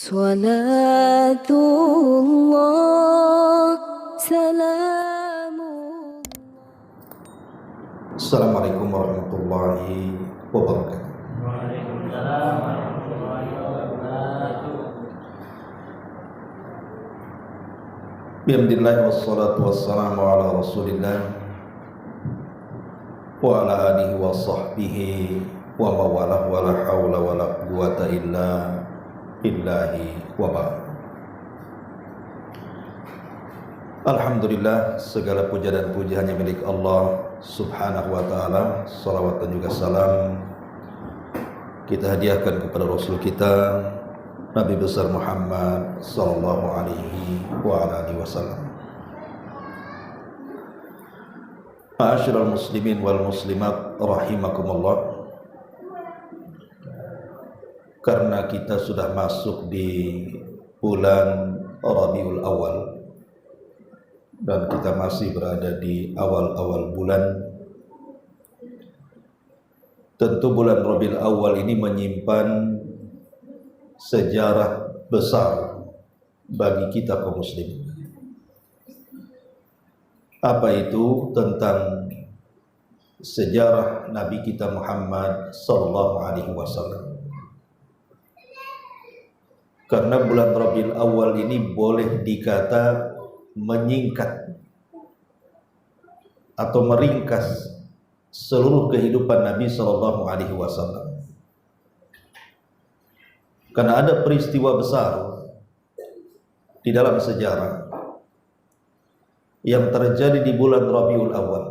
Salatullah, salamullah. Assalamualaikum warahmatullahi wabarakatuh. Waalaikumsalam warahmatullahi wabarakatuh. Bihamdillah wassalatu wassalamu ala rasulillah wa ala alihi wa sahbihi wa mawalah wa la hawla wa la quwata illa billahi wa ba'd. Alhamdulillah, segala puja dan puji hanya milik Allah subhanahu wa ta'ala. Salawat dan juga salam kita hadiahkan kepada Rasul kita Nabi besar Muhammad sallallahu alaihi wa alihi wasallam. Ma'asyiral muslimin wal muslimat rahimakumullah. Karena kita sudah masuk di bulan Rabiul Awal dan kita masih berada di awal-awal bulan, tentu bulan Rabiul Awal ini menyimpan sejarah besar bagi kita kaum muslimin. Apa itu? Tentang sejarah Nabi kita Muhammad sallallahu alaihi wasallam. Karena bulan Rabiul Awal ini boleh dikata menyingkat atau meringkas seluruh kehidupan Nabi sallallahu alaihi wasallam. Karena ada peristiwa besar di dalam sejarah yang terjadi di bulan Rabiul Awal,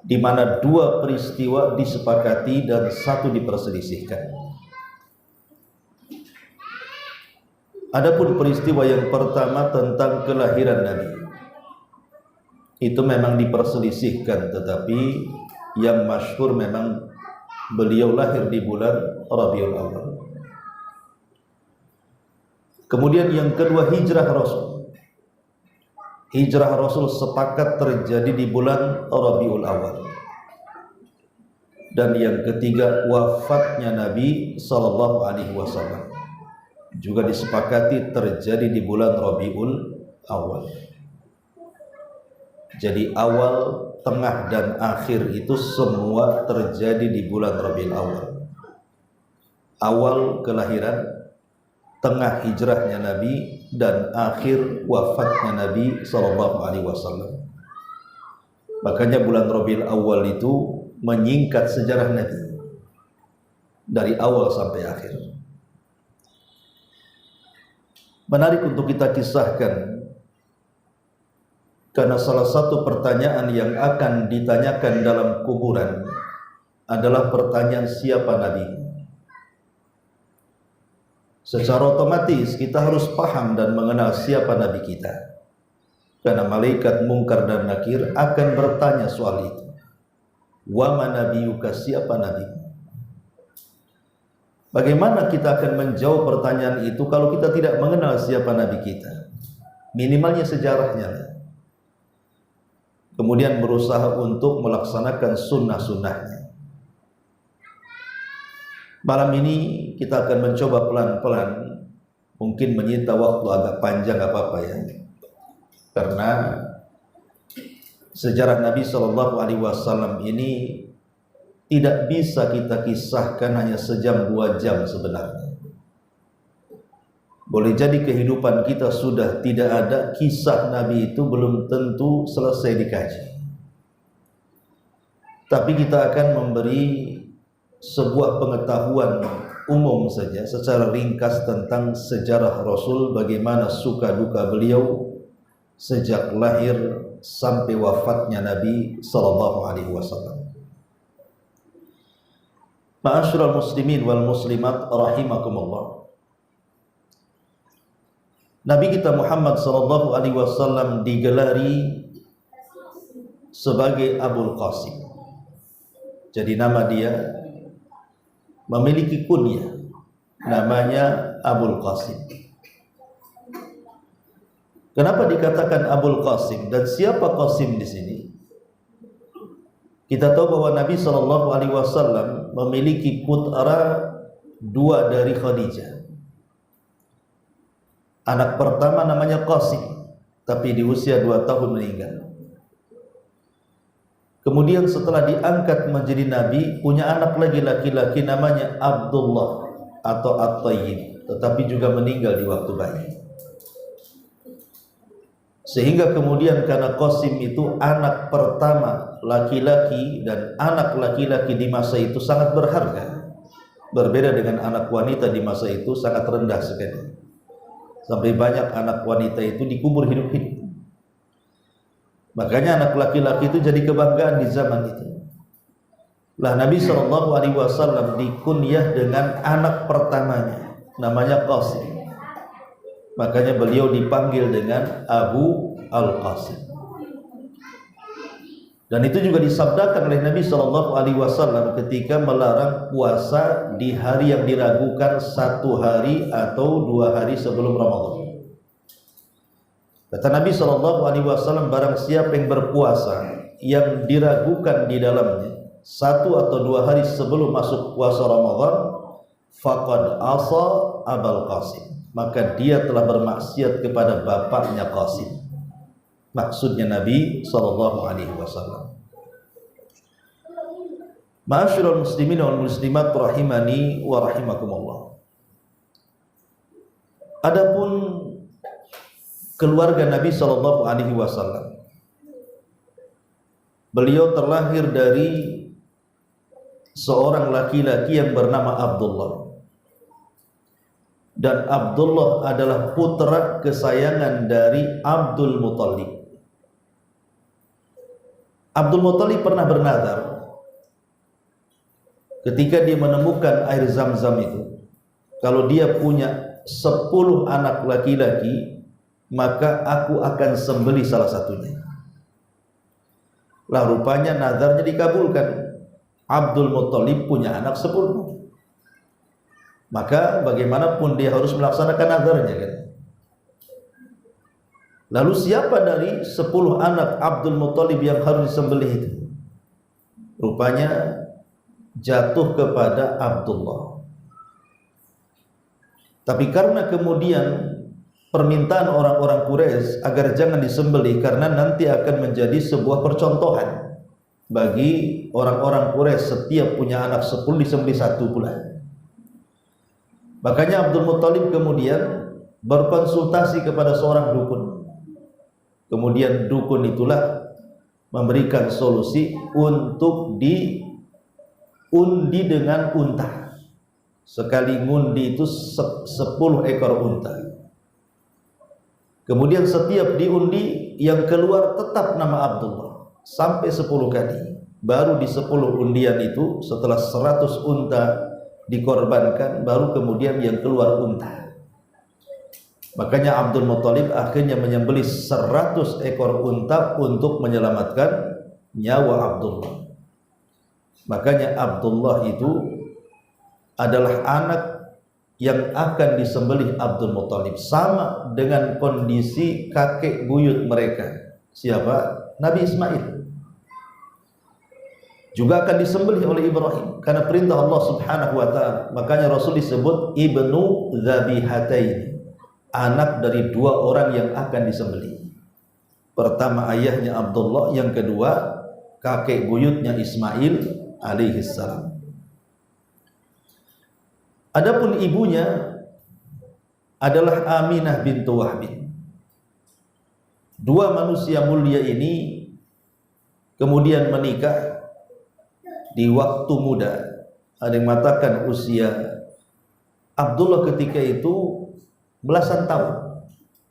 di mana dua peristiwa disepakati dan satu diperselisihkan. Adapun peristiwa yang pertama tentang kelahiran Nabi, itu memang diperselisihkan, tetapi yang masyhur memang beliau lahir di bulan Rabiul Awal. Kemudian yang kedua, hijrah Rasul. Hijrah Rasul sepakat terjadi di bulan Rabiul Awal. Dan yang ketiga, wafatnya Nabi sallallahu alaihi wasallam juga disepakati terjadi di bulan Rabiul Awal. Jadi awal, tengah dan akhir itu semua terjadi di bulan Rabiul Awal. Awal kelahiran, tengah hijrahnya Nabi, dan akhir wafatnya Nabi sallallahu alaihi wasallam. Makanya bulan Rabiul Awal itu menyingkat sejarah Nabi dari awal sampai akhir. Menarik untuk kita kisahkan, karena salah satu pertanyaan yang akan ditanyakan dalam kuburan adalah pertanyaan siapa Nabi. Secara otomatis kita harus paham dan mengenal siapa Nabi kita, karena malaikat Munkar dan Nakir akan bertanya soal itu. Wa ma nabiyuka, siapa Nabi? Bagaimana kita akan menjawab pertanyaan itu kalau kita tidak mengenal siapa Nabi kita? Minimalnya sejarahnya. Kemudian berusaha untuk melaksanakan sunnah-sunnahnya. Malam ini kita akan mencoba pelan-pelan, mungkin menyita waktu agak panjang, gak apa-apa ya. Karena sejarah Nabi Shallallahu Alaihi Wasallam ini tidak bisa kita kisahkan hanya sejam 2 jam sebenarnya. Boleh jadi kehidupan kita sudah tidak ada, kisah Nabi itu belum tentu selesai dikaji. Tapi kita akan memberi sebuah pengetahuan umum saja secara ringkas tentang sejarah Rasul, bagaimana suka duka beliau sejak lahir sampai wafatnya Nabi sallallahu alaihi wasallam. Ma'asyiral muslimin wal muslimat rahimakumullah. Nabi kita Muhammad sallallahu alaihi wasallam digelari sebagai Abul Qasim. Jadi nama dia memiliki kunyah, namanya Abul Qasim. Kenapa dikatakan Abul Qasim dan siapa Qasim di sini? Kita tahu bahwa Nabi sallallahu alaihi wasallam memiliki putra 2 dari Khadijah. Anak pertama namanya Qasim, tapi di usia 2 tahun meninggal. Kemudian setelah diangkat menjadi nabi, punya anak lagi laki-laki namanya Abdullah atau At-Tayyib, tetapi juga meninggal di waktu bayi. Sehingga kemudian karena Qasim itu anak pertama laki-laki, dan anak laki-laki di masa itu sangat berharga, berbeda dengan anak wanita di masa itu sangat rendah sekali, sampai banyak anak wanita itu dikubur hidup-hidup. Makanya anak laki-laki itu jadi kebanggaan di zaman itu. Lah Nabi SAW dikunyah dengan anak pertamanya, namanya Qasim. Makanya beliau dipanggil dengan Abu Al-Qasim. Dan itu juga disabdakan oleh Nabi SAW ketika melarang puasa di hari yang diragukan 1 hari atau 2 hari sebelum Ramadan. Kata Nabi SAW, barang siapa yang berpuasa yang diragukan di dalamnya 1 atau 2 hari sebelum masuk puasa Ramadan, faqad asa Abul Qasim, maka dia telah bermaksiat kepada bapaknya Qasim. Maksudnya Nabi SAW. Ma'asyiral muslimin wal muslimat rahimani wa rahimakumullah. Adapun keluarga Nabi SAW, beliau terlahir dari seorang laki-laki yang bernama Abdullah. Dan Abdullah adalah putra kesayangan dari Abdul Muthalib. Abdul Muthalib pernah bernazar ketika dia menemukan air Zam-Zam itu, kalau dia punya 10 anak laki-laki, maka aku akan sembelih salah satunya. Lah rupanya nazarnya dikabulkan. Abdul Muthalib punya anak 10. Maka bagaimanapun dia harus melaksanakan nazarnya kan. Lalu siapa dari 10 anak Abdul Muthalib yang harus disembelih itu? Rupanya jatuh kepada Abdullah. Tapi karena kemudian permintaan orang-orang Quraisy agar jangan disembelih karena nanti akan menjadi sebuah percontohan bagi orang-orang Quraisy, setiap punya anak 10 disembelih 1 pula. Makanya Abdul Muthalib kemudian berkonsultasi kepada seorang dukun. Kemudian dukun itulah memberikan solusi untuk diundi dengan unta. Sekali ngundi itu 10 ekor unta. Kemudian setiap diundi yang keluar tetap nama Abdullah sampai 10 kali. Baru di 10 undian itu setelah 100 unta dikorbankan, baru kemudian yang keluar unta. Makanya Abdul Muthalib akhirnya menyembelih 100 ekor unta untuk menyelamatkan nyawa Abdullah. Makanya Abdullah itu adalah anak yang akan disembelih Abdul Muthalib, sama dengan kondisi kakek buyut mereka. Siapa? Nabi Ismail juga akan disembelih oleh Ibrahim karena perintah Allah Subhanahu wa taala. Makanya Rasul disebut ibnu dzabihatain, anak dari 2 orang yang akan disembelih. Pertama ayahnya Abdullah, yang kedua kakek buyutnya Ismail alaihi salam. Adapun ibunya adalah Aminah bintu Wahb. 2 manusia mulia ini kemudian menikah di waktu muda. Ada yang mengatakan usia Abdullah ketika itu belasan tahun,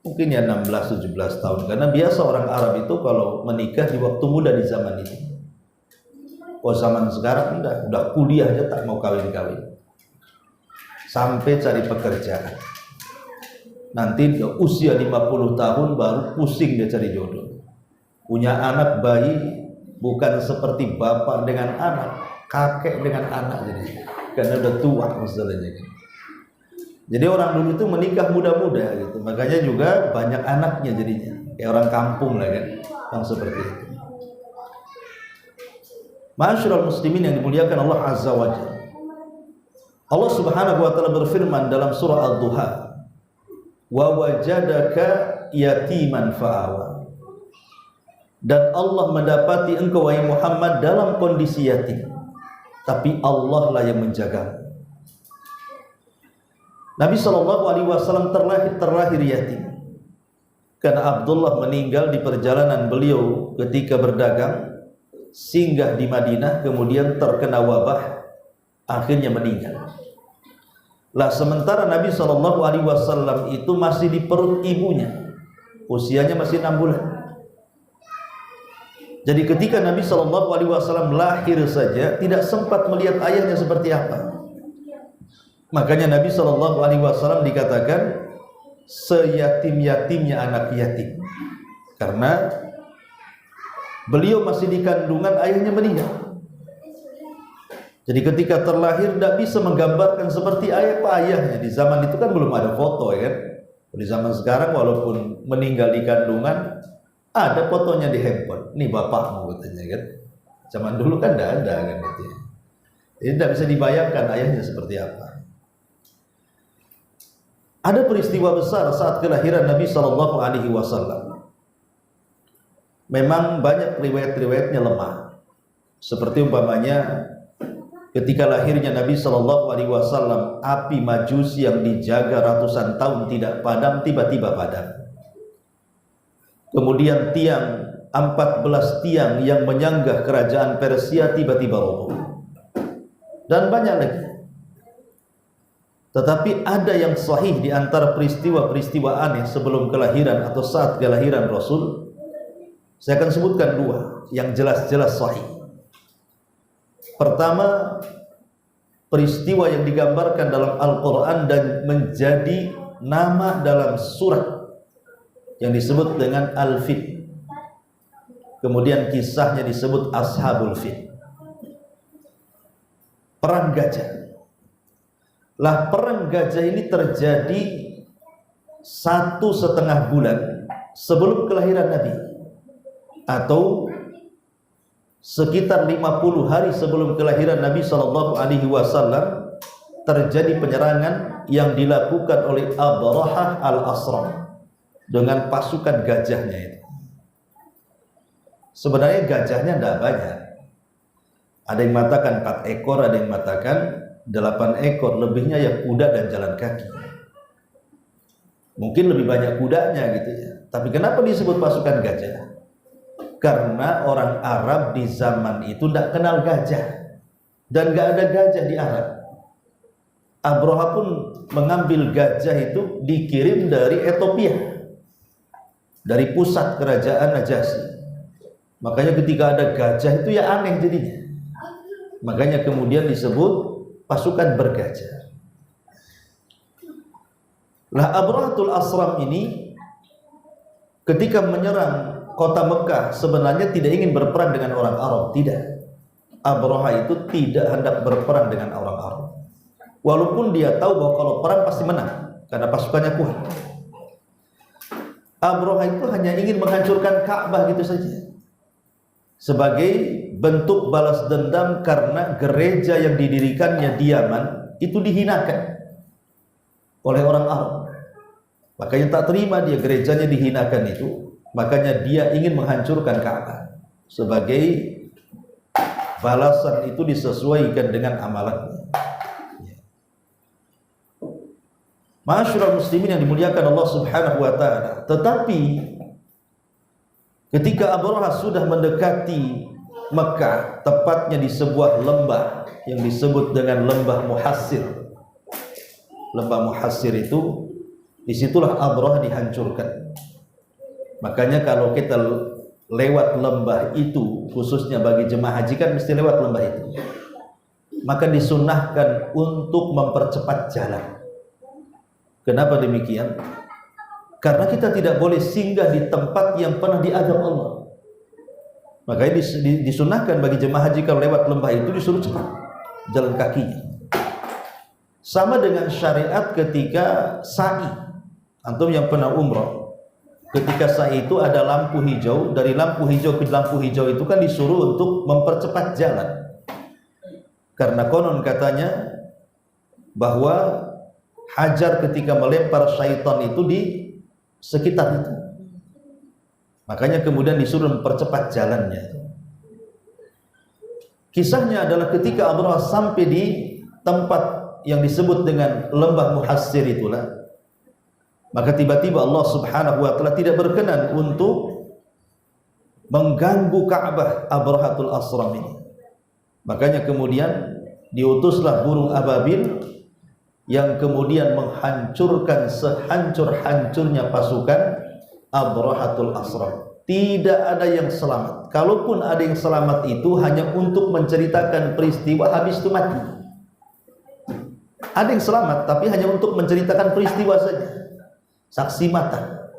mungkin ya 16-17 tahun, karena biasa orang Arab itu kalau menikah di waktu muda di zaman itu. Oh, zaman sekarang udah kuliah aja tak mau kawin-kawin, sampai cari pekerjaan. Nanti usia 50 tahun baru pusing dia cari jodoh. Punya anak bayi bukan seperti bapak dengan anak, kakek dengan anak, jadi karena udah tua masalahnya kan. Jadi orang dulu itu menikah muda-muda gitu, makanya juga banyak anaknya jadinya, kayak orang kampung lah kan, yang seperti itu. Ma'asyiral muslimin yang dimuliakan Allah Azza wa Jalla. Allah Subhanahu wa taala berfirman dalam surah Ad-Duha, wa wajadaka yatiman fa'awa. Dan Allah mendapati engkau wahai Muhammad dalam kondisi yatim, tapi Allah lah yang menjaga. Nabi SAW terlahir yatim karena Abdullah meninggal di perjalanan beliau ketika berdagang, singgah di Madinah, kemudian terkena wabah, akhirnya meninggal. Lah sementara Nabi SAW itu masih di perut ibunya, usianya masih 6 bulan. Jadi ketika Nabi SAW lahir saja tidak sempat melihat ayahnya seperti apa. Makanya Nabi SAW dikatakan seyatim-yatimnya anak yatim, karena beliau masih di kandungan ayahnya meninggal. Jadi ketika terlahir tidak bisa menggambarkan seperti ayahnya. Di zaman itu kan belum ada foto, ya kan? Di zaman sekarang walaupun meninggal di kandungan ada fotonya di handphone. Ini bapakmu katanya, kan? Zaman dulu kan tidak ada kan gitu ya. Jadi tidak bisa dibayangkan ayahnya seperti apa. Ada peristiwa besar saat kelahiran Nabi SAW. Memang banyak riwayat-riwayatnya lemah. Seperti umpamanya ketika lahirnya Nabi SAW, api Majusi yang dijaga ratusan tahun tidak padam tiba-tiba padam. Kemudian 14 tiang yang menyanggah kerajaan Persia tiba-tiba roboh. Dan banyak lagi. Tetapi ada yang sahih di antara peristiwa-peristiwa aneh sebelum kelahiran atau saat kelahiran Rasul. Saya akan sebutkan 2 yang jelas-jelas sahih. Pertama, peristiwa yang digambarkan dalam Al-Quran dan menjadi nama dalam surat yang disebut dengan Al-Fil. Kemudian kisahnya disebut Ashabul Fil. Perang gajah. Lah perang gajah ini terjadi 1,5 bulan sebelum kelahiran Nabi, atau sekitar 50 hari sebelum kelahiran Nabi SAW terjadi penyerangan yang dilakukan oleh Abrahah al-Asram dengan pasukan gajahnya itu. Sebenarnya gajahnya tidak banyak. Ada yang mengatakan 4 ekor, ada yang mengatakan 8 ekor, lebihnya ya kuda dan jalan kaki. Mungkin lebih banyak kudanya gitu ya. Tapi kenapa disebut pasukan gajah? Karena orang Arab di zaman itu tidak kenal gajah, dan gak ada gajah di Arab. Abraha pun mengambil gajah itu dikirim dari Ethiopia, dari pusat kerajaan Najasyi. Makanya ketika ada gajah itu ya aneh jadinya. Makanya kemudian disebut pasukan bergajah. Lah Abrahatul Asram ini ketika menyerang kota Mekah sebenarnya tidak ingin berperang dengan orang Arab, tidak. Abraha itu tidak hendak berperang dengan orang Arab. Walaupun dia tahu bahwa kalau perang pasti menang karena pasukannya kuat. Abraha itu hanya ingin menghancurkan Ka'bah gitu saja, sebagai bentuk balas dendam karena gereja yang didirikannya di Yaman itu dihinakan oleh orang Arab. Makanya tak terima dia gerejanya dihinakan itu, makanya dia ingin menghancurkan Ka'bah. Sebagai balasan itu disesuaikan dengan amalannya. Ma'asyiral muslimin yang dimuliakan Allah Subhanahu wa taala. Tetapi ketika Abraha sudah mendekati Mekah, tepatnya di sebuah lembah yang disebut dengan lembah Muhassir. Lembah Muhassir itu, disitulah Abraha dihancurkan. Makanya kalau kita lewat lembah itu, khususnya bagi jemaah haji kan mesti lewat lembah itu, maka disunnahkan untuk mempercepat jalan. Kenapa demikian? Karena kita tidak boleh singgah di tempat yang pernah diazab Allah. Makanya disunahkan bagi jemaah haji kalau lewat lembah itu disuruh cepat jalan kakinya. Sama dengan syariat ketika sa'i. Antum yang pernah umrah, ketika sa'i itu ada lampu hijau, dari lampu hijau ke lampu hijau itu kan disuruh untuk mempercepat jalan. Karena konon katanya bahwa Hajar ketika melempar syaitan itu di sekitar itu. Makanya kemudian disuruh mempercepat jalannya. Kisahnya adalah ketika Abraha sampai di tempat yang disebut dengan lembah Muhassir itulah, maka tiba-tiba Allah Subhanahu wa taala tidak berkenan untuk mengganggu Ka'bah Abrahatul Asram ini. Makanya kemudian diutuslah burung ababil yang kemudian menghancurkan sehancur-hancurnya pasukan Abrahatul Asram. Tidak ada yang selamat. Kalaupun ada yang selamat itu hanya untuk menceritakan peristiwa, habis itu mati. Ada yang selamat tapi hanya untuk menceritakan peristiwa saja, saksi mata.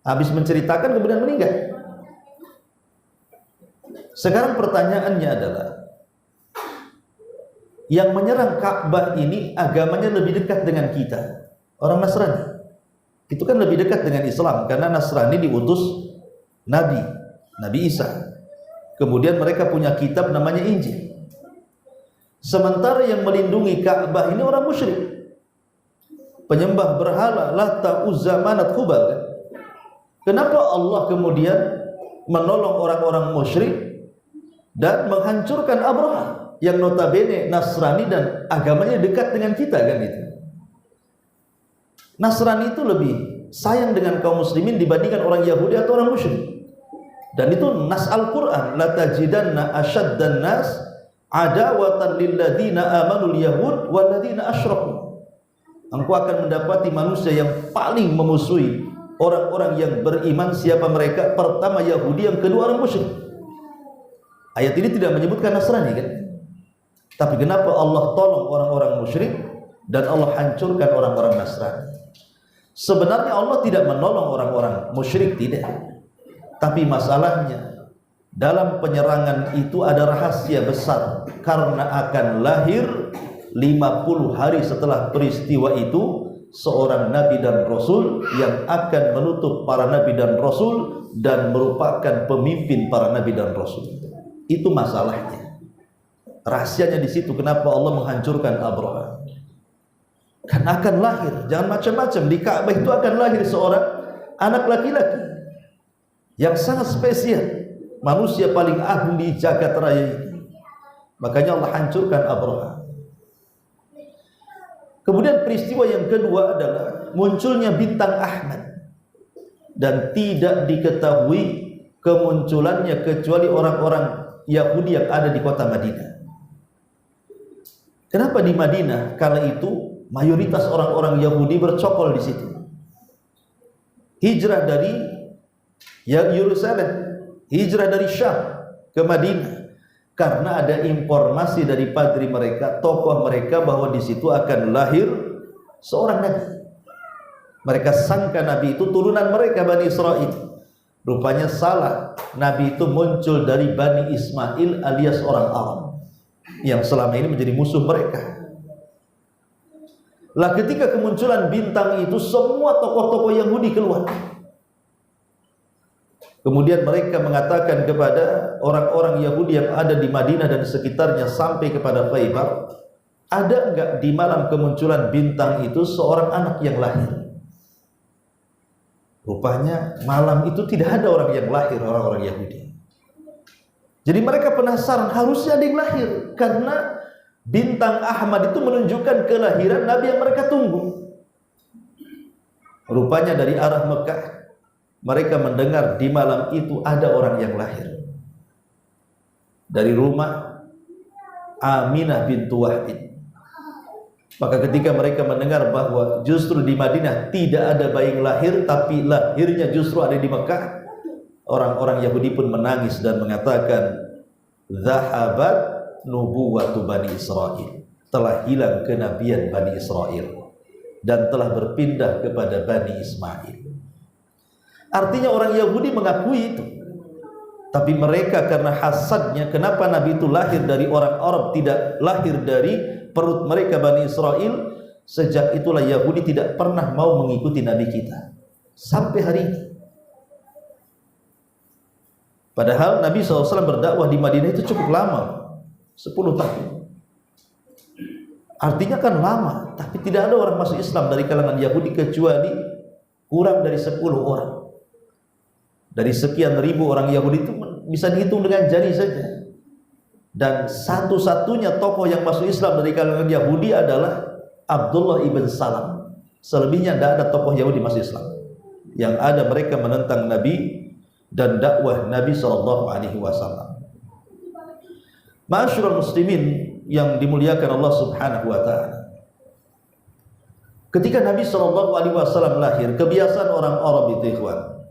Habis menceritakan kemudian meninggal. Sekarang pertanyaannya adalah, yang menyerang Ka'bah ini agamanya lebih dekat dengan kita, orang Nasrani. Itu kan lebih dekat dengan Islam, karena Nasrani diutus Nabi Isa. Kemudian mereka punya kitab namanya Injil. Sementara yang melindungi Ka'bah ini orang musyrik, penyembah berhala, Lata, Uzza, Manat, Hubal kan? Kenapa Allah kemudian menolong orang-orang musyrik dan menghancurkan Abraha yang notabene Nasrani dan agamanya dekat dengan kita kan itu? Nasrani itu lebih sayang dengan kaum muslimin dibandingkan orang Yahudi atau orang musyrik. Dan itu nas Al-Qur'an, la tajidanna asyaddan nas adawatan lil ladzina amanul yahud wal ladzina asyraku. Engkau akan mendapati manusia yang paling memusuhi orang-orang yang beriman. Siapa mereka? Pertama Yahudi, yang kedua orang musyrik. Ayat ini tidak menyebutkan Nasrani kan? Tapi kenapa Allah tolong orang-orang musyrik dan Allah hancurkan orang-orang Nasrani? Sebenarnya Allah tidak menolong orang-orang musyrik, tidak. Tapi masalahnya dalam penyerangan itu ada rahasia besar, karena akan lahir 50 hari setelah peristiwa itu seorang nabi dan rasul yang akan menutup para nabi dan rasul dan merupakan pemimpin para nabi dan rasul. Itu masalahnya. Rahasianya di situ. Kenapa Allah menghancurkan Abraha? Kan akan lahir, jangan macam-macam. Di Ka'bah itu akan lahir seorang anak laki-laki yang sangat spesial, manusia paling agung di jagat raya ini. Makanya Allah hancurkan Abraha. Kemudian peristiwa yang kedua adalah munculnya bintang Ahmad, dan tidak diketahui kemunculannya kecuali orang-orang Yahudi yang ada di kota Madinah. Kenapa di Madinah kala itu mayoritas orang-orang Yahudi bercokol di situ? Hijrah dari Yerusalem, hijrah dari Syam ke Madinah karena ada informasi dari padri mereka, tokoh mereka, bahwa di situ akan lahir seorang nabi. Mereka sangka nabi itu turunan mereka, Bani Israel. Rupanya salah. Nabi itu muncul dari Bani Ismail alias orang Arab yang selama ini menjadi musuh mereka. Lah ketika kemunculan bintang itu, semua tokoh-tokoh Yahudi keluar. Kemudian mereka mengatakan kepada orang-orang Yahudi yang ada di Madinah dan sekitarnya sampai kepada Khaybar, ada enggak di malam kemunculan bintang itu seorang anak yang lahir? Rupanya malam itu tidak ada orang yang lahir, orang-orang Yahudi. Jadi mereka penasaran, harusnya ada yang lahir, karena bintang Ahmad itu menunjukkan kelahiran Nabi yang mereka tunggu. Rupanya dari arah Mekah mereka mendengar di malam itu ada orang yang lahir. Dari rumah Aminah bintu Wahb. Maka ketika mereka mendengar bahwa justru di Madinah tidak ada bayi yang lahir, tapi lahirnya justru ada di Mekah, orang-orang Yahudi pun menangis dan mengatakan, "Zahabat nubuwatu Bani Israel." Telah hilang kenabian Bani Israel dan telah berpindah kepada Bani Ismail. Artinya orang Yahudi mengakui itu. Tapi mereka karena hasadnya, kenapa Nabi itu lahir dari orang Arab, tidak lahir dari perut mereka Bani Israel. Sejak itulah Yahudi tidak pernah mau mengikuti Nabi kita sampai hari ini. Padahal Nabi SAW berdakwah di Madinah itu cukup lama, 10 tahun. Artinya kan lama, tapi tidak ada orang masuk Islam dari kalangan Yahudi kecuali kurang dari 10 orang. Dari sekian ribu orang Yahudi itu bisa dihitung dengan jari saja. Dan satu-satunya tokoh yang masuk Islam dari kalangan Yahudi adalah Abdullah ibn Salam. Selebihnya tidak ada tokoh Yahudi masuk Islam. Yang ada mereka menentang Nabi dan dakwah Nabi SAW. Ma'asyiral muslimin yang dimuliakan Allah Subhanahu wa taala. Ketika Nabi SAW lahir, kebiasaan orang Arab itu, ikhwan,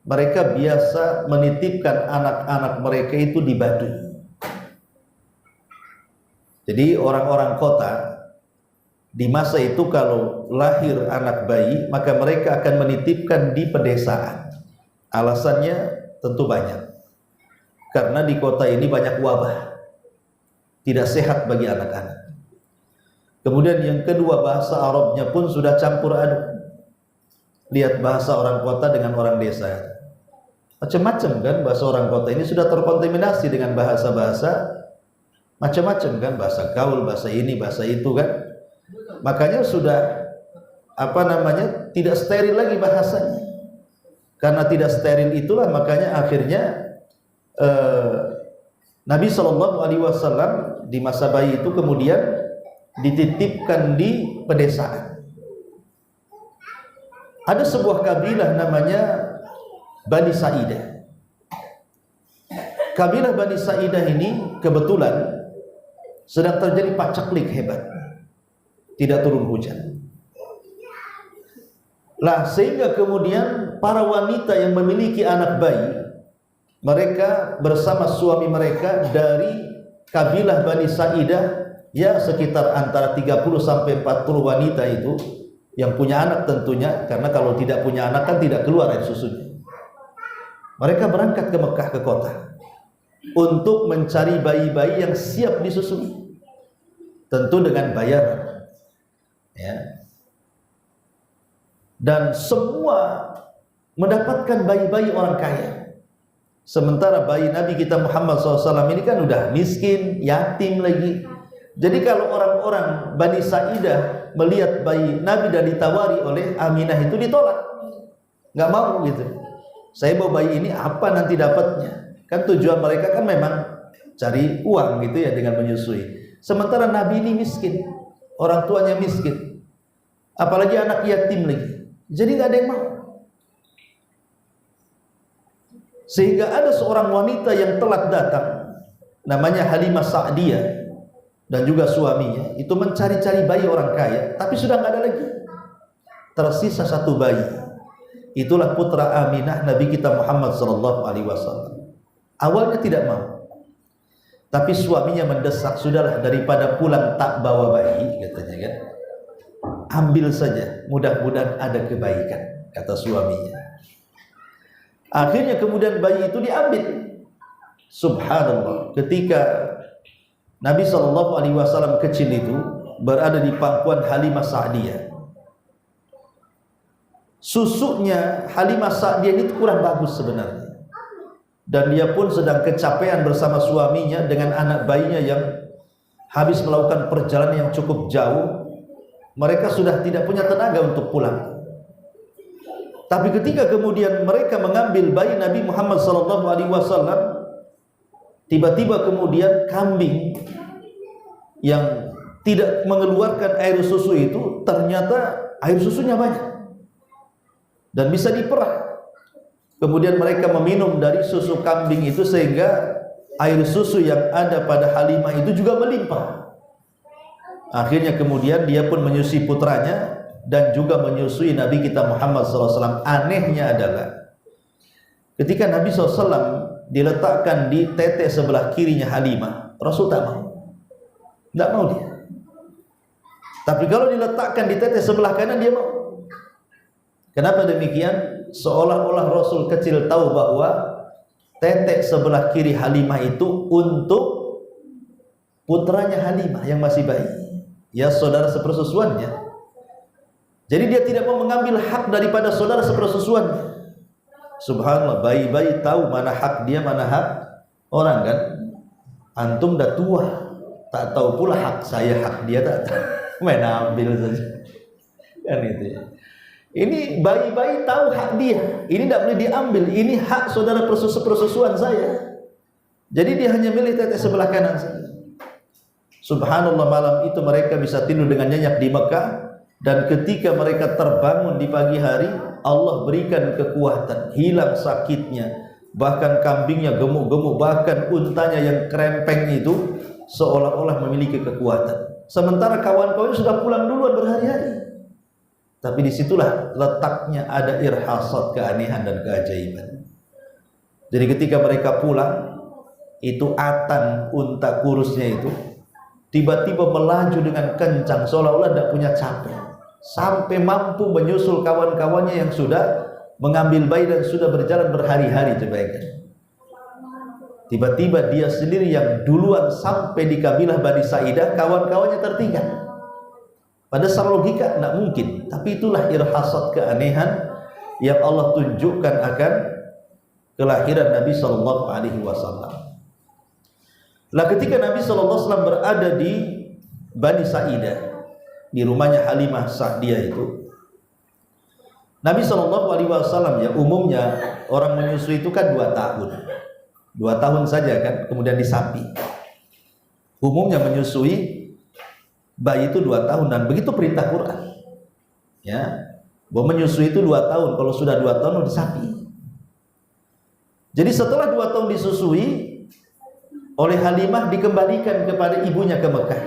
mereka biasa menitipkan anak-anak mereka itu di Baduy. Jadi orang-orang kota di masa itu kalau lahir anak bayi, maka mereka akan menitipkan di pedesaan. Alasannya tentu banyak. Karena di kota ini banyak wabah, tidak sehat bagi anak-anak. Kemudian yang kedua, bahasa Arabnya pun sudah campur aduk. Lihat bahasa orang kota dengan orang desa, macam-macam kan. Bahasa orang kota ini sudah terkontaminasi dengan bahasa-bahasa macam-macam kan, bahasa gaul, bahasa ini, bahasa itu kan. Makanya sudah tidak steril lagi bahasanya. Karena tidak steril itulah makanya akhirnya Nabi SAW di masa bayi itu kemudian dititipkan di pedesaan. Ada sebuah kabilah namanya Bani Sa'idah. Kabilah Bani Sa'idah ini kebetulan sedang terjadi pacaklik hebat, tidak turun hujan. Sehingga kemudian para wanita yang memiliki anak bayi, mereka bersama suami mereka dari kabilah Bani Sa'idah, ya sekitar antara 30 sampai 40 wanita itu yang punya anak tentunya, karena kalau tidak punya anak kan tidak keluar air susunya. Mereka berangkat ke Mekah, ke kota, untuk mencari bayi-bayi yang siap disusui, tentu dengan bayaran, ya. Dan semua mendapatkan bayi-bayi orang kaya. Sementara bayi Nabi kita Muhammad SAW ini kan udah miskin, yatim lagi. Jadi kalau orang-orang Bani Sa'idah melihat bayi Nabi dan ditawari oleh Aminah itu ditolak, nggak mau gitu. Saya bawa bayi ini apa nanti dapatnya? Kan tujuan mereka kan memang cari uang gitu ya dengan menyusui. Sementara Nabi ini miskin, orang tuanya miskin, apalagi anak yatim lagi. Jadi nggak ada yang mau. Sehingga ada seorang wanita yang telat datang, namanya Halimah Sa'diyah, dan juga suaminya itu mencari-cari bayi orang kaya, tapi sudah nggak ada lagi. Tersisa satu bayi. Itulah putra Aminah Nabi kita Muhammad SAW. Awalnya tidak mau, tapi suaminya mendesak, sudahlah daripada pulang tak bawa bayi, katanya kan, ambil saja, mudah-mudahan ada kebaikan, kata suaminya. Akhirnya kemudian bayi itu diambil. Subhanallah, ketika Nabi SAW kecil itu berada di pangkuan Halimah Sa'diyah, susunya Halimah Sa'diyah itu kurang bagus sebenarnya, dan dia pun sedang kecapean bersama suaminya dengan anak bayinya yang habis melakukan perjalanan yang cukup jauh. Mereka sudah tidak punya tenaga untuk pulang. Tapi ketika kemudian mereka mengambil bayi Nabi Muhammad SAW, tiba-tiba kemudian kambing yang tidak mengeluarkan air susu itu, ternyata air susunya banyak dan bisa diperah. Kemudian mereka meminum dari susu kambing itu, sehingga air susu yang ada pada Halimah itu juga melimpah. Akhirnya kemudian dia pun menyusui putranya dan juga menyusui Nabi kita Muhammad SAW. Anehnya adalah ketika Nabi SAW diletakkan di tete sebelah kirinya Halimah, Rasul tak mau, tidak mau dia. Tapi kalau diletakkan di tete sebelah kanan, dia mau. Kenapa demikian? Seolah-olah Rasul kecil tahu bahwa tete sebelah kiri Halimah itu untuk putranya Halimah yang masih bayi, ya saudara sepersusuannya. Jadi dia tidak mau mengambil hak daripada saudara sepersusuannya. Subhanallah, bayi-bayi tahu mana hak dia, mana hak orang kan. Antum dah tua, tak tahu pula hak saya, hak dia tak tahu. Main ambil saja. Kan itu ya. Ini bayi-bayi tahu hak dia. Ini tidak boleh diambil. Ini hak saudara persusuan saya. Jadi dia hanya milih tetes sebelah kanan saja. Subhanallah, malam itu mereka bisa tidur dengan nyenyak di Mekah. Dan ketika mereka terbangun di pagi hari, Allah berikan kekuatan, hilang sakitnya. Bahkan kambingnya gemuk-gemuk, bahkan untanya yang krempeng itu seolah-olah memiliki kekuatan. Sementara kawan-kawannya sudah pulang duluan berhari-hari. Tapi disitulah letaknya ada irhasat, keanehan dan keajaiban. Jadi ketika mereka pulang, itu Atan, unta kurusnya itu tiba-tiba melaju dengan kencang seolah-olah tidak punya capek, sampai mampu menyusul kawan-kawannya yang sudah mengambil bayi dan sudah berjalan berhari-hari. Tiba-tiba dia sendiri yang duluan sampai di kabilah Bani Sa'idah, kawan-kawannya tertinggal. Pada secara logika tidak mungkin, tapi itulah irhasat, keanehan yang Allah tunjukkan akan kelahiran Nabi Sallallahu Alaihi Wasallam. Lah ketika Nabi Sallallahu Alaihi Wasallam berada di Bani Sa'idah, di rumahnya Halimah Sa'diyah itu, Nabi Sallallahu Alaihi Wasallam ya umumnya orang menyusui itu kan 2 tahun. 2 tahun saja kan, kemudian disapi. Umumnya menyusui bayi itu 2 tahun, dan begitu perintah Quran. Ya, bahwa menyusui itu 2 tahun, kalau sudah 2 tahun disapi. Jadi setelah 2 tahun disusui oleh Halimah, dikembalikan kepada ibunya ke Mekah.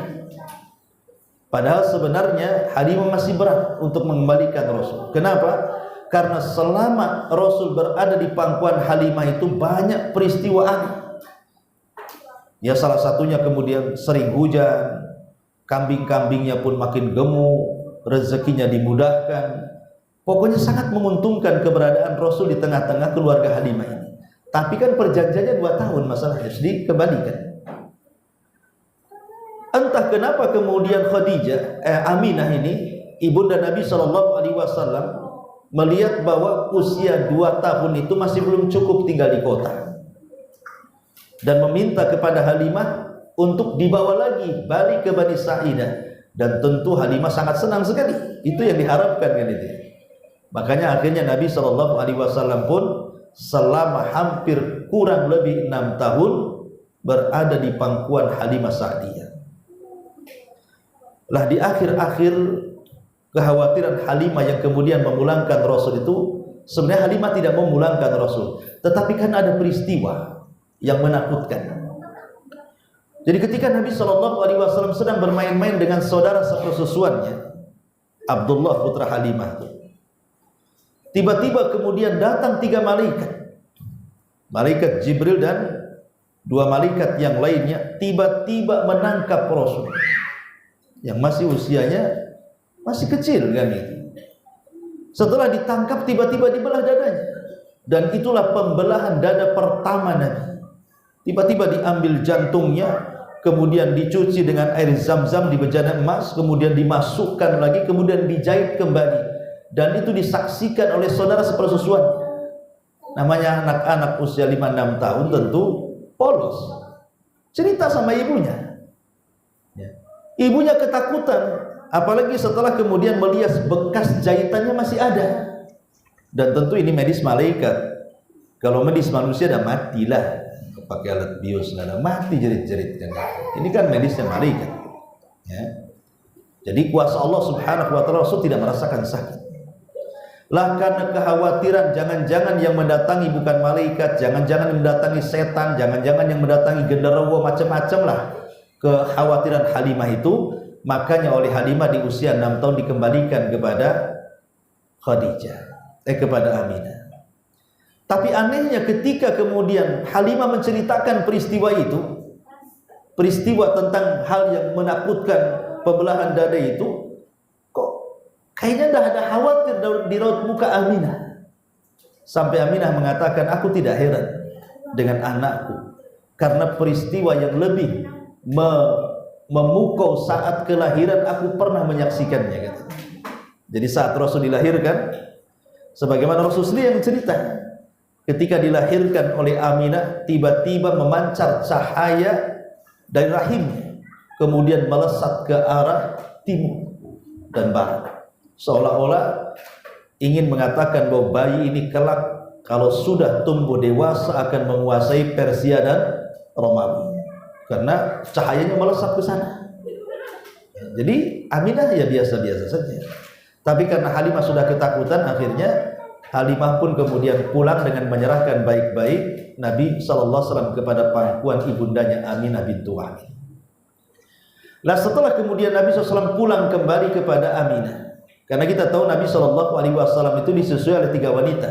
Padahal sebenarnya Halimah masih berat untuk mengembalikan Rasul. Kenapa? Karena selama Rasul berada di pangkuan Halimah itu banyak peristiwa aneh. Ya salah satunya kemudian sering hujan, kambing-kambingnya pun makin gemuk, rezekinya dimudahkan. Pokoknya sangat menguntungkan keberadaan Rasul di tengah-tengah keluarga Halimah ini. Tapi kan perjanjiannya 2 tahun, masalahnya harus dikembalikan. Entah kenapa kemudian Aminah ini, ibunda Nabi Shallallahu Alaihi Wasallam, melihat bahwa usia 2 tahun itu masih belum cukup tinggal di kota, dan meminta kepada Halimah untuk dibawa lagi balik ke Bani Sa'idah. Dan tentu Halimah sangat senang sekali. Itu yang diharapkan kan itu. Makanya akhirnya Nabi Shallallahu Alaihi Wasallam pun selama hampir kurang lebih 6 tahun berada di pangkuan Halimah Sa'diyah. Lah di akhir-akhir kekhawatiran Halimah yang kemudian memulangkan Rasul itu, sebenarnya Halimah tidak memulangkan Rasul, tetapi kan ada peristiwa yang menakutkan. Jadi ketika Nabi Shallallahu Alaihi Wasallam sedang bermain-main dengan saudara sepersusuannya, Abdullah putra Halimah, tiba-tiba kemudian datang 3 malaikat, malaikat Jibril dan 2 malaikat yang lainnya, tiba-tiba menangkap Rasul yang masih usianya masih kecil kan itu. Setelah ditangkap tiba-tiba dibelah dadanya, dan itulah pembelahan dada pertama Nabi. Tiba-tiba diambil jantungnya, kemudian dicuci dengan air zam-zam di bejana emas, kemudian dimasukkan lagi, kemudian dijahit kembali, dan itu disaksikan oleh saudara sepersusuan. Namanya anak-anak usia 5-6 tahun tentu polos. Cerita sama ibunya. Ibunya ketakutan, apalagi setelah kemudian melihat bekas jahitannya masih ada. Dan tentu ini medis malaikat. Kalau medis manusia dah matilah, pakai alat bios lah, mati jerit-jerit kan. Ini kan medisnya malaikat. Ya. Jadi kuasa Allah Subhanahu wa taala, Rasul tidak merasakan sakit. Lah karena kekhawatiran jangan-jangan yang mendatangi bukan malaikat, jangan-jangan yang mendatangi setan, jangan-jangan yang mendatangi genderuwo, macam-macam lah kekhawatiran Halimah itu, makanya oleh Halimah di usia 6 tahun dikembalikan kepada kepada Aminah. Tapi anehnya ketika kemudian Halimah menceritakan peristiwa itu, peristiwa tentang hal yang menakutkan, pembelahan dada itu, kok kayaknya dah ada khawatir di raut muka Aminah. Sampai Aminah mengatakan, aku tidak heran dengan anakku, karena peristiwa yang lebih memukau saat kelahiran aku pernah menyaksikannya gitu. Jadi saat Rasul dilahirkan, sebagaimana Rasul sendiri yang cerita, ketika dilahirkan oleh Aminah, tiba-tiba memancar cahaya dari rahimnya. kemudian melesat ke arah timur dan barat, seolah-olah ingin mengatakan bahwa bayi ini kelak kalau sudah tumbuh dewasa akan menguasai Persia dan Romawi, karena cahayanya melesat ke sana. Jadi Aminah ya biasa-biasa saja, tapi karena Halimah sudah ketakutan, akhirnya Halimah pun kemudian pulang dengan menyerahkan baik-baik Nabi SAW kepada pangkuan ibundanya Aminah bintu Wahab. Nah, setelah kemudian Nabi SAW pulang kembali kepada Aminah, karena kita tahu Nabi SAW itu disusui oleh 3 wanita.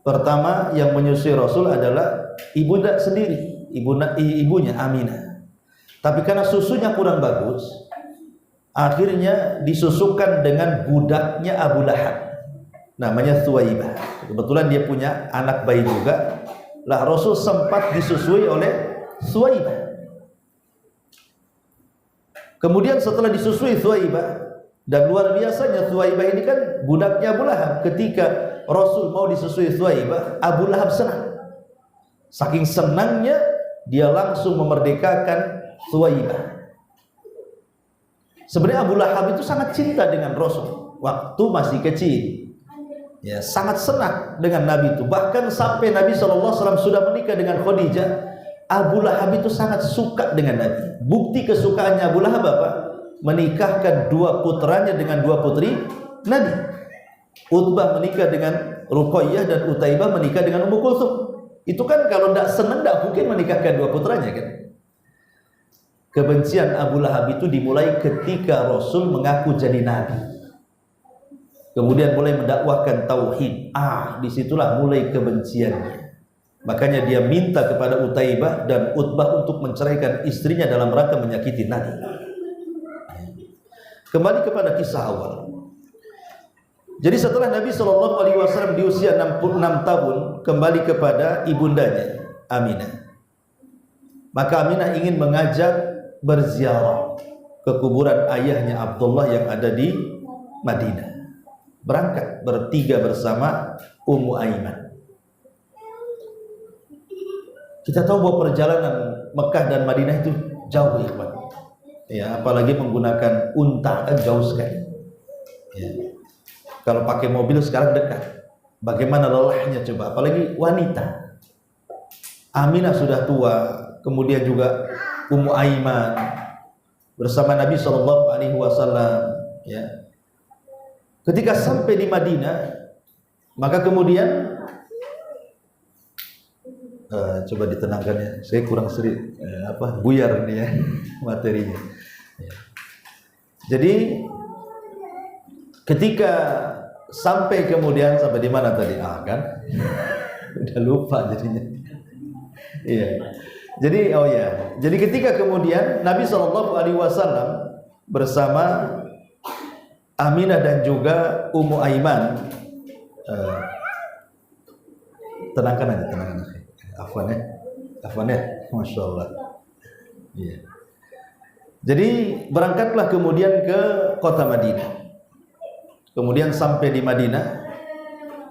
Pertama yang menyusui Rasul adalah ibunda sendiri, ibunya Aminah. Tapi karena susunya kurang bagus, akhirnya disusukan dengan budaknya Abu Lahab, namanya Thuwaibah. Kebetulan dia punya anak bayi juga. Lah Rasul sempat disusui oleh Thuwaibah. Kemudian setelah disusui Thuwaibah, dan luar biasanya Thuwaibah ini kan budaknya Abu Lahab. Ketika Rasul mau disusui Thuwaibah, Abu Lahab senang. Saking senangnya dia langsung memerdekakan Thuwaibah. Sebenarnya Abu Lahab itu sangat cinta dengan Rasul waktu masih kecil. Ya, sangat senang dengan Nabi itu. Bahkan sampai Nabi SAW sudah menikah dengan Khadijah, Abu Lahab itu sangat suka dengan Nabi. Bukti kesukaannya Abu Lahab apa? Menikahkan 2 putranya dengan 2 putri Nabi. Utbah menikah dengan Ruqayyah dan Utaibah menikah dengan Ummu Kulthum. Itu kan kalau tidak senang tidak mungkin menikahkan 2 putranya kan. Kebencian Abu Lahab itu dimulai ketika Rasul mengaku jadi Nabi. Kemudian mulai mendakwahkan tauhid. Disitulah mulai kebenciannya. Makanya dia minta kepada Utaibah dan Utbah untuk menceraikan istrinya dalam rangka menyakiti Nabi. Kembali kepada kisah awal. Jadi setelah Nabi SAW di usia 66 tahun kembali kepada ibundanya Aminah, maka Aminah ingin mengajak berziarah ke kuburan ayahnya Abdullah yang ada di Madinah. Berangkat bertiga bersama Ummu Aiman. Kita tahu bahwa perjalanan Mekah dan Madinah itu jauh, ikhwan. Ya, apalagi menggunakan unta kan jauh sekali. Ya. Kalau pakai mobil sekarang dekat. Bagaimana lelahnya coba, apalagi wanita. Aminah sudah tua, kemudian juga Ummu Aiman bersama Nabi SAW. Ya. Ketika sampai di Madinah, maka kemudian coba ditenangkan ya, saya kurang sering buyar ini ya materinya. Ya. Jadi ketika sampai kemudian sampai di mana tadi? Kan udah lupa jadinya. Iya. Jadi ketika kemudian Nabi SAW bersama Aminah dan juga Ummu Aiman, tenangkan aja. Afwan ya, Masya Allah. Iya. Jadi berangkatlah kemudian ke kota Madinah. Kemudian sampai di Madinah,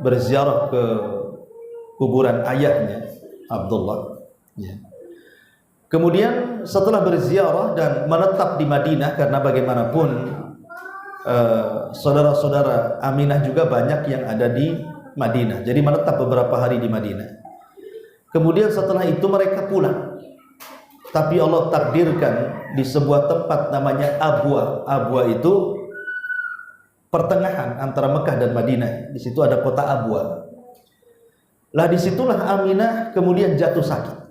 berziarah ke kuburan ayahnya Abdullah. Ya. Kemudian setelah berziarah dan menetap di Madinah, karena bagaimanapun saudara-saudara Aminah juga banyak yang ada di Madinah. Jadi menetap beberapa hari di Madinah. Kemudian setelah itu mereka pulang. Tapi Allah takdirkan di sebuah tempat namanya Abwa. Abwa itu pertengahan antara Mekah dan Madinah. Di situ ada kota Abwa. Lah disitulah Aminah kemudian jatuh sakit.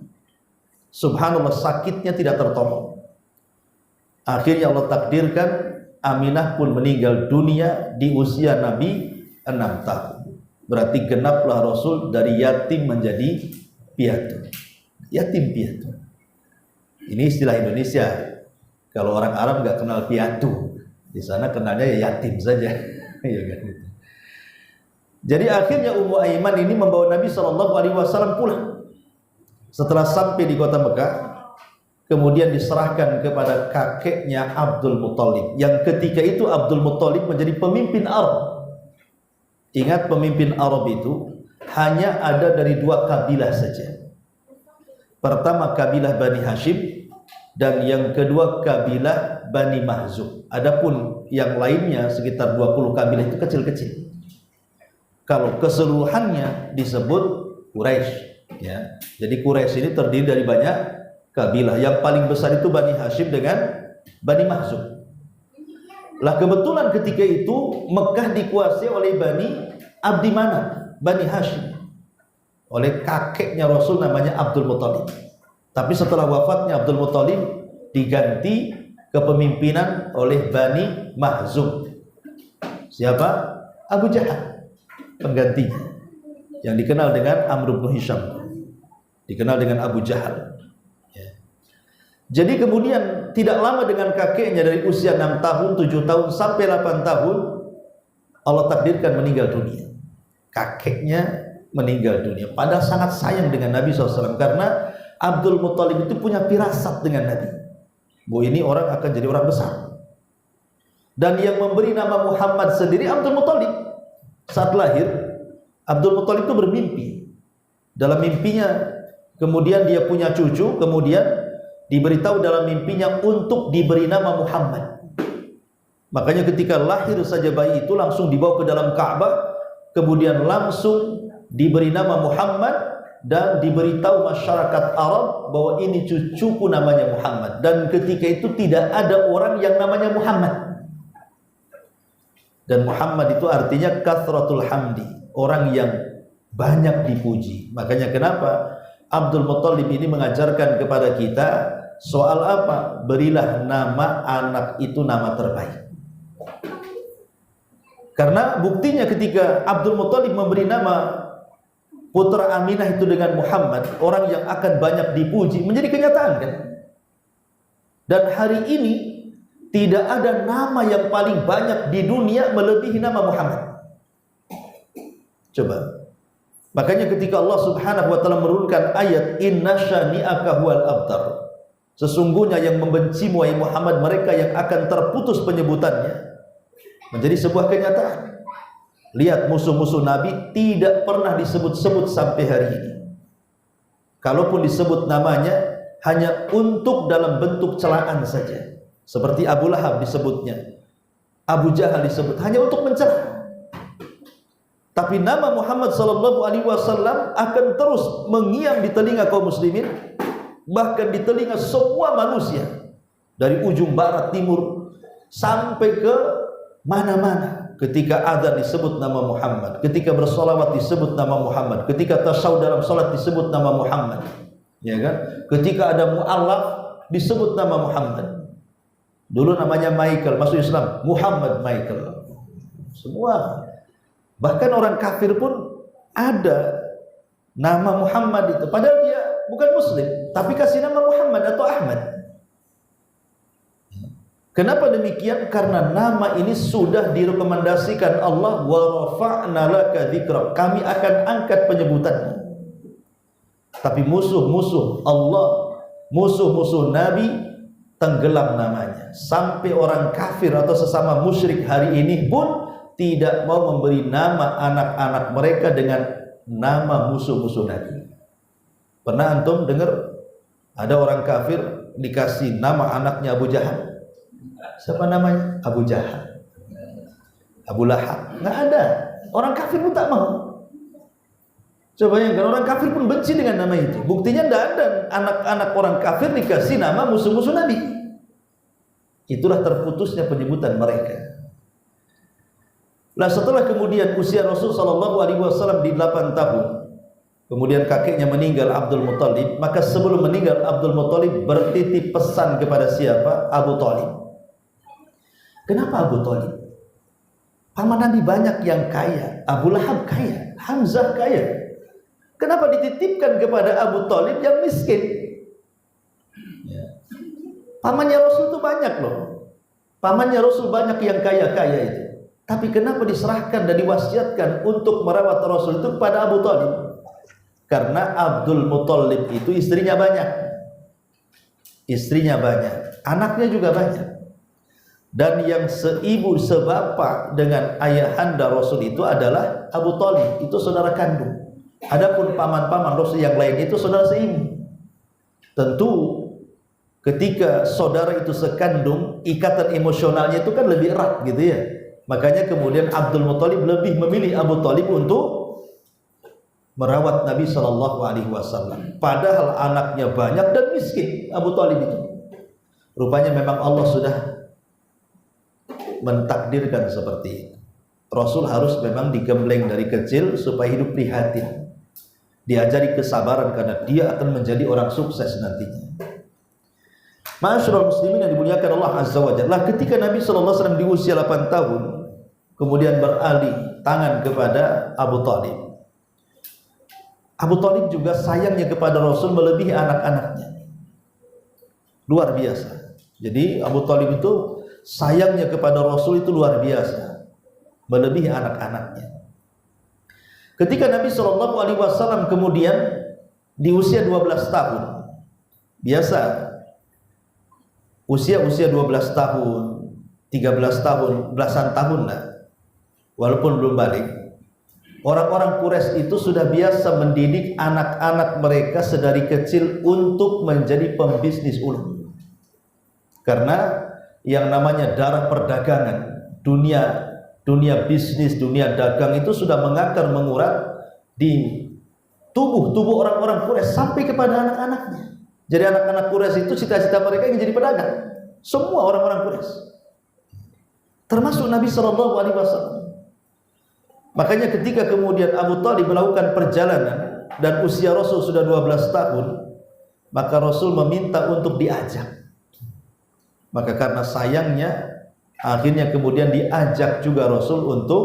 Subhanallah, sakitnya tidak tertolong. Akhirnya Allah takdirkan Aminah pun meninggal dunia di usia Nabi 6 tahun. Berarti genaplah Rasul dari yatim menjadi piatu. Yatim piatu. Ini istilah Indonesia. Kalau orang Arab nggak kenal piatu, di sana kenalnya ya yatim saja. Ya kan? Jadi akhirnya Ummu Aiman ini membawa Nabi SAW pulang. Setelah sampai di kota Mekah, kemudian diserahkan kepada kakeknya Abdul Muthalib. Yang ketika itu Abdul Muthalib menjadi pemimpin Arab. Ingat, pemimpin Arab itu hanya ada dari 2 kabilah saja. Pertama kabilah Bani Hashim, dan yang kedua kabilah Bani Mahzum. Adapun yang lainnya sekitar 20 kabilah itu kecil-kecil. Kalau keseluruhannya disebut Quraisy, ya. Jadi Quraisy ini terdiri dari banyak kabilah. Yang paling besar itu Bani Hashim dengan Bani Mahzum. Lah kebetulan ketika itu Mekah dikuasai oleh Bani Abdi Manaf, Bani Hashim, oleh kakeknya Rasul namanya Abdul Muthalib. Tapi setelah wafatnya Abdul Muthalib diganti kepemimpinan oleh Bani Mahzum. Siapa? Abu Jahal penggantinya, yang dikenal dengan Amr bin Hisham, dikenal dengan Abu Jahal. Jadi kemudian tidak lama dengan kakeknya, dari usia 6 tahun, 7 tahun sampai 8 tahun Allah takdirkan meninggal dunia. Kakeknya meninggal dunia, padahal sangat sayang dengan Nabi SAW, karena Abdul Muthalib itu punya firasat dengan Nabi, bahwa ini orang akan jadi orang besar. Dan yang memberi nama Muhammad sendiri Abdul Muthalib. Saat lahir, Abdul Muthalib itu bermimpi. Dalam mimpinya kemudian dia punya cucu, kemudian diberitahu dalam mimpinya untuk diberi nama Muhammad. Makanya ketika lahir saja bayi itu langsung dibawa ke dalam Ka'bah, kemudian langsung diberi nama Muhammad dan diberitahu masyarakat Arab bahwa ini cucuku namanya Muhammad. Dan ketika itu tidak ada orang yang namanya Muhammad. Dan Muhammad itu artinya kathratul hamdi, orang yang banyak dipuji. Makanya kenapa Abdul Muthalib ini mengajarkan kepada kita soal apa? Berilah nama anak itu nama terbaik. Karena buktinya ketika Abdul Muthalib memberi nama putra Aminah itu dengan Muhammad, orang yang akan banyak dipuji, menjadi kenyataan kan? Dan hari ini tidak ada nama yang paling banyak di dunia melebihi nama Muhammad. Coba. Makanya ketika Allah Subhanahu wa taala menurunkan ayat inna syani'aka huwal abtar, sesungguhnya yang membenci wahai Muhammad mereka yang akan terputus penyebutannya, menjadi sebuah kenyataan. Lihat, musuh-musuh Nabi tidak pernah disebut-sebut sampai hari ini. Kalaupun disebut namanya hanya untuk dalam bentuk celaan saja. Seperti Abu Lahab disebutnya, Abu Jahal disebut hanya untuk mencela. Tapi nama Muhammad sallallahu alaihi wasallam akan terus mengiang di telinga kaum muslimin, bahkan di telinga semua manusia, dari ujung barat timur sampai ke mana-mana. Ketika adzan disebut nama Muhammad, ketika bersolawat disebut nama Muhammad, ketika tasyahud dalam salat disebut nama Muhammad, ya kan? Ketika ada mu'allaf disebut nama Muhammad. Dulu namanya Michael, masuk Islam Muhammad Michael. Semua, bahkan orang kafir pun ada nama Muhammad itu, padahal dia bukan muslim, tapi kasih nama Muhammad atau Ahmad. Kenapa demikian? Karena nama ini sudah direkomendasikan Allah, wa rafa'na laka dzikrak, kami akan angkat penyebutannya. Tapi musuh-musuh Allah, musuh-musuh Nabi tenggelam namanya. Sampai orang kafir atau sesama musyrik hari ini pun tidak mau memberi nama anak-anak mereka dengan nama musuh-musuh Nabi. Pernah antum dengar ada orang kafir dikasih nama anaknya Abu Jahal? Siapa namanya? Abu Jahal, Abu Lahab. Nggak ada. Orang kafir pun tak mau. Coba bayangkan, orang kafir pun benci dengan nama itu. Buktinya tidak ada anak-anak orang kafir dikasih nama musuh-musuh Nabi. Itulah terputusnya penyebutan mereka. Nah, setelah kemudian usia Rasul sallallahu alaihi wasallam di 8 tahun, kemudian kakeknya meninggal Abdul Muthalib, maka sebelum meninggal Abdul Muthalib bertitip pesan kepada siapa? Abu Thalib. Kenapa Abu Thalib? Paman Nabi banyak yang kaya, Abu Lahab kaya, Hamzah kaya. Kenapa dititipkan kepada Abu Thalib yang miskin? Ya. Pamannya Rasul itu banyak loh. Pamannya Rasul banyak yang kaya-kaya itu. Tapi kenapa diserahkan dan diwasiatkan untuk merawat Rasul itu kepada Abu Thalib? Karena Abdul Muthalib itu istrinya banyak. Istrinya banyak, anaknya juga banyak. Dan yang seibu sebapak dengan ayahanda Rasul itu adalah Abu Thalib, itu saudara kandung. Adapun paman-paman Rasul yang lain itu saudara seibu. Tentu ketika saudara itu sekandung, ikatan emosionalnya itu kan lebih erat gitu ya. Makanya kemudian Abdul Muthalib lebih memilih Abu Thalib untuk merawat Nabi Shallallahu Alaihi Wasallam. Padahal anaknya banyak dan miskin Abu Thalib itu. Rupanya memang Allah sudah mentakdirkan seperti itu. Rasul harus memang digembleng dari kecil supaya hidup prihatin, diajari kesabaran karena dia akan menjadi orang sukses nantinya. Ma'asyiral muslimin yang dimuliakan Allah Azza wa Jalla, ketika Nabi sallallahu alaihi wasallam di usia 8 tahun kemudian beralih tangan kepada Abu Thalib. Abu Thalib juga sayangnya kepada Rasul melebihi anak-anaknya. Luar biasa. Jadi Abu Thalib itu sayangnya kepada Rasul itu luar biasa, melebihi anak-anaknya. Ketika Nabi sallallahu alaihi wasallam kemudian di usia 12 tahun, biasa usia 12 tahun, 13 tahun, belasan tahun lah, walaupun belum balik, orang-orang Quraisy itu sudah biasa mendidik anak-anak mereka sedari kecil untuk menjadi pembisnis ulung. Karena yang namanya darah perdagangan, dunia bisnis, dunia dagang itu sudah mengakar mengurat di tubuh orang-orang Quraisy sampai kepada anak-anaknya. Jadi anak-anak Quraisy itu cita-cita mereka ingin jadi pedagang. Semua orang-orang Quraisy, termasuk Nabi Shallallahu Alaihi Wasallam. Makanya ketika kemudian Abu Thalib melakukan perjalanan dan usia Rasul sudah 12 tahun, maka Rasul meminta untuk diajak. Maka karena sayangnya, akhirnya kemudian diajak juga Rasul untuk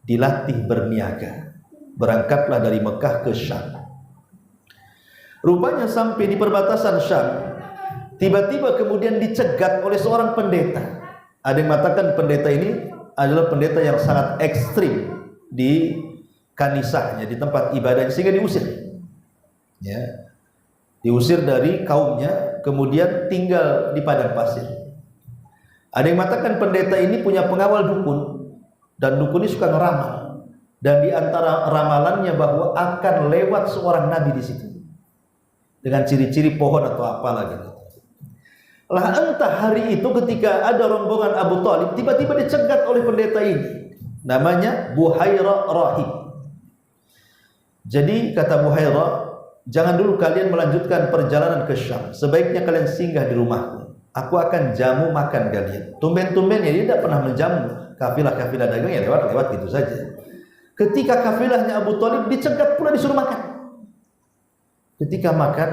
dilatih berniaga. Berangkatlah dari Mekah ke Syam. Rupanya sampai di perbatasan Syam, tiba-tiba kemudian dicegat oleh seorang pendeta. Ada yang mengatakan pendeta ini adalah pendeta yang sangat ekstrim di kanisahnya, di tempat ibadahnya, sehingga diusir. Ya. Diusir dari kaumnya, kemudian tinggal di padang pasir. Ada yang mengatakan pendeta ini punya pengawal dukun, dan dukun ini suka ngeramal, dan di antara ramalannya bahwa akan lewat seorang nabi di situ dengan ciri-ciri pohon atau apalah gitu. Lah entah hari itu ketika ada rombongan Abu Thalib tiba-tiba dicegat oleh pendeta ini, namanya Buhairah Rahib. Jadi kata Buhairah, jangan dulu kalian melanjutkan perjalanan ke Syam, sebaiknya kalian singgah di rumahku. Aku akan jamu makan kalian. Tumben-tumbennya dia tidak pernah menjamu kafilah-kafilah dagang, ya lewat-lewat gitu saja. Ketika kafilahnya Abu Thalib dicegat pula disuruh makan. Ketika makan,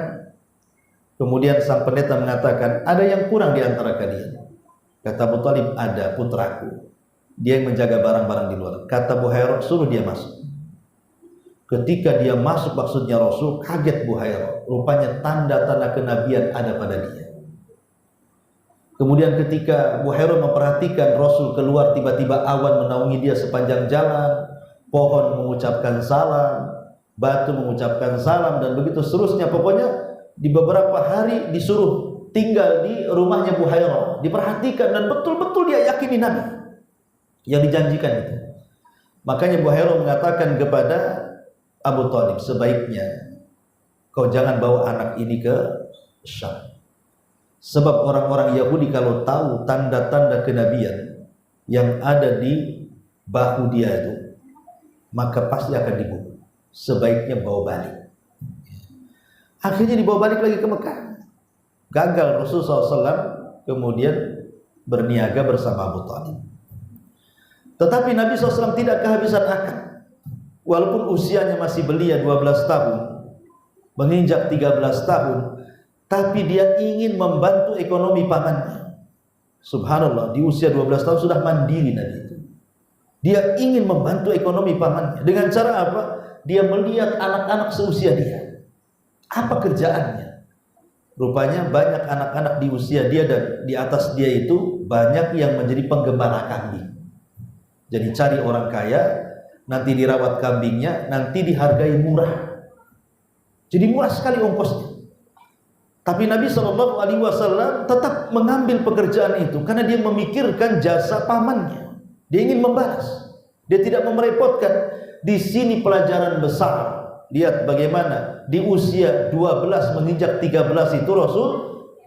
kemudian sang pendeta mengatakan, ada yang kurang di antara kalian. Kata Abu Thalib, ada putraku, dia yang menjaga barang-barang di luar. Kata Buhairah, suruh dia masuk. Ketika dia masuk, maksudnya Rasul, kaget Buhairah. Rupanya tanda-tanda kenabian ada pada dia. Kemudian ketika Buhairah memperhatikan Rasul keluar, tiba-tiba awan menaungi dia sepanjang jalan, pohon mengucapkan salam, batu mengucapkan salam, dan begitu seterusnya. Pokoknya di beberapa hari disuruh tinggal di rumahnya Buhairah, diperhatikan, dan betul-betul dia yakini Nabi yang dijanjikan itu. Makanya Buhairah mengatakan kepada Abu Thalib, sebaiknya kau jangan bawa anak ini ke Syam. Sebab orang-orang Yahudi kalau tahu tanda-tanda kenabian yang ada di bahu dia itu, maka pasti akan dibunuh. Sebaiknya bawa balik. Akhirnya dibawa balik lagi ke Mekah. Gagal Rasulullah SAW kemudian berniaga bersama Abu Thalib. Tetapi Nabi SAW tidak kehabisan akal. Walaupun usianya masih belia 12 tahun, menginjak 13 tahun, tapi dia ingin membantu ekonomi pamannya. Subhanallah, di usia 12 tahun sudah mandiri Nabi itu. Dia ingin membantu ekonomi pamannya. Dengan cara apa? Dia melihat anak-anak seusia dia. Apa kerjaannya? Rupanya banyak anak-anak di usia dia dan di atas dia itu banyak yang menjadi penggembala kambing. Jadi cari orang kaya, nanti dirawat kambingnya, nanti dihargai murah. Jadi murah sekali ongkosnya. Tapi Nabi SAW tetap mengambil pekerjaan itu karena dia memikirkan jasa pamannya. Dia ingin membalas. Dia tidak merepotkan. Di sini pelajaran besar. Lihat bagaimana di usia 12 menginjak 13 itu Rasul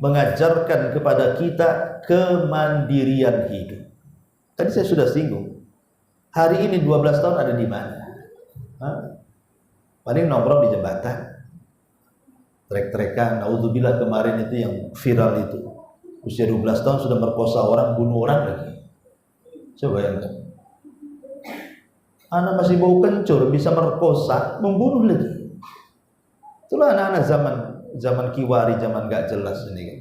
mengajarkan kepada kita kemandirian hidup. Tadi saya sudah singgung. Hari ini 12 tahun ada di mana? Paling nongkrong di jembatan. Trek-trekan, naudzubillah kemarin itu yang viral itu. Usia 12 tahun sudah merkosa orang, bunuh orang lagi. Coba bayangkan. Anak masih bau kencur bisa merkosa, membunuh lagi. Itulah anak-anak zaman kiwari, zaman gak jelas ini kan.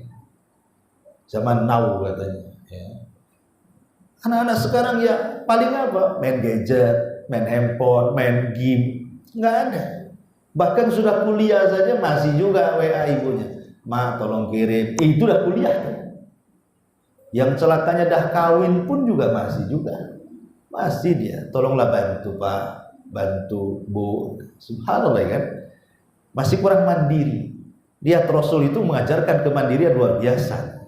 Zaman now katanya. Ya. Anak-anak sekarang ya paling apa? Main gadget, main handphone, main game, nggak ada. Bahkan sudah kuliah saja masih juga WA ibunya, "Ma tolong kirim." Itu udah kuliah kan? Yang celakanya dah kawin pun juga masih dia. "Tolonglah bantu Pak, bantu Bu." Subhanallah kan? Masih kurang mandiri. Lihat Rasul itu mengajarkan kemandirian luar biasa.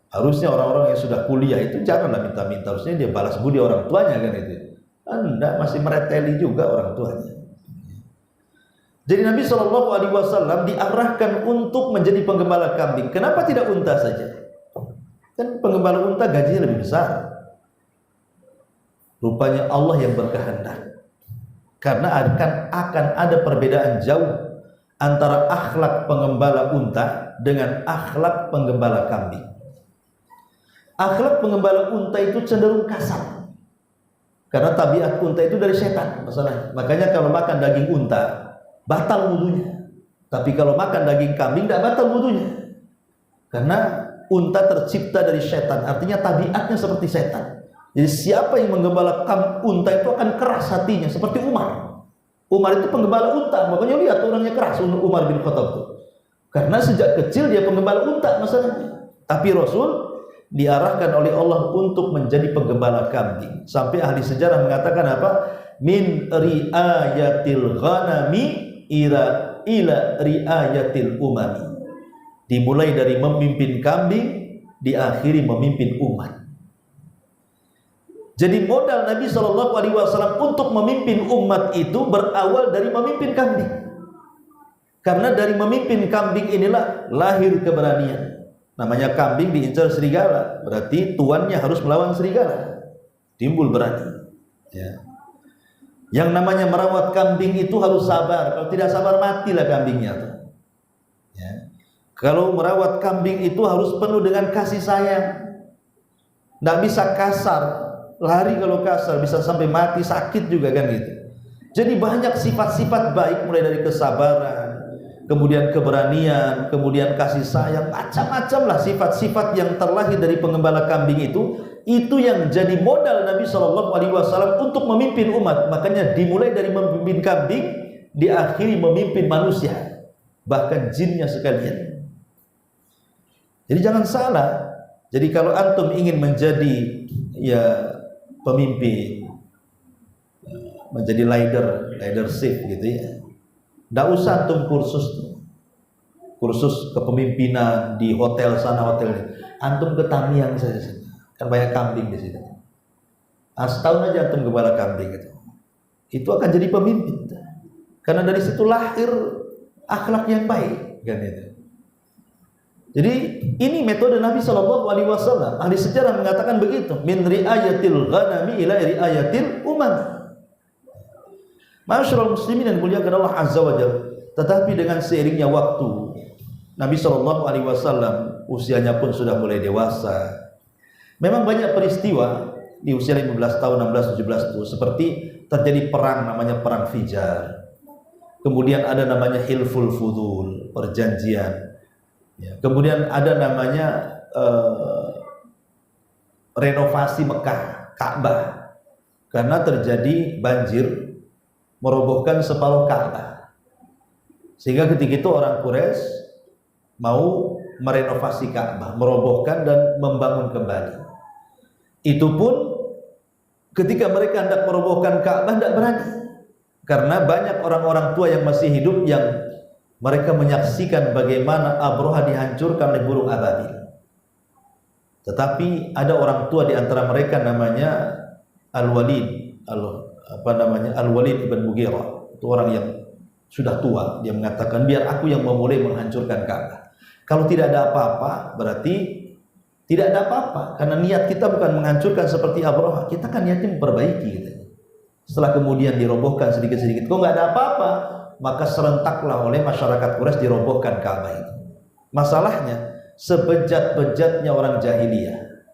Harusnya orang-orang yang sudah kuliah itu janganlah minta-minta, harusnya dia balas budi orang tuanya kan itu. Anda masih mereteli juga orang tuanya. Jadi Nabi SAW diarahkan untuk menjadi penggembala kambing. Kenapa tidak unta saja? Kan penggembala unta gajinya lebih besar. Rupanya Allah yang berkehendak. Karena akan ada perbedaan jauh antara akhlak penggembala unta dengan akhlak penggembala kambing. Akhlak penggembala unta itu cenderung kasar. Karena tabiat unta itu dari setan masalahnya. Makanya kalau makan daging unta batal wudunya. Tapi kalau makan daging kambing tidak batal wudunya. Karena unta tercipta dari setan, artinya tabiatnya seperti setan. Jadi siapa yang menggembala unta itu akan keras hatinya seperti Umar. Umar itu penggembala unta, makanya lihat orangnya keras Umar bin Khattab itu. Karena sejak kecil dia penggembala unta masalahnya. Tapi Rasul diarahkan oleh Allah untuk menjadi penggembala kambing. Sampai ahli sejarah mengatakan apa? Min riayatil ghanami ila riayatil umami. Dimulai dari memimpin kambing, diakhiri memimpin umat. Jadi modal Nabi SAW untuk memimpin umat itu berawal dari memimpin kambing. Karena dari memimpin kambing inilah lahir keberanian. Namanya kambing diincar serigala, berarti tuannya harus melawan serigala. Timbul berani. Ya. Yang namanya merawat kambing itu harus sabar. Kalau tidak sabar matilah kambingnya. Ya. Kalau merawat kambing itu harus penuh dengan kasih sayang. Tidak bisa kasar. Lari kalau kasar bisa sampai mati, sakit juga kan gitu. Jadi banyak sifat-sifat baik, mulai dari kesabaran, kemudian keberanian, kemudian kasih sayang, macam-macam lah sifat-sifat yang terlahir dari penggembala kambing itu yang jadi modal Nabi SAW untuk memimpin umat. Makanya dimulai dari memimpin kambing, diakhiri memimpin manusia, bahkan jinnya sekalian. Jadi jangan salah. Jadi kalau antum ingin menjadi pemimpin, menjadi leadership gitu ya, tidak usah antum kursus kepemimpinan di hotel sana hotel ini. Antum ke Tamiang saja, kan banyak kambing di situ. Setahun aja antum gembala kambing itu akan jadi pemimpin. Karena dari situ lahir akhlak yang baik, kan itu. Jadi ini metode Nabi SAW. Ahli sejarah mengatakan begitu. Min riayatil ghanami ila riayatil umam. Ma'asyiral muslimin dan muliakan Allah Azza wa Jalla. Tetapi dengan seiringnya waktu, Nabi SAW usianya pun sudah mulai dewasa. Memang banyak peristiwa di usia 15 tahun, 16, 17 itu seperti terjadi perang namanya perang Fijar. Kemudian ada namanya Hilful Fudul, perjanjian. Ya, kemudian ada namanya renovasi Mekah, Ka'bah, karena terjadi banjir merobohkan separuh Ka'bah. Sehingga ketika itu orang Quraisy mau merenovasi Ka'bah, merobohkan dan membangun kembali. Itu pun ketika mereka hendak merobohkan Ka'bah tidak berani, karena banyak orang-orang tua yang masih hidup yang mereka menyaksikan bagaimana Abraha dihancurkan oleh burung ababil. Tetapi ada orang tua di antara mereka namanya Al-Walid, Al-Walid ibn Mughirah. Itu orang yang sudah tua. Dia mengatakan, biar aku yang memulai menghancurkan Ka'bah. Kalau tidak ada apa-apa, berarti tidak ada apa-apa. Karena niat kita bukan menghancurkan seperti Abraha. Kita kan niatnya memperbaiki gitu. Setelah kemudian dirobohkan sedikit-sedikit, kok nggak ada apa-apa, maka serentaklah oleh masyarakat Quraisy dirobohkan Ka'bah itu. Masalahnya, sebejat-bejatnya orang jahiliyah,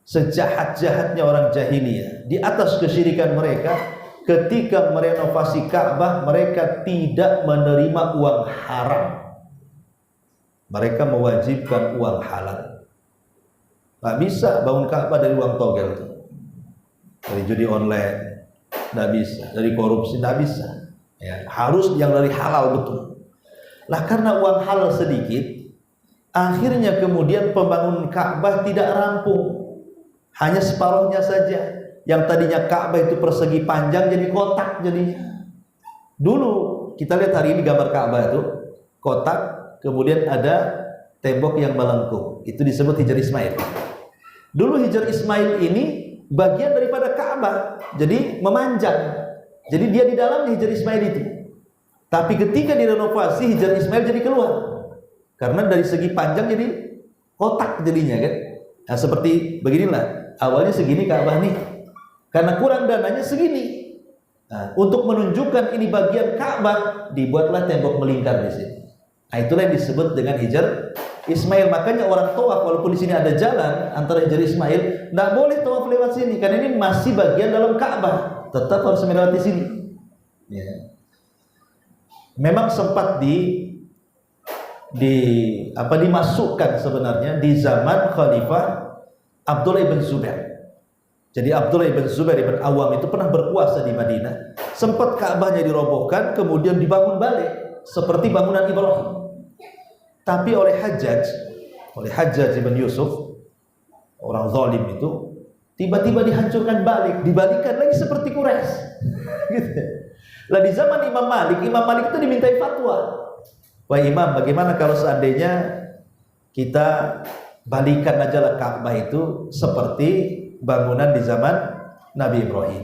sejahat-jahatnya orang jahiliyah, di atas kesyirikan mereka, ketika merenovasi Ka'bah, mereka tidak menerima uang haram. Mereka mewajibkan uang halal. Nggak bisa bangun Ka'bah dari uang togel itu, dari judi online, nggak bisa, dari korupsi nggak bisa. Ya, harus yang dari halal betul. Lah karena uang halal sedikit, akhirnya kemudian pembangunan Ka'bah tidak rampung, hanya separuhnya saja. Yang tadinya Ka'bah itu persegi panjang jadi kotak jadinya. Dulu kita lihat hari ini gambar Ka'bah itu kotak, kemudian ada tembok yang melengkung, itu disebut Hijar Ismail. Dulu Hijar Ismail ini bagian daripada Ka'bah, jadi memanjang. Jadi dia di dalamnya Hijar Ismail itu. Tapi ketika direnovasi, Hijar Ismail jadi keluar. Karena dari segi panjang jadi kotak jadinya kan. Nah, seperti beginilah. Awalnya segini Ka'bah nih. Karena kurang dananya segini. Nah, untuk menunjukkan ini bagian Ka'bah, dibuatlah tembok melingkar di sini. Nah, itulah yang disebut dengan Hijar Ismail. Makanya orang tawaf, walaupun di sini ada jalan antara Hijar Ismail, nggak boleh tawaf lewat sini karena ini masih bagian dalam Ka'bah, tetap harus melewati sini. Ya. Memang sempat dimasukkan sebenarnya di zaman Khalifah Abdullah ibn Zubair. Jadi Abdullah ibn Zubair ibn Awam itu pernah berkuasa di Madinah. Sempat Ka'bahnya dirobohkan, kemudian dibangun balik seperti bangunan Ibrahim. Tapi oleh Hajjaj ibn Yusuf, orang zalim itu, tiba-tiba dihancurkan balik, dibalikan lagi seperti Quraisy. Gitu. Lah di zaman Imam Malik itu dimintai fatwa. Wah Imam, bagaimana kalau seandainya kita balikan aja lah Ka'bah itu seperti bangunan di zaman Nabi Ibrahim.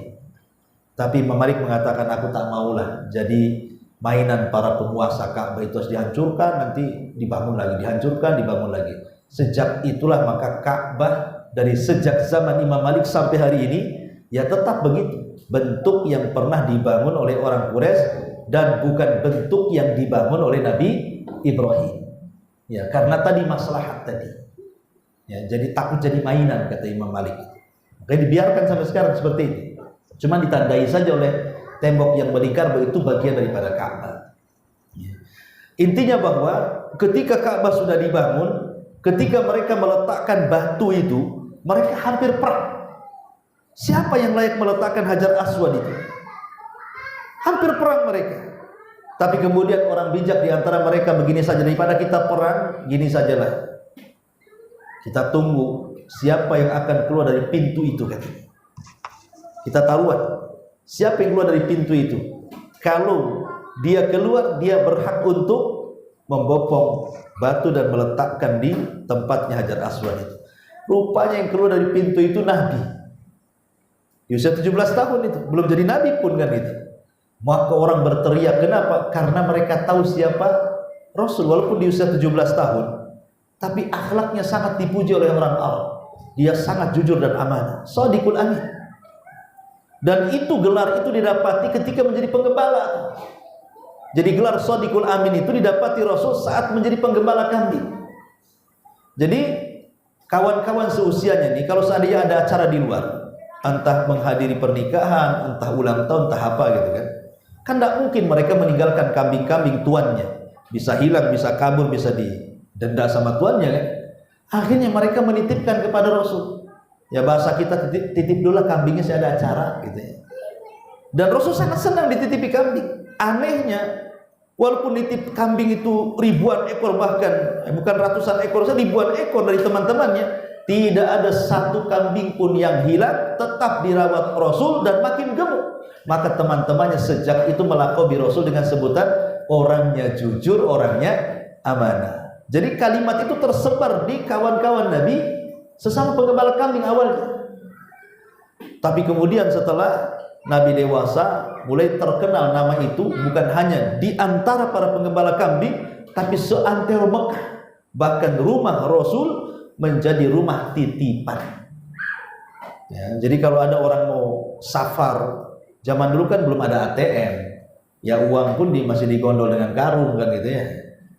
Tapi Imam Malik mengatakan, aku tak maulah jadi mainan para penguasa. Ka'bah itu harus dihancurkan, nanti dibangun lagi, dihancurkan, dibangun lagi. Sejak itulah maka Ka'bah dari sejak zaman Imam Malik sampai hari ini ya tetap begitu. Bentuk yang pernah dibangun oleh orang Quraisy dan bukan bentuk yang dibangun oleh Nabi Ibrahim. Ya, karena tadi maslahat tadi. Ya, jadi takut jadi mainan kata Imam Malik. Makanya dibiarkan sampai sekarang seperti itu. Cuma ditandai saja oleh tembok yang melingkar bahwa itu bagian daripada Ka'bah. Ya. Intinya bahwa ketika Ka'bah sudah dibangun, ketika mereka meletakkan batu itu, mereka hampir perang. Siapa yang layak meletakkan Hajar Aswad itu? Hampir perang mereka. Tapi kemudian orang bijak di antara mereka begini saja, daripada kita perang, gini sajalah. Kita tunggu siapa yang akan keluar dari pintu itu katanya. Kita taruhan siapa yang keluar dari pintu itu. Kalau dia keluar, dia berhak untuk membopong batu dan meletakkan di tempatnya Hajar Aswad itu. Rupanya yang keluar dari pintu itu Nabi. Di usia 17 tahun itu, belum jadi Nabi pun kan itu. Maka orang berteriak, kenapa? Karena mereka tahu siapa Rasul. Walaupun di usia 17 tahun, tapi akhlaknya sangat dipuji oleh orang Arab. Dia sangat jujur dan amanah, shadiqul amin. Dan itu gelar itu didapati ketika menjadi penggembala. Jadi gelar shadiqul amin itu didapati Rasul saat menjadi penggembala kambing. Jadi kawan-kawan seusianya nih, kalau seandainya ada acara di luar, entah menghadiri pernikahan, entah ulang tahun, entah apa gitu kan tidak mungkin mereka meninggalkan kambing-kambing tuannya. Bisa hilang, bisa kabur, bisa didenda sama tuannya kan. Akhirnya mereka menitipkan kepada Rasul. Ya bahasa kita, titip dulu kambingnya, saya ada acara gitu ya. Dan Rasul sangat senang dititipi kambing. Anehnya, walaupun nitip kambing itu ribuan ekor, bahkan bukan ratusan ekor, ribuan ekor dari teman-temannya, tidak ada satu kambing pun yang hilang, tetap dirawat Rasul dan makin gemuk. Maka teman-temannya sejak itu melakobi Rasul dengan sebutan orangnya jujur, orangnya amanah. Jadi kalimat itu tersebar di kawan-kawan Nabi sesama penggembala kambing awalnya. Tapi kemudian setelah Nabi dewasa, mulai terkenal nama itu bukan hanya di antara para penggembala kambing, tapi seantero Mekah. Bahkan rumah Rasul menjadi rumah titipan. Ya, jadi kalau ada orang mau safar, zaman dulu kan belum ada ATM, ya uang pun masih digondol dengan karung kan gitu ya.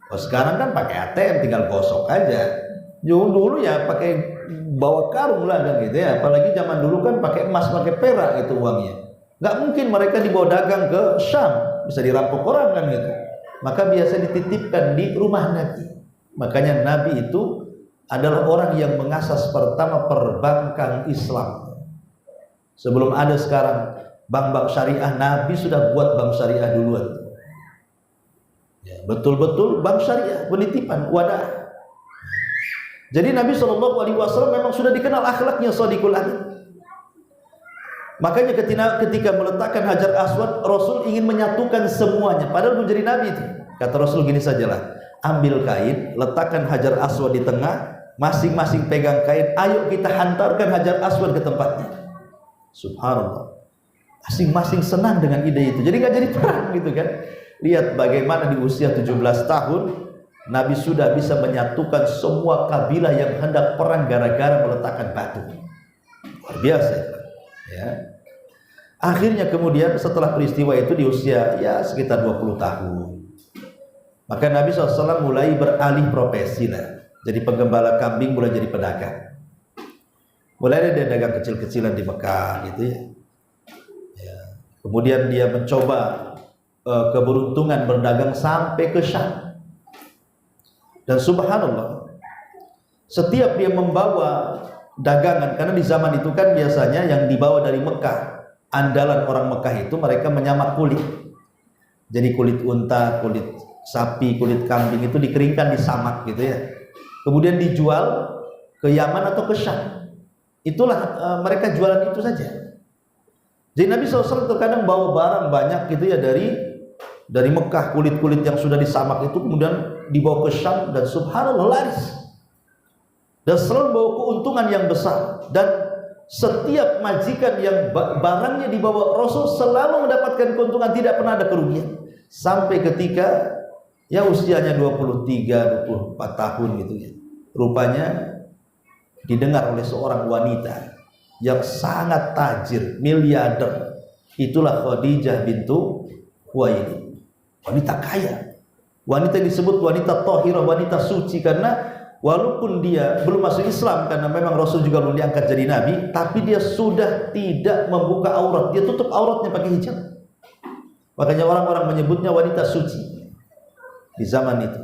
Oh, sekarang kan pakai ATM, tinggal gosok aja. Dulu ya pakai bawa karung lah kan gitu ya. Apalagi zaman dulu kan pakai emas, pakai perak itu uangnya. Nggak mungkin mereka dibawa dagang ke Syam, bisa dirampok orang kan gitu. Maka biasa dititipkan di rumah Nabi. Makanya Nabi itu adalah orang yang mengasas pertama perbankan Islam. Sebelum ada sekarang bank-bank syariah, Nabi sudah buat bank syariah duluan. Ya, betul-betul bank syariah, penitipan, wadah. Jadi Nabi SAW memang sudah dikenal akhlaknya shadiqul amin. Makanya ketika meletakkan Hajar Aswad, Rasul ingin menyatukan semuanya. Padahal menjadi Nabi itu. Kata Rasul gini sajalah, ambil kain, letakkan Hajar Aswad di tengah, masing-masing pegang kain, ayo kita hantarkan Hajar Aswad ke tempatnya. Subhanallah. Masing-masing senang dengan ide itu. Jadi nggak jadi perang gitu kan. Lihat bagaimana di usia 17 tahun Nabi sudah bisa menyatukan semua kabilah yang hendak perang gara-gara meletakkan batu. Luar biasa itu. Ya. Akhirnya kemudian setelah peristiwa itu di usia ya sekitar 20 tahun, maka Nabi SAW mulai beralih profesi lah. Jadi penggembala kambing mulai jadi pedagang. Mulai dia dagang kecil-kecilan di Mekah gitu ya. Ya. Kemudian dia mencoba keberuntungan berdagang sampai ke Syam. Dan subhanallah, setiap dia membawa dagangan, karena di zaman itu kan biasanya yang dibawa dari Mekah, andalan orang Mekah itu mereka menyamak kulit. Jadi kulit unta, kulit sapi, kulit kambing itu dikeringkan, disamak gitu ya. Kemudian dijual ke Yaman atau ke Syam. Itulah mereka jualan itu saja. Jadi Nabi SAW terkadang bawa barang banyak gitu ya dari Mekah, kulit-kulit yang sudah disamak itu kemudian dibawa ke Syam, dan subhanallah laris. Dan selalu bawa keuntungan yang besar. Dan setiap majikan yang barangnya dibawa Rasul selalu mendapatkan keuntungan, tidak pernah ada kerugian. Sampai ketika ya usianya 23, 24 tahun gitu ya. Rupanya didengar oleh seorang wanita yang sangat tajir, miliarder. Itulah Khadijah bintu Khuwailid. Wanita kaya. Wanita disebut wanita thahirah, wanita suci, karena walaupun dia belum masuk Islam, karena memang Rasul juga belum diangkat jadi Nabi, tapi dia sudah tidak membuka aurat. Dia tutup auratnya pakai hijab. Makanya orang-orang menyebutnya wanita suci di zaman itu.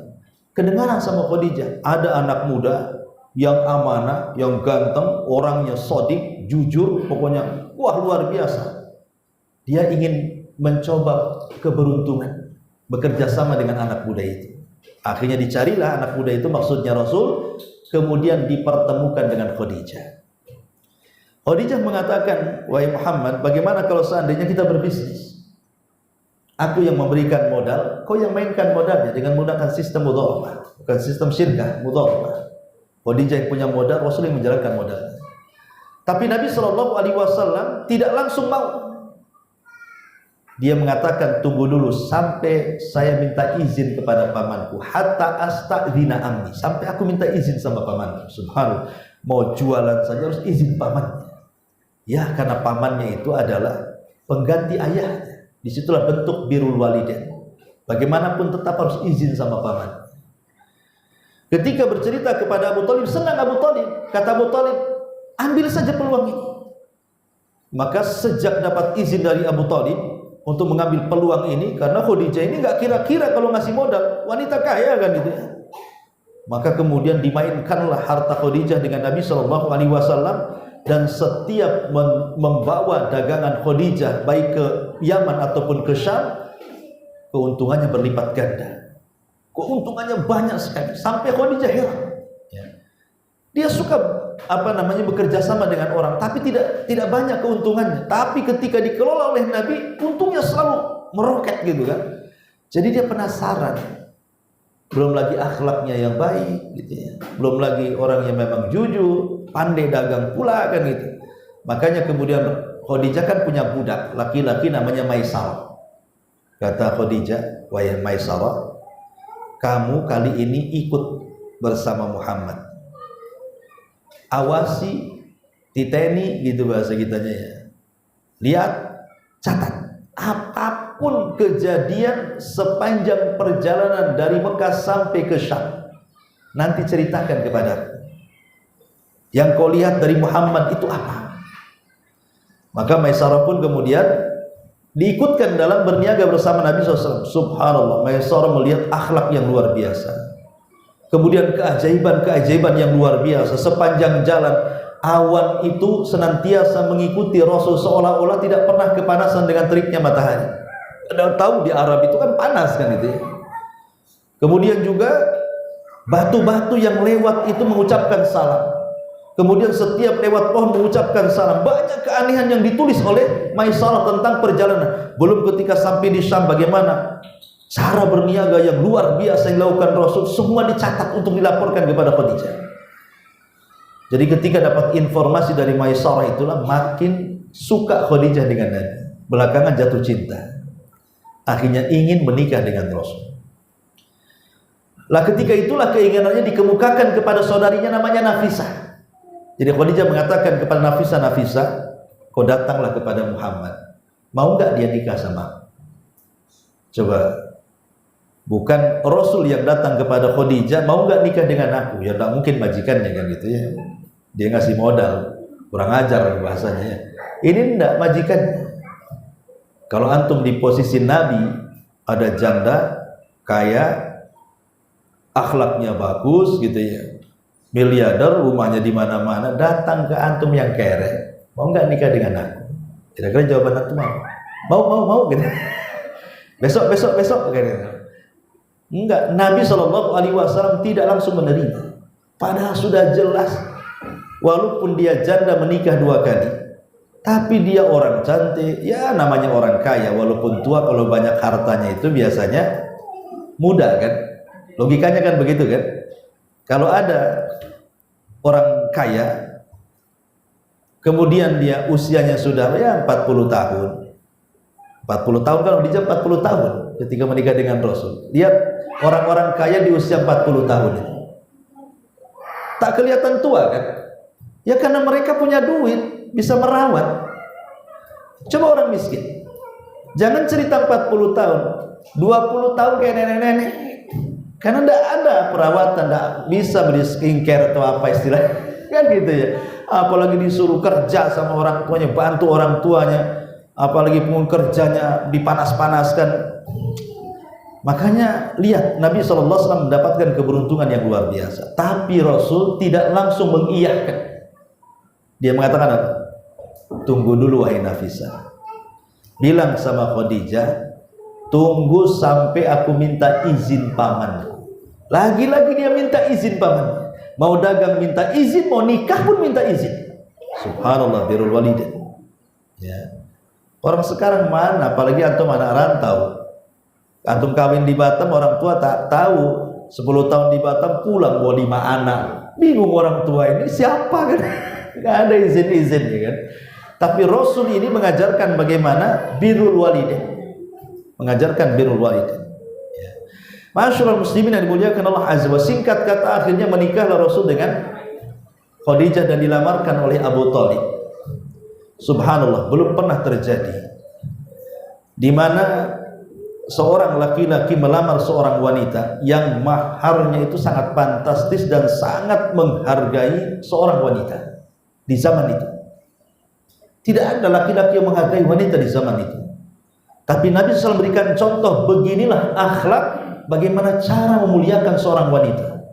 Kedengaran sama Khadijah, ada anak muda yang amanah, yang ganteng, orangnya shadiq, jujur, pokoknya wah luar biasa. Dia ingin mencoba keberuntungan, bekerja sama dengan anak muda itu. Akhirnya dicarilah anak muda itu, maksudnya Rasul, kemudian dipertemukan dengan Khadijah. Khadijah mengatakan, wahai Muhammad, bagaimana kalau seandainya kita berbisnis? Aku yang memberikan modal, kau yang mainkan modalnya dengan menggunakan sistem mudharabah, bukan sistem syirkah, mudharabah. Khadijah yang punya modal, Rasul yang menjalankan modalnya. Tapi Nabi SAW tidak langsung mau. Dia mengatakan, tunggu dulu sampai saya minta izin kepada pamanku, hatta astadzina ammi, sampai aku minta izin sama pamanku. Subhanallah, mau jualan saja harus izin pamannya. Ya, karena pamannya itu adalah pengganti ayahnya. Disitulah bentuk birrul walidain. Bagaimanapun tetap harus izin sama paman. Ketika bercerita kepada Abu Thalib, senang Abu Thalib. Kata Abu Thalib, ambil saja peluang ini. Maka sejak dapat izin dari Abu Thalib untuk mengambil peluang ini, karena Khadijah ini nggak kira-kira kalau ngasih modal, wanita kaya kan gitu ya. Maka kemudian dimainkanlah harta Khadijah dengan Nabi SAW, dan setiap membawa dagangan Khadijah baik ke Yaman ataupun ke Syam, keuntungannya berlipat ganda. Keuntungannya banyak sekali sampai Khadijah heran. Ya. Dia suka bekerja sama dengan orang, tapi tidak banyak keuntungannya. Tapi ketika dikelola oleh Nabi, untungnya selalu meroket gitu kan. Jadi dia penasaran. Belum lagi akhlaknya yang baik gitu ya. Belum lagi orang yang memang jujur, pandai dagang pula kan gitu. Makanya kemudian Khadijah kan punya budak laki-laki namanya Maisarah. Kata Khadijah, wahai Maisarah, kamu kali ini ikut bersama Muhammad. Awasi, titeni gitu bahasa kitanya ya. Lihat, catat. Apapun kejadian sepanjang perjalanan dari Mekah sampai ke Syam, nanti ceritakan kepadaku. Yang kau lihat dari Muhammad itu apa? Maka Maisarah pun kemudian diikutkan dalam berniaga bersama Nabi SAW. Subhanallah, Maisarah melihat akhlak yang luar biasa. Kemudian keajaiban-keajaiban yang luar biasa. Sepanjang jalan, awan itu senantiasa mengikuti Rasul seolah-olah tidak pernah kepanasan dengan teriknya matahari. Anda tahu di Arab itu kan panas kan itu ya. Kemudian juga batu-batu yang lewat itu mengucapkan salam. Kemudian setiap lewat pohon mengucapkan salam. Banyak keanehan yang ditulis oleh Maisarah tentang perjalanan. Belum ketika sampai di Syam bagaimana cara berniaga yang luar biasa yang dilakukan Rasul, semua dicatat untuk dilaporkan kepada Khadijah. Jadi ketika dapat informasi dari Maisarah itulah makin suka Khadijah dengan Nabi. Belakangan jatuh cinta. Akhirnya ingin menikah dengan Rasul. Lah ketika itulah keinginannya dikemukakan kepada saudarinya namanya Nafisah. Jadi Khadijah mengatakan kepada Nafisah, Nafisah, kau datanglah kepada Muhammad. Mau enggak dia nikah sama? Coba. Bukan Rasul yang datang kepada Khadijah, mau enggak nikah dengan aku? Ya enggak mungkin majikannya kan gitu ya. Dia ngasih modal, kurang ajar bahasanya ya. Ini enggak majikannya. Kalau antum di posisi Nabi, ada janda, kaya, akhlaknya bagus gitu ya. Miliarder, rumahnya di mana-mana, datang ke antum yang kere. Mau enggak nikah dengan aku? Kira-kira jawaban antum mau gitu. Besok kira-kira. Enggak, Nabi SAW tidak langsung menerima. Padahal sudah jelas, walaupun dia janda menikah 2 kali, tapi dia orang cantik, ya namanya orang kaya, walaupun tua kalau banyak hartanya itu biasanya muda kan? Logikanya kan begitu kan? Kalau ada orang kaya, kemudian dia usianya sudah ya 40 tahun. 40 tahun kalau dijawab 40 tahun ketika menikah dengan Rasul. Lihat orang-orang kaya di usia 40 tahun itu. Tak kelihatan tua kan? Ya karena mereka punya duit, bisa merawat. Coba orang miskin. Jangan cerita 40 tahun, 20 tahun kayak nenek-nenek. Karena tidak ada perawatan, tidak bisa beli skincare atau apa istilahnya, kan gitu ya. Apalagi disuruh kerja sama orang tuanya, bantu orang tuanya, apalagi pun kerjanya dipanas-panaskan. Makanya lihat Nabi SAW mendapatkan keberuntungan yang luar biasa. Tapi Rasul tidak langsung mengiyakan. Dia mengatakan apa? Tunggu dulu wahai Nafisah. Bilang sama Khadijah, tunggu sampai aku minta izin pamanku. Lagi-lagi dia minta izin paman. Mau dagang minta izin, mau nikah pun minta izin. Subhanallah, birrul walidain. Ya. Orang sekarang mana, apalagi antum anak rantau. Antum kawin di Batam, orang tua tak tahu. 10 tahun di Batam pulang bawa 5 anak. Bingung orang tua ini siapa kan? Gak ada izin-izin ya kan. Tapi Rasul ini mengajarkan bagaimana birrul walidain. Mengajarkan birrul walidain. Masyaallah muslimin yang dimuliakan Allah Azza wa Jalla. Singkat kata akhirnya menikahlah Rasul dengan Khadijah dan dilamarkan oleh Abu Thalib. Subhanallah, belum pernah terjadi di mana seorang laki-laki melamar seorang wanita yang maharnya itu sangat fantastis dan sangat menghargai seorang wanita di zaman itu. Tidak ada laki-laki yang menghargai wanita di zaman itu. Tapi Nabi SAW berikan contoh, beginilah akhlak, bagaimana cara memuliakan seorang wanita.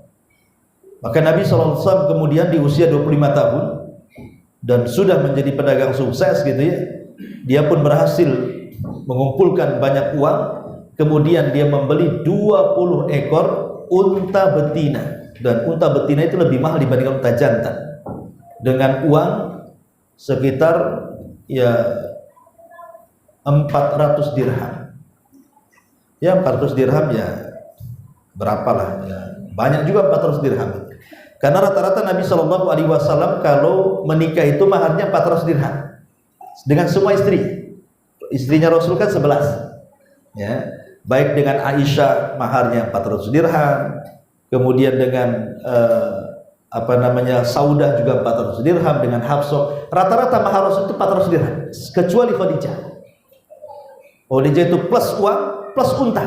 Maka Nabi SAW kemudian di usia 25 tahun dan sudah menjadi pedagang sukses gitu ya, dia pun berhasil mengumpulkan banyak uang. Kemudian dia membeli 20 ekor unta betina, dan unta betina itu lebih mahal dibandingkan unta jantan, dengan uang sekitar ya 400 dirham. Ya 400 dirham ya berapalah ya, banyak juga 400 dirham. Karena rata-rata Nabi SAW kalau menikah itu maharnya 400 dirham dengan semua istri. Istrinya Rasul kan 11. Ya. baik dengan Aisyah maharnya 400 dirham, kemudian dengan Saudah juga 400 dirham, dengan Hafsah rata-rata mahar Rasul itu 400 dirham, kecuali Khadijah. Khadijah itu plus uang plus unta,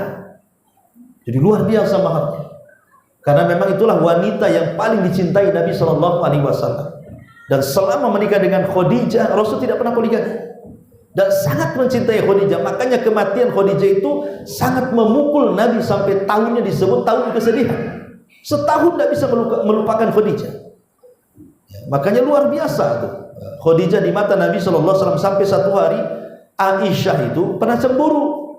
jadi luar biasa maharnya, karena memang itulah wanita yang paling dicintai Nabi Shallallahu Alaihi Wasallam. Dan selama menikah dengan Khadijah, Rasul tidak pernah poligami dan sangat mencintai Khadijah. Makanya kematian Khadijah itu sangat memukul Nabi sampai tahunnya disebut tahun kesedihan. Setahun tidak bisa melupakan Khadijah. Ya, makanya luar biasa tuh Khadijah di mata Nabi SAW, sampai satu hari Aisyah itu pernah cemburu.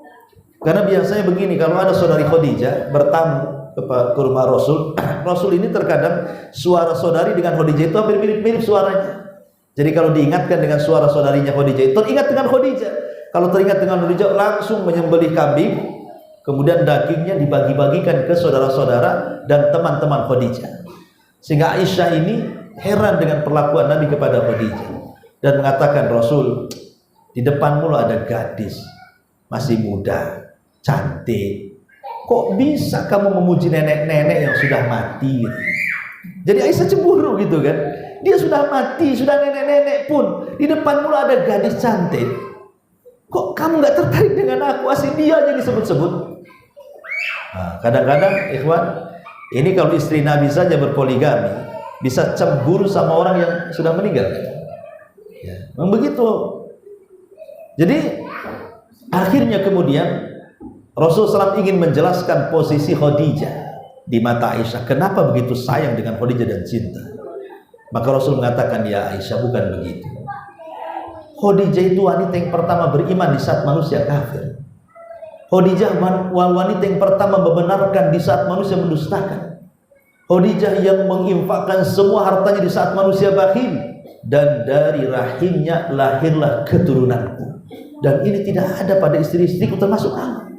Karena biasanya begini, kalau ada saudari Khadijah bertamu ke rumah Rasul, Rasul ini terkadang suara saudari dengan Khadijah itu hampir mirip-mirip suaranya. Jadi kalau diingatkan dengan suara saudarinya Khadijah, teringat dengan Khadijah. Kalau teringat dengan Khadijah, langsung menyembelih kambing, kemudian dagingnya dibagi-bagikan ke saudara-saudara dan teman-teman Khadijah. Sehingga Aisyah ini heran dengan perlakuan Nabi kepada Khadijah dan mengatakan, Rasul, di depanmu lo ada gadis masih muda, cantik, kok bisa kamu memuji nenek-nenek yang sudah mati? Jadi Aisyah cemburu gitu kan. Dia sudah mati, sudah nenek-nenek pun, di depanmu lo ada gadis cantik, kok kamu gak tertarik dengan aku? Asli dia aja disebut-sebut. Nah, kadang-kadang ikhwan, ini kalau istri Nabi saja berpoligami bisa cemburu sama orang yang sudah meninggal. Ya, memang begitu. Jadi akhirnya kemudian Rasulullah SAW ingin menjelaskan posisi Khadijah di mata Aisyah. Kenapa begitu sayang dengan Khadijah dan cinta? Maka Rasul mengatakan, ya Aisyah, bukan begitu. Khadijah itu wanita yang pertama beriman di saat manusia kafir. Khadijah wanita yang pertama membenarkan di saat manusia mendustakan. Khadijah yang menginfakkan semua hartanya di saat manusia bakhil. Dan dari rahimnya lahirlah keturunanku. Dan ini tidak ada pada istri-istriku termasuk aku.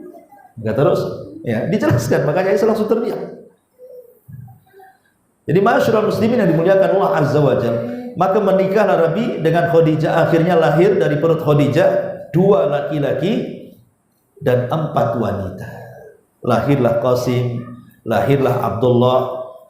Kata Rasul. Ya, dijelaskan, makanya Aisyah langsung terdiam. Jadi ma'asyiral muslimin yang dimuliakan Allah Azza wa Jalla, maka menikahlah Nabi dengan Khadijah. Akhirnya lahir dari perut Khadijah 2 laki-laki dan 4 wanita. Lahirlah Qasim, lahirlah Abdullah.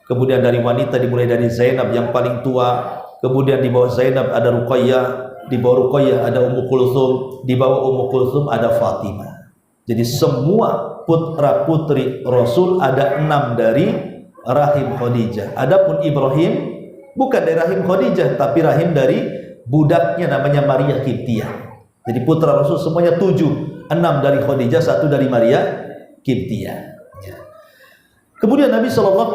Kemudian dari wanita dimulai dari Zainab yang paling tua, kemudian di bawah Zainab ada Ruqayyah, di bawah Ruqayyah ada Ummu Kulthum, di bawah Ummu Kulthum ada Fatimah. Jadi semua putra putri Rasul ada 6 dari rahim Khadijah. Adapun Ibrahim bukan dari rahim Khadijah, tapi rahim dari budaknya namanya Maria Kiptiah. Jadi putra Rasul semuanya 7, 6 dari Khadijah, 1 dari Maria Kiptiah. Ya. Kemudian Nabi SAW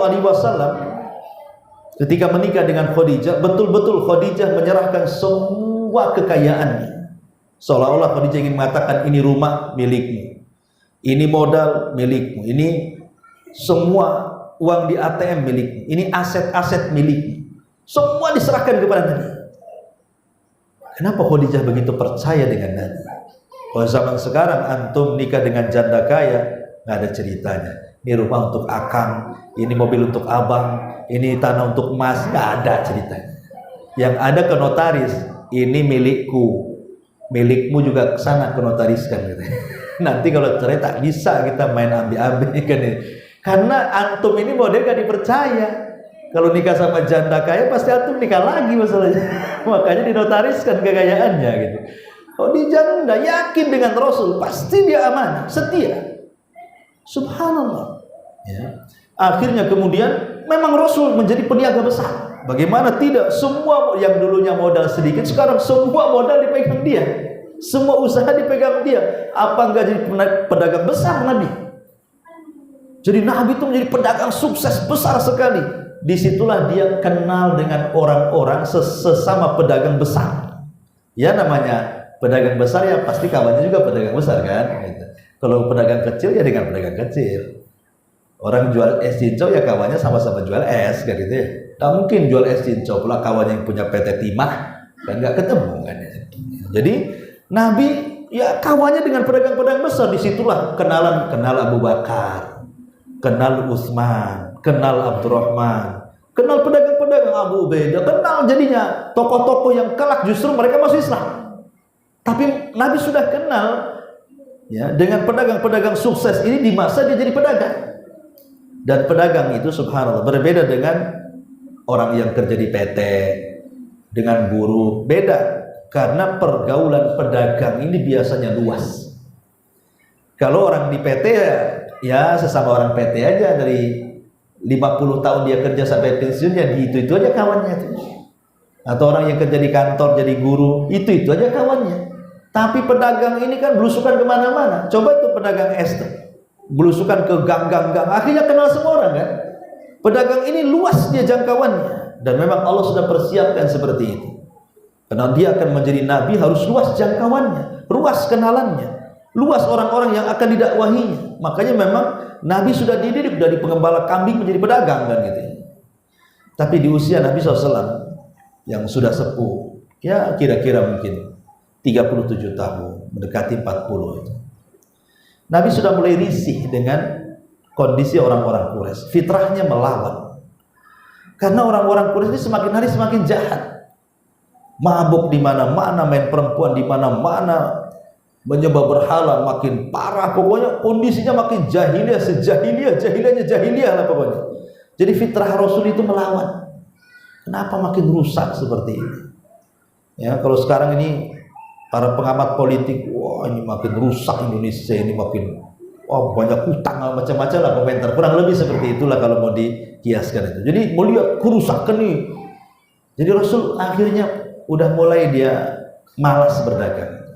ketika menikah dengan Khadijah, betul-betul Khadijah menyerahkan semua kekayaannya. Seolah-olah Khadijah ingin mengatakan, ini rumah milikmu, ini modal milikmu, ini semua uang di ATM milikmu, ini aset-aset milikmu. Semua diserahkan kepada Nabi. Kenapa Khadijah begitu percaya dengan Nabi? Kalau zaman sekarang antum nikah dengan janda kaya, nggak ada ceritanya. Ini rumah untuk akang, ini mobil untuk abang, ini tanah untuk emas, nggak ada ceritanya. Yang ada ke notaris, ini milikku, milikmu juga kesana ke notariskan gitu. Nanti kalau cerai tak bisa kita main ambil-ambil kan. Karena antum ini model gak dipercaya. Kalau nikah sama janda kaya pasti antum nikah lagi masalahnya. Makanya dinotariskan kekayaannya gitu. Kalau di janda yakin dengan Rasul, pasti dia amanah, setia. Subhanallah. Ya. Akhirnya kemudian memang Rasul menjadi peniaga besar. Bagaimana tidak? Semua yang dulunya modal sedikit, sekarang semua modal dipegang dia. Semua usaha dipegang dia. Apa enggak jadi pedagang besar Nabi? Jadi Nabi itu menjadi pedagang sukses besar sekali. Disitulah dia kenal dengan orang-orang sesama pedagang besar. Ya namanya pedagang besar ya pasti kawannya juga pedagang besar kan. Gitu. Kalau pedagang kecil ya dengan pedagang kecil. Orang jual es cincau ya kawannya sama-sama jual es kan gitu ya. Tak mungkin jual es cincau pula kawannya yang punya PT Timah kan nggak ketemu kan. Jadi Nabi ya kawannya dengan pedagang-pedagang besar. Disitulah kenal Abu Bakar, kenal Utsman, kenal Abdurrahman, kenal pedagang-pedagang Abu Ubaidah, kenal jadinya tokoh-tokoh yang kelak justru mereka masuk Islam. Tapi Nabi sudah kenal Ya, dengan pedagang-pedagang sukses ini di masa dia jadi pedagang. Dan pedagang itu subhanallah berbeda dengan orang yang kerja di PT, dengan buruh, beda. Karena pergaulan pedagang ini biasanya luas. Kalau orang di PT ya sesama orang PT aja, dari 50 tahun dia kerja sampai pensiunnya itu aja kawannya tuh. Atau orang yang kerja di kantor jadi guru, itu aja kawannya. Tapi pedagang ini kan belusukan kemana-mana. Coba tuh pedagang es tuh, belusukan ke gang-gang, akhirnya kenal semua orang kan. Pedagang ini luas dia jangkauannya, dan memang Allah sudah persiapkan seperti itu. Karena dia akan menjadi nabi harus luas jangkauannya, luas kenalannya, luas orang-orang yang akan didakwahinya. Makanya memang Nabi sudah dididik dari pengembala kambing menjadi pedagang kan gitu. Tapi di usia Nabi SAW yang sudah sepuh, ya kira-kira mungkin 37 tahun, mendekati 40 itu, Nabi sudah mulai risih dengan kondisi orang-orang Quraisy. Fitrahnya melawan. Karena orang-orang Quraisy ini semakin hari semakin jahat. Mabuk di mana-mana, main perempuan di mana-mana, menyembah berhala makin parah. Pokoknya kondisinya makin jahiliyah, jahiliyah lah pokoknya. Jadi fitrah Rasul itu melawan. Kenapa makin rusak seperti ini? Ya, kalau sekarang ini para pengamat politik, wah ini makin rusak Indonesia, ini makin banyak hutang macam-macam lah komentar. Kurang lebih seperti itulah kalau mau dikiaskan itu. Jadi mau lihat kerusakan nih. Jadi Rasul akhirnya udah mulai dia malas berdagang.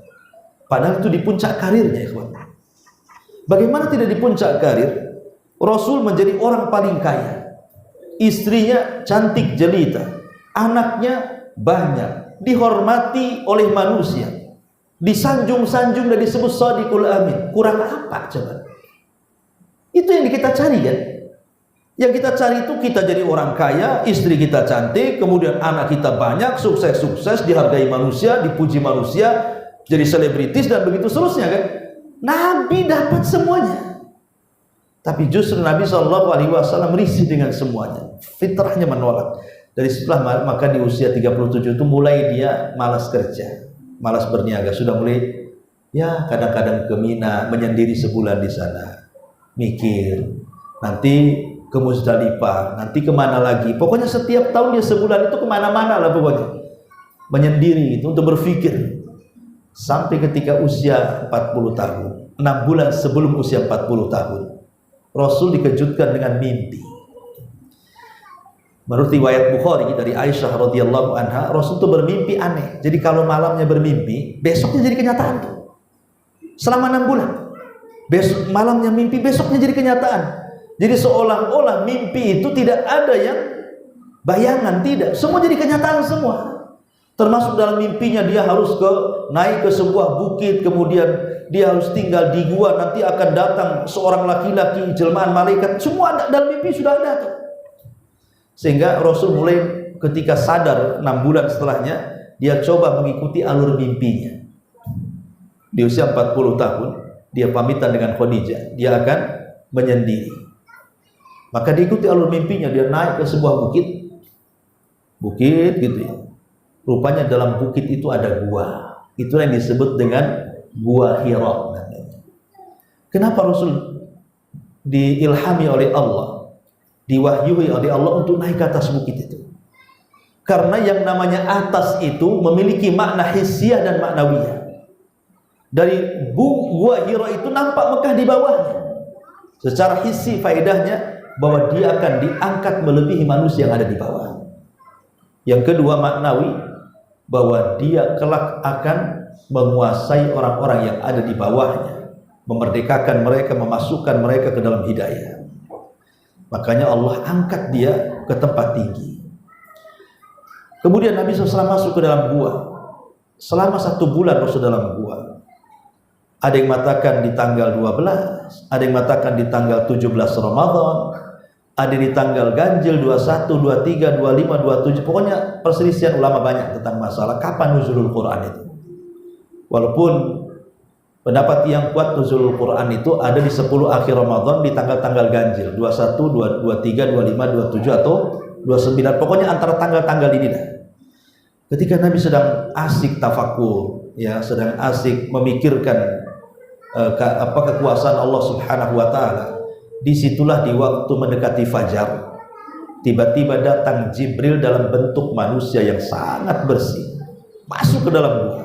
Padahal itu di puncak karirnya, ikhwan. Bagaimana tidak di puncak karir? Rasul menjadi orang paling kaya. Istrinya cantik jelita, anaknya banyak, dihormati oleh manusia, disanjung-sanjung dan disebut Shadiqul Amin. Kurang apa coba? Itu yang kita cari kan? Yang kita cari itu kita jadi orang kaya, istri kita cantik, kemudian anak kita banyak, sukses-sukses, dihargai manusia, dipuji manusia, jadi selebritis dan begitu seterusnya kan? Nabi dapat semuanya. Tapi justru Nabi SAW risih dengan semuanya. Fitrahnya menolak. Dari setelah maka di usia 37 itu mulai dia malas kerja, malas berniaga. Sudah mulai ya kadang-kadang ke Mina, menyendiri sebulan di sana, mikir nanti ke Muzdalifah, nanti kemana lagi. Pokoknya setiap tahun dia sebulan itu kemana-mana lah pokoknya, menyendiri itu untuk berpikir. Sampai ketika usia 40 tahun, 6 bulan sebelum usia 40 tahun, Rasul dikejutkan dengan mimpi. Menurut riwayat Bukhari dari Aisyah radhiyallahu anha, Rasul itu bermimpi aneh. Jadi kalau malamnya bermimpi, besoknya jadi kenyataan tuh. Selama 6 bulan. Besok malamnya mimpi, besoknya jadi kenyataan. Jadi seolah-olah mimpi itu tidak ada yang bayangan, tidak. Semua jadi kenyataan semua. Termasuk dalam mimpinya dia harus naik ke sebuah bukit, kemudian dia harus tinggal di gua, nanti akan datang seorang laki-laki jelmaan malaikat. Semua dalam mimpi sudah ada tuh. Sehingga Rasul mulai ketika sadar 6 bulan setelahnya, dia coba mengikuti alur mimpinya. Di usia 40 tahun dia pamitan dengan Khadijah, dia akan menyendiri. Maka diikuti alur mimpinya, dia naik ke sebuah bukit gitu ya. Rupanya dalam bukit itu ada gua. Itu yang disebut dengan Gua Hira. Kenapa Rasul diilhami oleh Allah, diwahyui oleh Allah untuk naik ke atas bukit itu? Karena yang namanya atas itu memiliki makna hissiyah dan maknawiyah. Dari Gua Hira itu nampak Mekah di bawahnya. Secara hissi faedahnya bahwa dia akan diangkat melebihi manusia yang ada di bawah. Yang kedua maknawi, bahwa dia kelak akan menguasai orang-orang yang ada di bawahnya, memerdekakan mereka, memasukkan mereka ke dalam hidayah. Makanya Allah angkat dia ke tempat tinggi. Kemudian Nabi SAW masuk ke dalam gua. Selama 1 bulan Rasul dalam gua. Ada yang mengatakan di tanggal 12, ada yang mengatakan di tanggal 17 Ramadan, ada di tanggal ganjil 21, 23, 25, 27. Pokoknya perselisihan ulama banyak tentang masalah kapan nuzulul Quran itu. Walaupun pendapat yang kuat nuzulul Quran itu ada di 10 akhir Ramadan, di tanggal-tanggal ganjil 21, 23, 25, 27 atau 29. Pokoknya antara tanggal-tanggal ini dah. Ketika Nabi sedang asik tafakur, ya, sedang asik memikirkan kekuasaan Allah Subhanahu wa taala. Disitulah di waktu mendekati fajar, tiba-tiba datang Jibril dalam bentuk manusia yang sangat bersih, masuk ke dalam gua.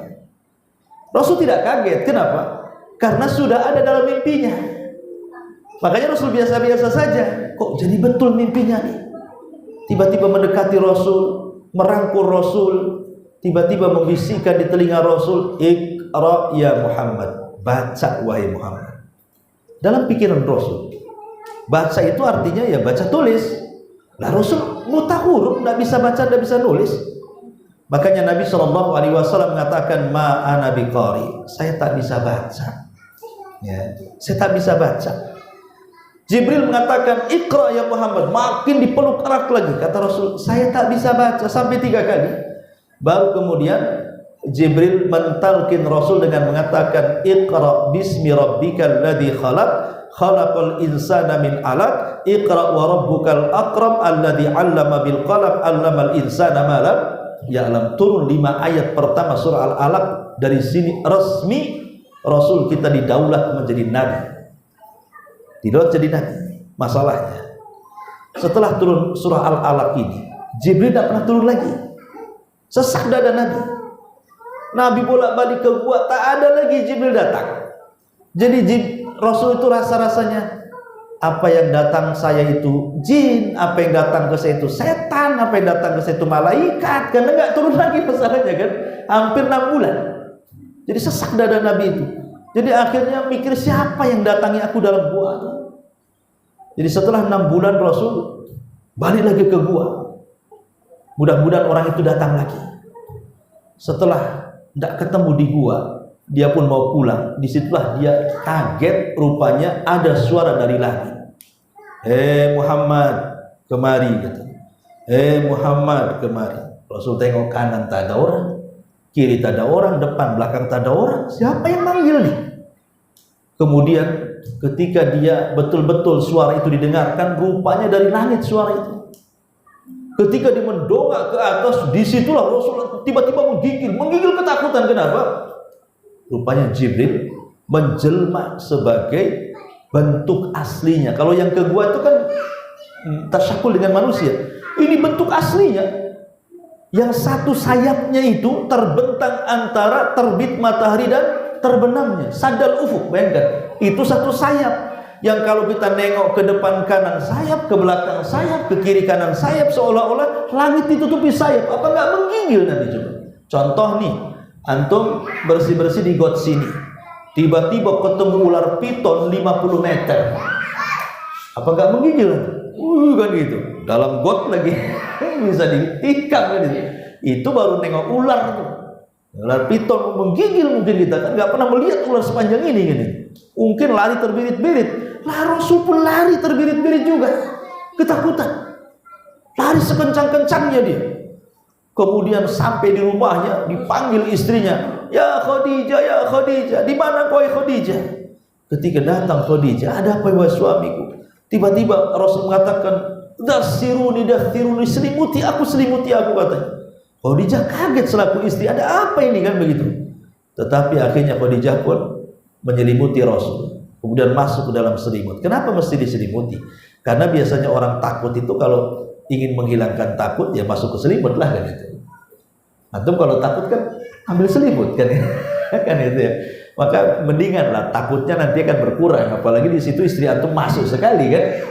Rasul tidak kaget. Kenapa? Karena sudah ada dalam mimpinya. Makanya Rasul biasa-biasa saja. Kok jadi betul mimpinya nih? Tiba-tiba mendekati Rasul, merangkul Rasul, tiba-tiba membisikkan di telinga Rasul, "Iqra ya Muhammad." Baca wahai Muhammad. Dalam pikiran Rasul, baca itu artinya ya baca tulis. Lah Rasul buta huruf, tidak bisa baca, tidak bisa nulis. Makanya Nabi SAW mengatakan, "Ma ana biqari." Saya tak bisa baca. Ya, saya tak bisa baca. Jibril mengatakan, "Iqra ya Muhammad." Makin dipeluk erat lagi. Kata Rasul, "Saya tak bisa baca," sampai 3 kali. Baru kemudian Jibril mentalkin Rasul dengan mengatakan, "Iqra bismi rabbikal ladzi khalaq, khalaqal insana min 'alaq, iqra wa rabbukal akram alladzi 'allama bil qalam, 'allamal insana ma lam ya'lam." Turun 5 ayat pertama surah Al-Alaq. Dari sini resmi Rasul kita didaulat menjadi nabi. Didaulat jadi nabi. Masalahnya, setelah turun surah Al-Alaq ini, Jibril tidak pernah turun lagi. Sesak dada Nabi. Nabi bolak-balik ke gua, tak ada lagi Jibril datang. Jadi Rasul itu rasa-rasanya, apa yang datang saya itu jin, apa yang datang ke saya itu setan, apa yang datang ke saya itu malaikat. Karena nggak turun lagi masalahnya kan. Hampir 6 bulan. Jadi sesak dada Nabi itu. Jadi akhirnya mikir, siapa yang datangi aku dalam gua. Jadi setelah 6 bulan Rasul balik lagi ke gua. Mudah-mudahan orang itu datang lagi. Setelah tidak ketemu di gua, dia pun mau pulang. Disitulah dia kaget, rupanya ada suara dari langit. "Hei Muhammad, kemari," gitu. "Hei Muhammad, kemari." Rasul tengok kanan, tak ada orang. Kiri tak ada orang, depan belakang tak ada orang. Siapa yang manggil nih? Kemudian ketika dia betul-betul suara itu didengarkan, rupanya dari langit suara itu. Ketika dia mendongak ke atas, disitulah Rasul tiba-tiba menggigil ketakutan. Kenapa? Rupanya Jibril menjelma sebagai bentuk aslinya. Kalau yang ke gua itu kan tasyakul dengan manusia. Ini bentuk aslinya. Yang satu sayapnya itu terbentang antara terbit matahari dan terbenamnya. Sadal ufuk, bayangkan. Itu satu sayap. Yang kalau kita nengok ke depan kanan sayap, ke belakang sayap, ke kiri kanan sayap, seolah-olah langit ditutupi sayap. Apa nggak menggigil nanti coba? Contoh nih, antum bersih-bersih di got sini, tiba-tiba ketemu ular piton 50 meter. Apa nggak menggigil? Kan gitu. Dalam got lagi bisa ditikam kan itu. Itu baru nengok ular tuh. Ular piton menggigil, mungkin kita kan nggak pernah melihat ular sepanjang ini gini. Mungkin lari terbirit-birit. Lah Rasul pun lari terbirit-birit juga, ketakutan. Lari sekencang-kencangnya dia. Kemudian sampai di rumahnya, dipanggil istrinya, "Ya Khadijah, ya Khadijah, di mana kau Khadijah?" Ketika datang Khadijah, "Ada apa wahai suamiku?" Tiba-tiba Rasul mengatakan, "Dassiruni, selimuti aku, katanya. Khadijah kaget selaku istri, ada apa ini kan begitu. Tetapi akhirnya Khadijah pun menyelimuti Rasul. Kemudian masuk ke dalam selimut. Kenapa mesti diselimuti? Karena biasanya orang takut itu kalau ingin menghilangkan takut, ya masuk ke selimut lah kan itu. Antum kalau takut kan ambil selimut kan, kan itu ya. Maka mendingan lah, takutnya nanti akan berkurang. Apalagi di situ istri antum masuk sekali kan.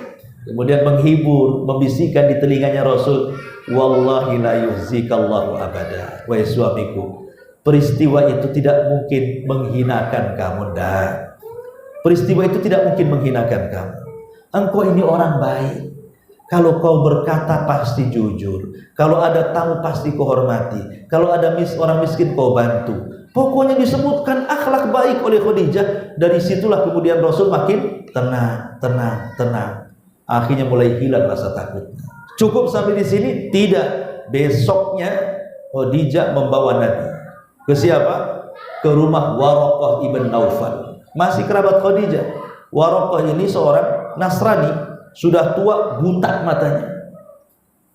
Kemudian menghibur, membisikkan di telinganya Rasul, "Wallahi la yuhzikallahu abada." Wahai suamiku, peristiwa itu tidak mungkin menghinakan kamu, dah. Peristiwa itu tidak mungkin menghinakan kamu. Engkau ini orang baik. Kalau kau berkata pasti jujur. Kalau ada tamu pasti kau hormati. Kalau ada orang miskin kau bantu. Pokoknya disebutkan akhlak baik oleh Khadijah. Dari situlah kemudian Rasul makin tenang. Akhirnya mulai hilang rasa takutnya. Cukup sampai di sini? Tidak. Besoknya Khadijah membawa Nabi. Ke siapa? Ke rumah Waraqah ibn Naufal. Masih kerabat Khadijah. Waraqah ini seorang Nasrani, sudah tua, buta matanya.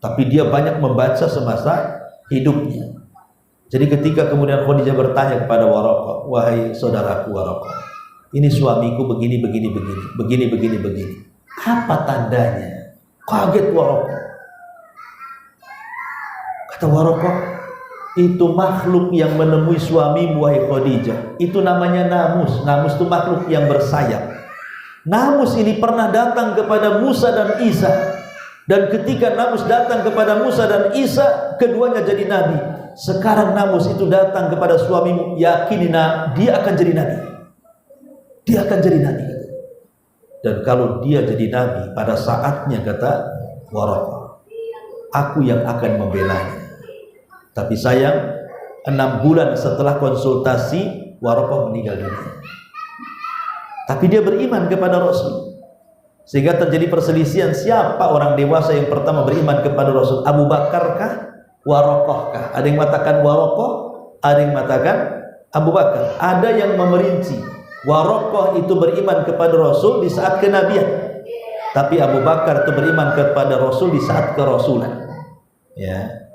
Tapi dia banyak membaca semasa hidupnya. Jadi ketika kemudian Khadijah bertanya kepada Waraqah, "Wahai saudaraku Waraqah, ini suamiku begini. Apa tandanya? Kaget Waraqah. Kata Waraqah, itu makhluk yang menemui suamimu wahai Khadijah. Itu namanya namus. Namus itu makhluk yang bersayap. Namus ini pernah datang kepada Musa dan Isa. Dan ketika Namus datang kepada Musa dan Isa, keduanya jadi nabi. Sekarang Namus itu datang kepada suamimu, yakinilah dia akan jadi nabi. Dia akan jadi nabi. Dan kalau dia jadi nabi, pada saatnya kata Waraqah, aku yang akan membelanya. Tapi sayang, 6 bulan setelah konsultasi, Waraqah meninggal dunia. Tapi dia beriman kepada Rasul. Sehingga terjadi perselisihan, siapa orang dewasa yang pertama beriman kepada Rasul? Abu Bakar kah? Waraqah kah? Ada yang mengatakan Waraqah, ada yang mengatakan Abu Bakar. Ada yang memerinci, Waraqah itu beriman kepada Rasul di saat kenabian, tapi Abu Bakar itu beriman kepada Rasul di saat kerasulan. Ya,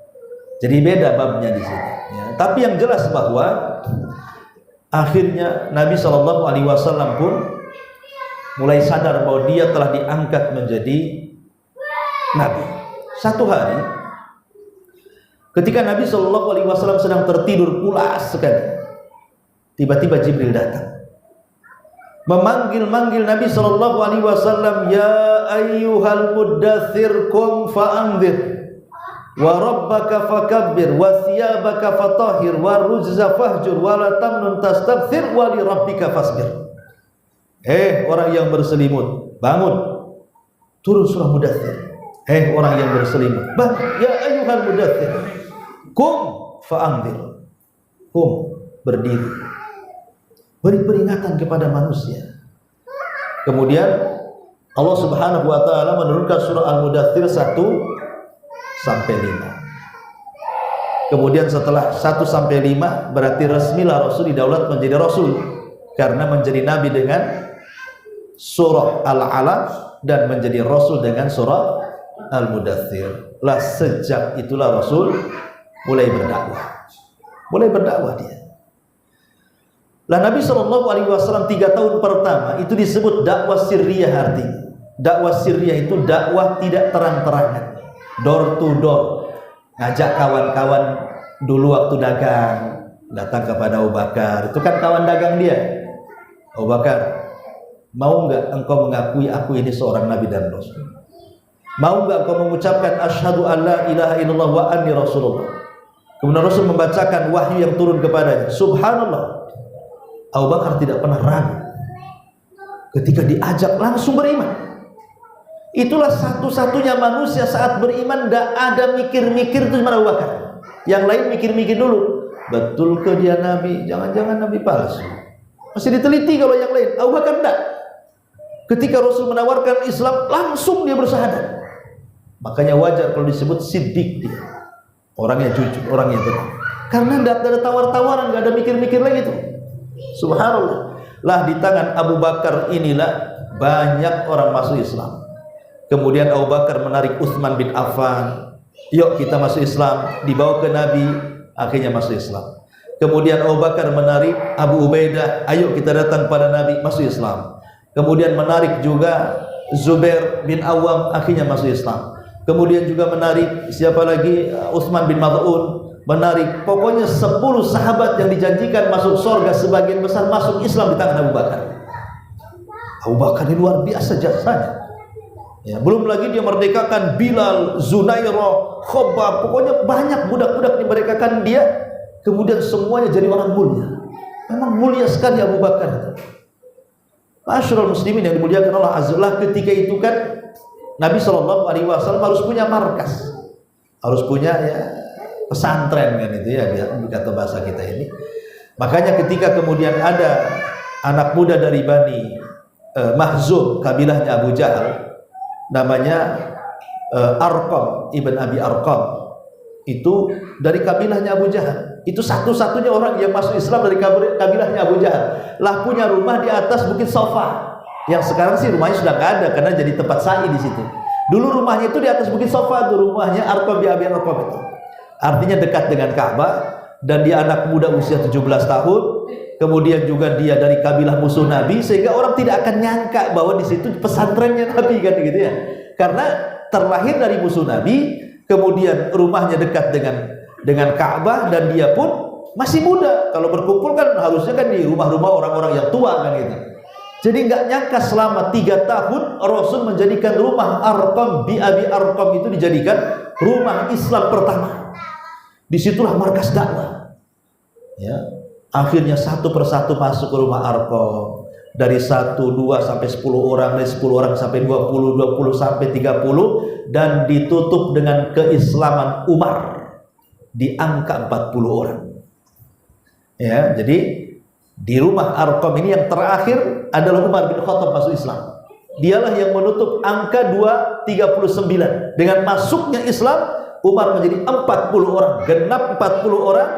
jadi beda babnya di sini. Ya. Tapi yang jelas bahwa akhirnya Nabi SAW pun mulai sadar bahwa dia telah diangkat menjadi Nabi. Satu hari, ketika Nabi SAW sedang tertidur pulas sekali, tiba-tiba Jibril datang, memanggil Nabi SAW, ya ayyuhal muddathir qum fa'anzir wa rabbaka fakabbir wa thiyabaka fatahhir wa rujza fahjur wa la tamnun tastabthir wa li rabbika fasbir. Orang yang berselimut, bangun. Turun surah Mudaththir. Orang yang berselimut, bangun. Ya ayyuhal mudaththir qum fa'anzir. Qum, berdiri, beri peringatan kepada manusia. Kemudian Allah Subhanahu wa taala menurunkan surah Al-Mudaththir 1 sampai 5. Kemudian setelah 1 sampai 5 berarti resmilah Rasul didaulat menjadi Rasul, karena menjadi Nabi dengan surah Al-Alaq dan menjadi Rasul dengan surah Al-Mudaththir. Lah sejak itulah Rasul mulai berdakwah dia. Lah Nabi SAW 3 tahun pertama itu disebut dakwah sirriyah. Artinya dakwah sirriyah itu dakwah tidak terang-terangan, door to door, ngajak kawan-kawan. Dulu waktu dagang datang kepada Abu Bakar, itu kan kawan dagang dia. Abu Bakar, mau enggak engkau mengakui aku ini seorang Nabi dan Rasul? Mau enggak engkau mengucapkan asyhadu an la ilaha illallah wa anni rasulullah? Kemudian Rasul membacakan wahyu yang turun kepadanya. Subhanallah, Abu Bakar tidak pernah ragu. Ketika diajak langsung beriman. Itulah satu-satunya manusia saat beriman tidak ada mikir-mikir itu cuma Abu Bakar. Yang lain mikir-mikir dulu, betul ke dia Nabi? Jangan-jangan Nabi palsu. Masih diteliti kalau yang lain. Abu Bakar tidak. Ketika Rasul menawarkan Islam, langsung dia bersyahadat. Makanya wajar kalau disebut siddiq dia. Orangnya jujur, orangnya benar. Karena tidak ada tawar-tawaran, tidak ada mikir-mikir lagi itu. Subhanallah. Lah di tangan Abu Bakar inilah banyak orang masuk Islam. Kemudian Abu Bakar menarik Utsman bin Affan. Yuk kita masuk Islam. Dibawa ke Nabi, akhirnya masuk Islam. Kemudian Abu Bakar menarik Abu Ubaidah, ayo kita datang pada Nabi, masuk Islam. Kemudian menarik juga Zubair bin Awam, akhirnya masuk Islam. Kemudian juga menarik siapa lagi? Utsman bin Maz'un, menarik pokoknya 10 sahabat yang dijanjikan masuk surga, sebagian besar masuk Islam di tangan Abu Bakar. Abu Bakar ini luar biasa jasanya. Ya, belum lagi dia merdekakan Bilal, Zunairah, Khobab, pokoknya banyak budak-budak dimerdekakan dia. Kemudian semuanya jadi orang mulia. Memang mulia sekali Abu Bakar. Masyarul muslimin yang dimuliakan Allah Azza wa Jalla, ketika itu kan Nabi SAW harus punya markas, harus punya pesantren kan itu ya, kata bahasa kita ini. Makanya ketika kemudian ada anak muda dari Bani Mahzum, kabilahnya Abu Jahal, namanya Arqam ibn Abi Arqam, itu dari kabilahnya Abu Jahal. Itu satu-satunya orang yang masuk Islam dari kabilahnya Abu Jahal. Lah punya rumah di atas Bukit Sofa. Yang sekarang sih rumahnya sudah nggak ada karena jadi tempat sa'i di situ. Dulu rumahnya itu di atas Bukit Sofa, itu rumahnya Arqam bin Abi Arqam itu. Artinya dekat dengan Ka'bah, dan dia anak muda usia 17 tahun. kemudian juga dia dari kabilah musuh Nabi, sehingga orang tidak akan nyangka bahwa di situ pesantrennya Nabi kan gitu ya. Karena terlahir dari musuh Nabi, kemudian rumahnya dekat dengan Ka'bah, dan dia pun masih muda. Kalau berkumpul kan harusnya kan di rumah-rumah orang-orang yang tua kan gitu. Jadi nggak nyangka selama 3 tahun Rasul menjadikan rumah Arqam bi Abi Arqam itu dijadikan rumah Islam pertama. Disitulah markas dakwah. Ya, akhirnya satu persatu masuk ke rumah Arqam. Dari 1, 2 sampai 10 orang, dari 10 orang sampai 20, 20 sampai 30, dan ditutup dengan keislaman Umar di angka 40 orang. Ya, jadi di rumah Arqam ini yang terakhir adalah Umar bin Khattab masuk Islam. Dialah yang menutup angka 239. Dengan masuknya Islam, Umar menjadi 40 orang, genap 40 orang,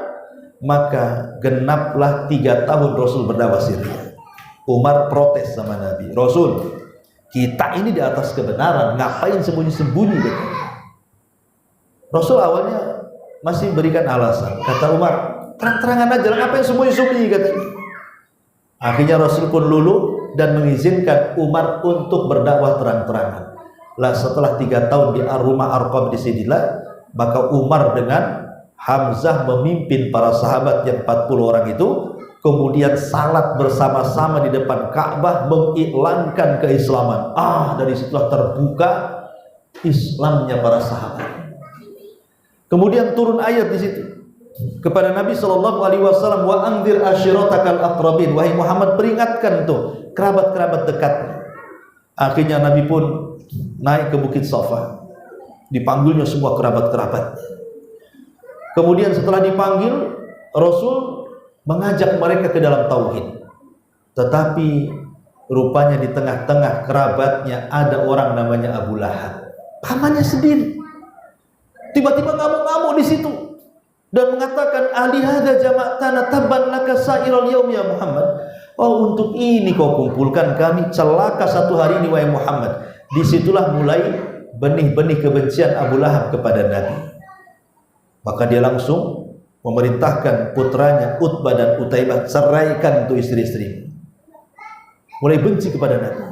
maka genaplah 3 tahun Rasul berdakwah Syria. Umar protes sama Nabi, Rasul, kita ini di atas kebenaran, ngapain sembunyi-sembunyi gitu. Rasul awalnya masih berikan alasan. Kata Umar, terang-terangan aja, ngapain sembunyi-sembunyi katanya. Akhirnya Rasul pun luluh dan mengizinkan Umar untuk berdakwah terang-terangan. Lah setelah 3 tahun di rumah Arqam di sinilah, maka Umar dengan Hamzah memimpin para sahabat yang 40 orang itu, kemudian salat bersama-sama di depan Ka'bah mengiklankan keislaman. Dari situlah terbuka Islamnya para sahabat. Kemudian turun ayat di situ kepada Nabi Shallallahu Alaihi Wasallam, wa anzir ashiratakal aqrabin, wahai Muhammad, peringatkan tuh kerabat-kerabat dekat. Akhirnya Nabi pun naik ke Bukit Safa, dipanggilnya semua kerabat-kerabat. Kemudian setelah dipanggil, Rasul mengajak mereka ke dalam tauhid. Tetapi rupanya di tengah-tengah kerabatnya ada orang namanya Abu Lahab, pamannya sendiri. Tiba-tiba ngamuk-ngamuk di situ dan mengatakan, ahli hadza jama'tana tabban laka sa'iral yaum ya Muhammad. Oh, untuk ini kau kumpulkan kami, celaka satu hari ini wahai Muhammad. Disitulah mulai benih-benih kebencian Abu Lahab kepada Nabi. Maka dia langsung memerintahkan putranya Utbah dan Utaibah, ceraikan untuk istri-istri. Mulai benci kepada Nabi.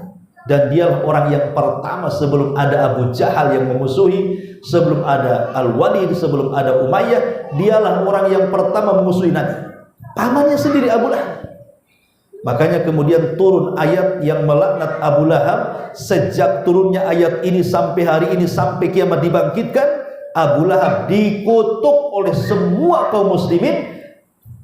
Dan dialah orang yang pertama, sebelum ada Abu Jahal yang memusuhi, sebelum ada Al-Walid, sebelum ada Umayyah, dialah orang yang pertama memusuhi Nabi. Pamannya sendiri Abu Lahab. Makanya kemudian turun ayat yang melaknat Abu Lahab. Sejak turunnya ayat ini sampai hari ini, sampai kiamat dibangkitkan, Abu Lahab dikutuk oleh semua kaum muslimin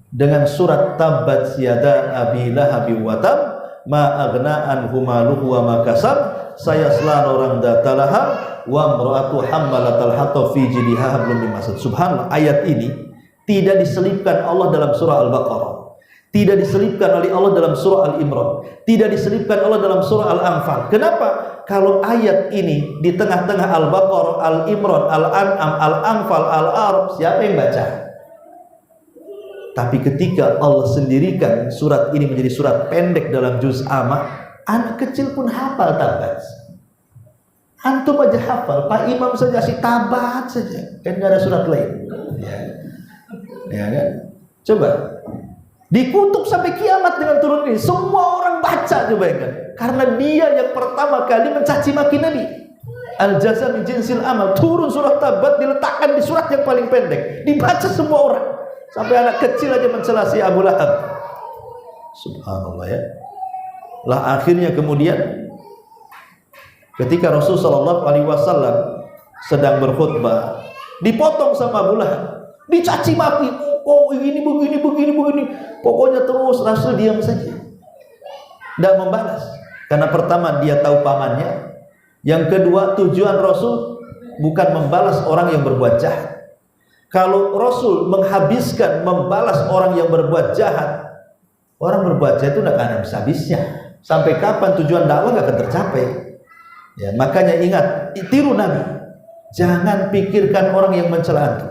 dengan surat Tabbat yada Abi Lahab wa tab ma aghna anhu maluhu wa ma kasab sayasla orang datalahab wa imra'atu hammalatal hatab fi jidha hablum min masad. Subhanallah, ayat ini tidak diselipkan Allah dalam surah Al-Baqarah, tidak diselipkan oleh Allah dalam surah Al-Imran, tidak diselipkan Allah dalam surah Al-Anfal. Kenapa? Kalau ayat ini di tengah-tengah Al-Baqarah, Al-Imran, Al-An'am, Al-Anfal, Al-A'raf, siapa yang baca? Tapi ketika Allah sendirikan surat ini menjadi surat pendek dalam juz amma, anak kecil pun hafal Tabat. Antum aja hafal, Pak Imam saja si Tabat saja, kan nggak ada surat lain. Ya kan? Coba dikutuk sampai kiamat dengan turun ini, semua orang baca, coba kan? Karena dia yang pertama kali mencaci maki Nabi. Al-jaza min jinsil amal, turun surah Tabat, diletakkan di surat yang paling pendek, dibaca semua orang. Sampai anak kecil aja mencela si Abu Lahab. Subhanallah ya. Lah akhirnya kemudian ketika Rasul sallallahu alaihi wasallam sedang berkhutbah, dipotong sama Abu Lahab, dicaci maki. Oh, ini begini. Pokoknya terus Rasul diam saja. Tidak membalas. Karena pertama dia tahu pamannya. Yang kedua, tujuan Rasul bukan membalas orang yang berbuat jahat. Kalau Rasul menghabiskan membalas orang yang berbuat jahat, orang berbuat jahat itu tidak akan habis-habisnya. Sampai kapan tujuan dakwah tidak akan tercapai. Ya, makanya ingat, tiru Nabi. Jangan pikirkan orang yang mencela antum.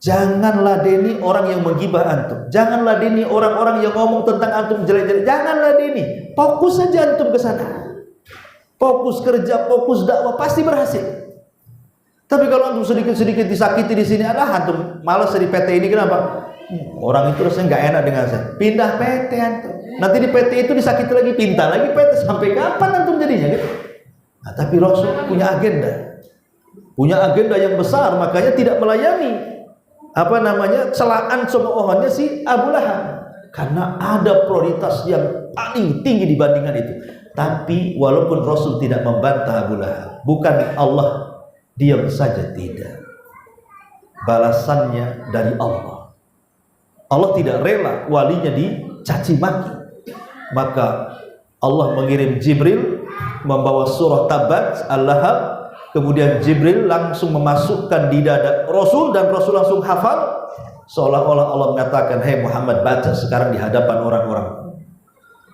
Jangan ladeni orang yang menggibah antum. Jangan ladeni orang-orang yang ngomong tentang antum jelek-jelek. Jangan ladeni. Fokus saja antum ke sana. Fokus kerja, fokus dakwah, pasti berhasil. Tapi kalau antum sedikit-sedikit disakiti di sini, antum malas di PT ini, kenapa? Orang itu rasanya nggak enak dengan saya. Pindah PT antum. Nanti di PT itu disakiti lagi, pinta lagi PT. Sampai kapan antum jadinya? Gitu? Nah, tapi Rasul punya agenda yang besar, makanya tidak melayani celaan cemoohannya si Abu Lahab. Karena ada prioritas yang paling tinggi dibandingkan itu. Tapi walaupun Rasul tidak membantah Abu Lahab, bukan Allah diam saja, tidak. Balasannya dari Allah. Allah tidak rela walinya dicaci maki. Maka Allah mengirim Jibril membawa surah Tabat Al-Lahab. Kemudian Jibril langsung memasukkan di dada Rasul dan Rasul langsung hafal. Seolah-olah Allah mengatakan, "Hei Muhammad, baca sekarang di hadapan orang-orang."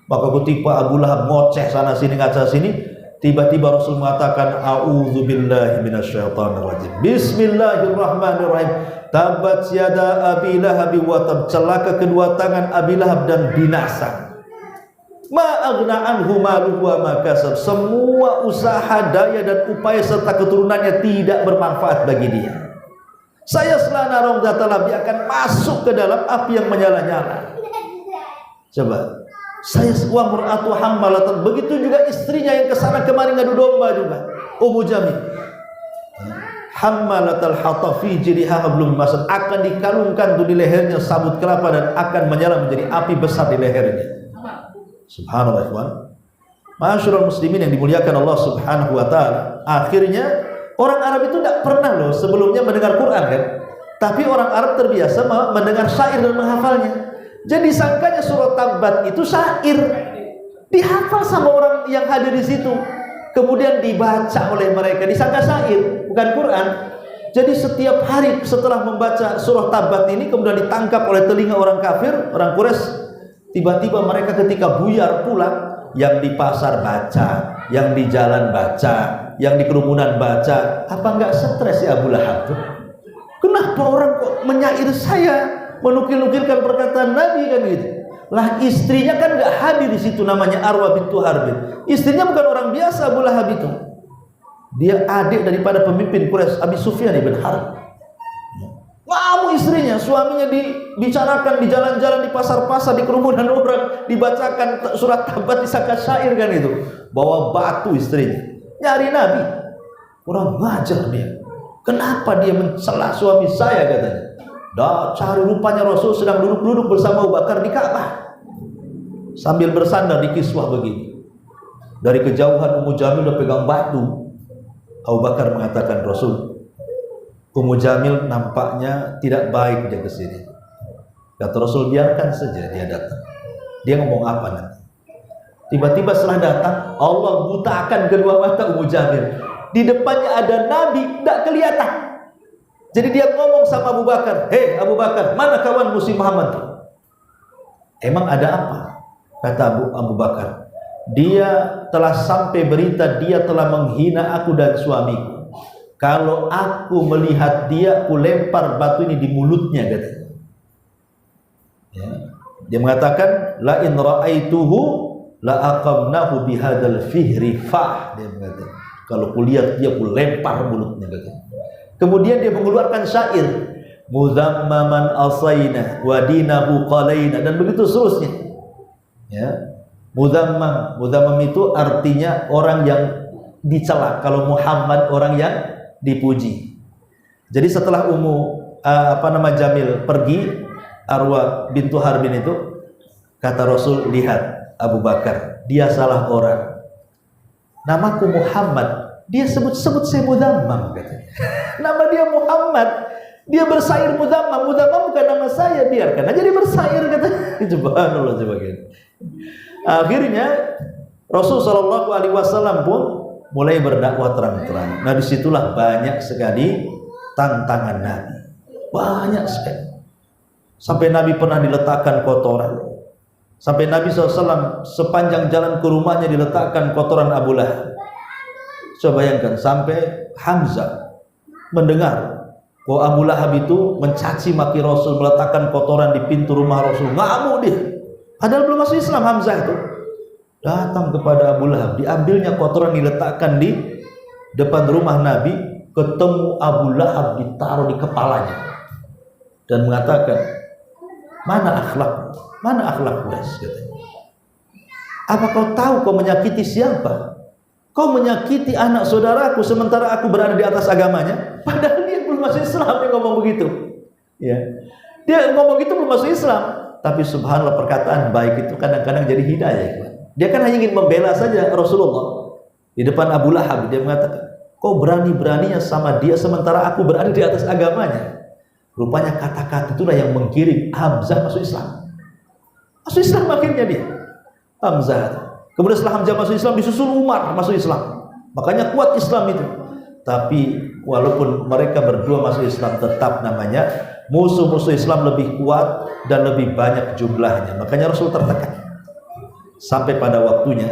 Maka ketika Abu Lahab ngoceh sana sini ngaca sini, tiba-tiba Rasul mengatakan, "A'udzubillahi minasyaitonirrajim. Bismillahirrahmanirrahim. Tabat yada Abi Lahab wa tab." Celaka kedua tangan Abi Lahab dan binasa. Ma aghna anhu maluhu wa ma kasab. Semua usaha, daya dan upaya serta keturunannya tidak bermanfaat bagi dia. Saya selana Rongdatalabi akan masuk ke dalam api yang menyala-nyala. Coba, saya wa mur'atu hammalatan. Begitu juga istrinya yang kesana kemari ngadu domba juga, Ummu Jamil. Hammalatal hatab fi jiriha hablum masad, akan dikalungkan di lehernya sabut kelapa dan akan menyala menjadi api besar di lehernya. Subhanallah, ikhwan. Ma'asyiral muslimin yang dimuliakan Allah Subhanahu wa taala. Akhirnya orang Arab itu tidak pernah loh sebelumnya mendengar Quran kan, tapi orang Arab terbiasa mendengar syair dan menghafalnya. Jadi sangkanya surat Tabat itu syair, dihafal sama orang yang hadir di situ, kemudian dibaca oleh mereka, disangka syair bukan Quran. Jadi setiap hari setelah membaca surah Tabat ini kemudian ditangkap oleh telinga orang kafir, orang Quraisy. Tiba-tiba mereka ketika buyar pulang, yang di pasar baca, yang di jalan baca, yang di kerumunan baca. Apa enggak stres ya Abu Lahab tuh? Kenapa orang kok menyair saya, menukil-nukilkan perkataan Nabi kan gitu? Lah istrinya kan enggak hadir di situ, namanya Arwah bintu Harbin. Istrinya bukan orang biasa Abu Lahab itu. Dia adik daripada pemimpin Quraisy, Abi Sufyan ibn Harb. Ngamuk istrinya, suaminya dibicarakan di jalan-jalan, di pasar-pasar, di kerumunan orang, dibacakan surat Tabat, disangka syair kan itu. Bawa batu istrinya. Nyari Nabi, kurang ngajar dia. Kenapa dia mencela suami saya katanya? Dah cari rupanya Rasul sedang duduk-duduk bersama Abu Bakar di Ka'bah sambil bersandar di kiswah begini. Dari kejauhan Ummu Jamil udah pegang batu. Abu Bakar mengatakan, "Rasul, Ummu Jamil nampaknya tidak baik dia ke sini." Kata Rasul, "Biarkan saja dia datang. Dia ngomong apa nanti?" Tiba-tiba setelah datang, Allah butakan kedua mata Ummu Jamil. Di depannya ada Nabi, tidak kelihatan. Jadi dia ngomong sama Abu Bakar, "Hei Abu Bakar, mana kawanmu si Muhammad?" "Emang ada apa?" Kata Abu Bakar, "Dia telah sampai berita dia telah menghina aku dan suamiku. Kalau aku melihat dia, aku lempar batu ini di mulutnya," katanya. Ya. Dia mengatakan, "La in ra'aituhu la aqamnahu bihadzal fihri fah." Dia mengatakan, kalau kulihat dia, aku lempar mulutnya katanya. Kemudian dia mengeluarkan syair, "Muzammaman asaina wa dinahu qalaina," dan begitu seterusnya. Ya. Muzammam itu artinya orang yang dicela. Kalau Muhammad orang yang dipuji. Jadi setelah Jamil pergi, Arwah bintu Harbin itu, kata Rasul, "Lihat Abu Bakar, dia salah orang. Namaku Muhammad, dia sebut-sebut saya Muzammam," katanya. Nama dia Muhammad, dia bersair Muzammam. Muzammam bukan nama saya, biarkan aja dia bersair, katanya. Subhanallah, sebagainya. Akhirnya Rasul Shallallahu Alaihi Wasallam pun mulai berdakwah terang-terang. Nah, disitulah banyak sekali tantangan Nabi, banyak sekali. Sampai Nabi pernah diletakkan kotoran. Sampai Nabi SAW sepanjang jalan ke rumahnya diletakkan kotoran Abu Lahab. Coba bayangkan, sampai Hamzah mendengar bahwa Abu Lahab itu mencaci maki Rasul, meletakkan kotoran di pintu rumah Rasul. Ngamuk dia. Padahal belum masuk Islam Hamzah itu. Datang kepada Abu Lahab, diambilnya kotoran, diletakkan di depan rumah Nabi. Ketemu Abu Lahab ditaruh di kepalanya dan mengatakan, Mana akhlak? Mana akhlak Quraisy? Katanya. Apa kau tahu kau menyakiti siapa? Kau menyakiti anak saudaraku sementara aku berada di atas agamanya. Padahal dia belum masuk Islam, dia ngomong begitu. Ya, dia ngomong gitu belum masuk Islam. Tapi subhanallah, perkataan baik itu kadang-kadang jadi hidayah. Dia kan hanya ingin membela saja Rasulullah di depan Abu Lahab. Dia mengatakan, kau berani-beraninya sama dia sementara aku berada di atas agamanya. Rupanya kata-kata itulah yang menggiring Hamzah masuk Islam. Masuk Islam akhirnya dia, Hamzah. Kemudian setelah Hamzah masuk Islam, disusul Umar masuk Islam. Makanya kuat Islam itu. Tapi walaupun mereka berdua masuk Islam, tetap namanya musuh-musuh Islam lebih kuat dan lebih banyak jumlahnya. Makanya Rasul tertekan. Sampai pada waktunya,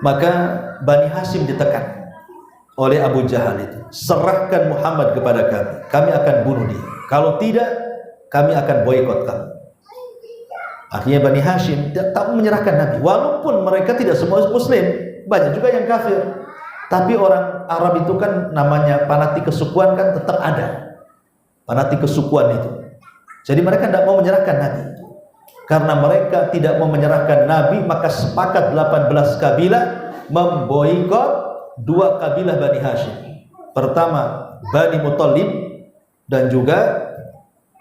maka Bani Hashim ditekan oleh Abu Jahal itu. Serahkan Muhammad kepada kami akan bunuh dia. Kalau tidak, kami akan boikot kamu. Akhirnya Bani Hashim tak menyerahkan Nabi. Walaupun mereka tidak semua Muslim, banyak juga yang kafir. Tapi orang Arab itu kan namanya fanatik kesukuan kan tetap ada. Fanatik kesukuan itu. Jadi mereka tidak mau menyerahkan Nabi. Karena mereka tidak mau menyerahkan Nabi, maka sepakat 18 kabilah memboikot 2 kabilah Bani Hashim. Pertama Bani Muthalib dan juga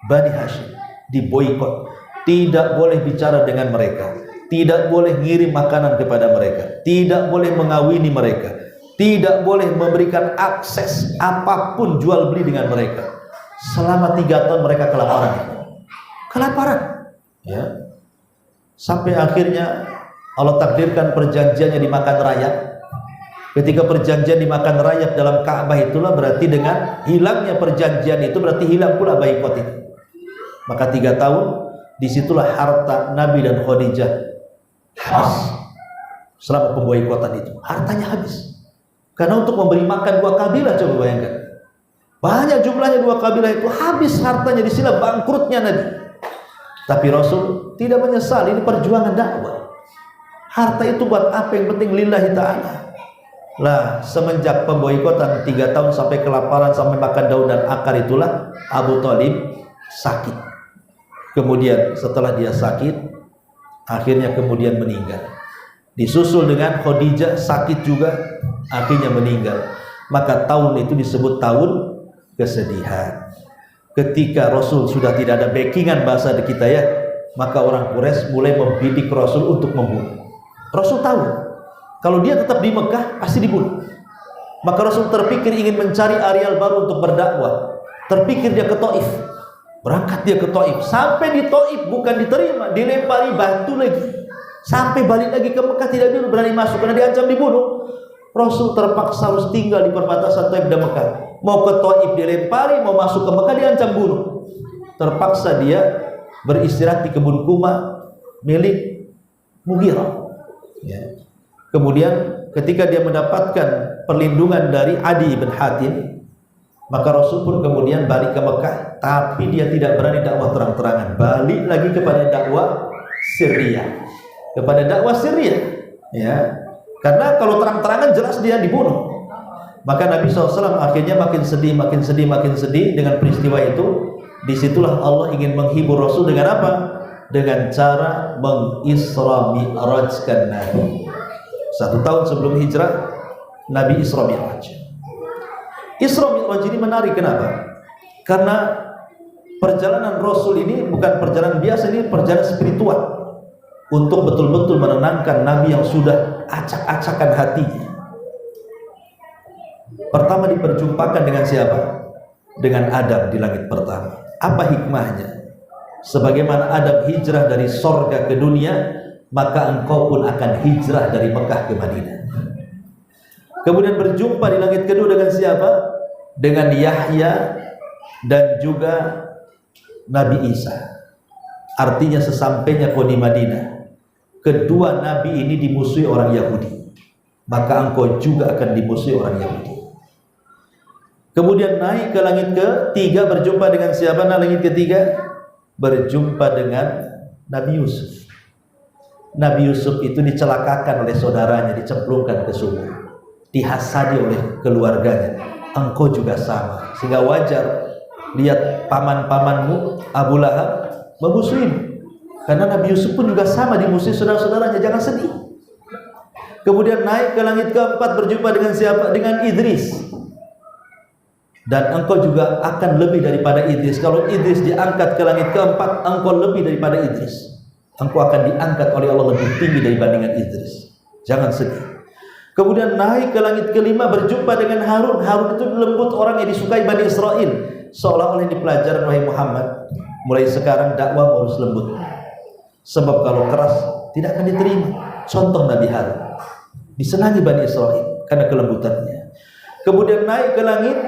Bani Hashim diboikot. Tidak boleh bicara dengan mereka, tidak boleh ngirim makanan kepada mereka, tidak boleh mengawini mereka, tidak boleh memberikan akses apapun jual beli dengan mereka. Selama 3 tahun mereka kelaparan, ya. Sampai akhirnya Allah takdirkan perjanjiannya dimakan rayap. Ketika perjanjian dimakan rayap dalam Ka'bah, itulah berarti dengan hilangnya perjanjian itu berarti hilang pula boikot itu. Maka 3 tahun disitulah harta Nabi dan Khadijah habis. Selama pemboikotan itu hartanya habis. Karena untuk memberi makan 2 kabilah, coba bayangkan. Banyak jumlahnya 2 kabilah itu, habis hartanya, disinilah bangkrutnya Nabi. Tapi Rasul tidak menyesal, ini perjuangan dakwah. Harta itu buat apa, yang penting lillahi ta'ala. Lah, semenjak pemboikotan 3 tahun sampai kelaparan, sampai makan daun dan akar, itulah Abu Thalib sakit. Kemudian setelah dia sakit, akhirnya kemudian meninggal. Disusul dengan Khadijah sakit juga, akhirnya meninggal. Maka tahun itu disebut tahun kesedihan. Ketika Rasul sudah tidak ada backingan, bahasa kita ya, maka orang Quraisy mulai membidik Rasul untuk membunuh. Rasul tahu kalau dia tetap di Mekah pasti dibunuh. Maka Rasul terpikir ingin mencari areal baru untuk berdakwah. Terpikir dia ke Taif. Berangkat dia ke Taif. Sampai di Taif bukan diterima, dilempari batu lagi. Sampai balik lagi ke Mekah, tidak berani masuk karena diancam dibunuh. Rasul terpaksa harus tinggal di perbatasan Taif dan Mekah. Mau ke Taif dilempari, mau masuk ke Mekah diancam bunuh. Terpaksa dia beristirahat di kebun kurma milik Mughirah. Ya. Kemudian ketika dia mendapatkan perlindungan dari Adi bin Hatim, maka Rasul pun kemudian balik ke Mekah, tapi dia tidak berani dakwah terang-terangan. Balik lagi kepada dakwah sirriyah. Kepada dakwah sirriyah. Ya. Karena kalau terang-terangan jelas dia dibunuh. Maka Nabi SAW akhirnya makin sedih dengan peristiwa itu. Disitulah Allah ingin menghibur Rasul dengan apa? Dengan cara mengisra mi'rajkan Nabi. 1 tahun sebelum hijrah, Nabi Isra Mi'raj. Isra Mi'raj ini menarik, kenapa? Karena perjalanan Rasul ini bukan perjalanan biasa, ini perjalanan spiritual. Untuk betul-betul menenangkan Nabi yang sudah acak-acakan hatinya. Pertama diperjumpakan dengan siapa? Dengan Adam di langit pertama. Apa hikmahnya? Sebagaimana Adam hijrah dari sorga ke dunia, maka engkau pun akan hijrah dari Mekah ke Madinah. Kemudian berjumpa di langit kedua dengan siapa? Dengan Yahya dan juga Nabi Isa. Artinya sesampainya kau di Madinah, kedua Nabi ini dimusuhi orang Yahudi, maka engkau juga akan dimusuhi orang Yahudi. Kemudian naik ke langit ketiga, berjumpa dengan siapa? Nah, langit ketiga berjumpa dengan Nabi Yusuf. Nabi Yusuf itu dicelakakan oleh saudaranya, dicemplungkan ke sumur, dihasadi oleh keluarganya. Engkau juga sama, sehingga wajar lihat paman-pamanmu Abu Lahab memusuhin. Karena Nabi Yusuf pun juga sama dimusuhi saudara-saudaranya, jangan sedih. Kemudian naik ke langit keempat berjumpa dengan siapa? Dengan Idris. Dan engkau juga akan lebih daripada Idris. Kalau Idris diangkat ke langit keempat, engkau lebih daripada Idris. Engkau akan diangkat oleh Allah lebih tinggi dibandingkan Idris. Jangan sedih. Kemudian naik ke langit kelima berjumpa dengan Harun. Harun itu lembut, orang yang disukai Bani Israel. Seolah-olah ini pelajaran wahai Muhammad, mulai sekarang dakwah harus lembut. Sebab kalau keras tidak akan diterima. Contoh Nabi Harun, disenangi Bani Israel karena kelembutannya. Kemudian naik ke langit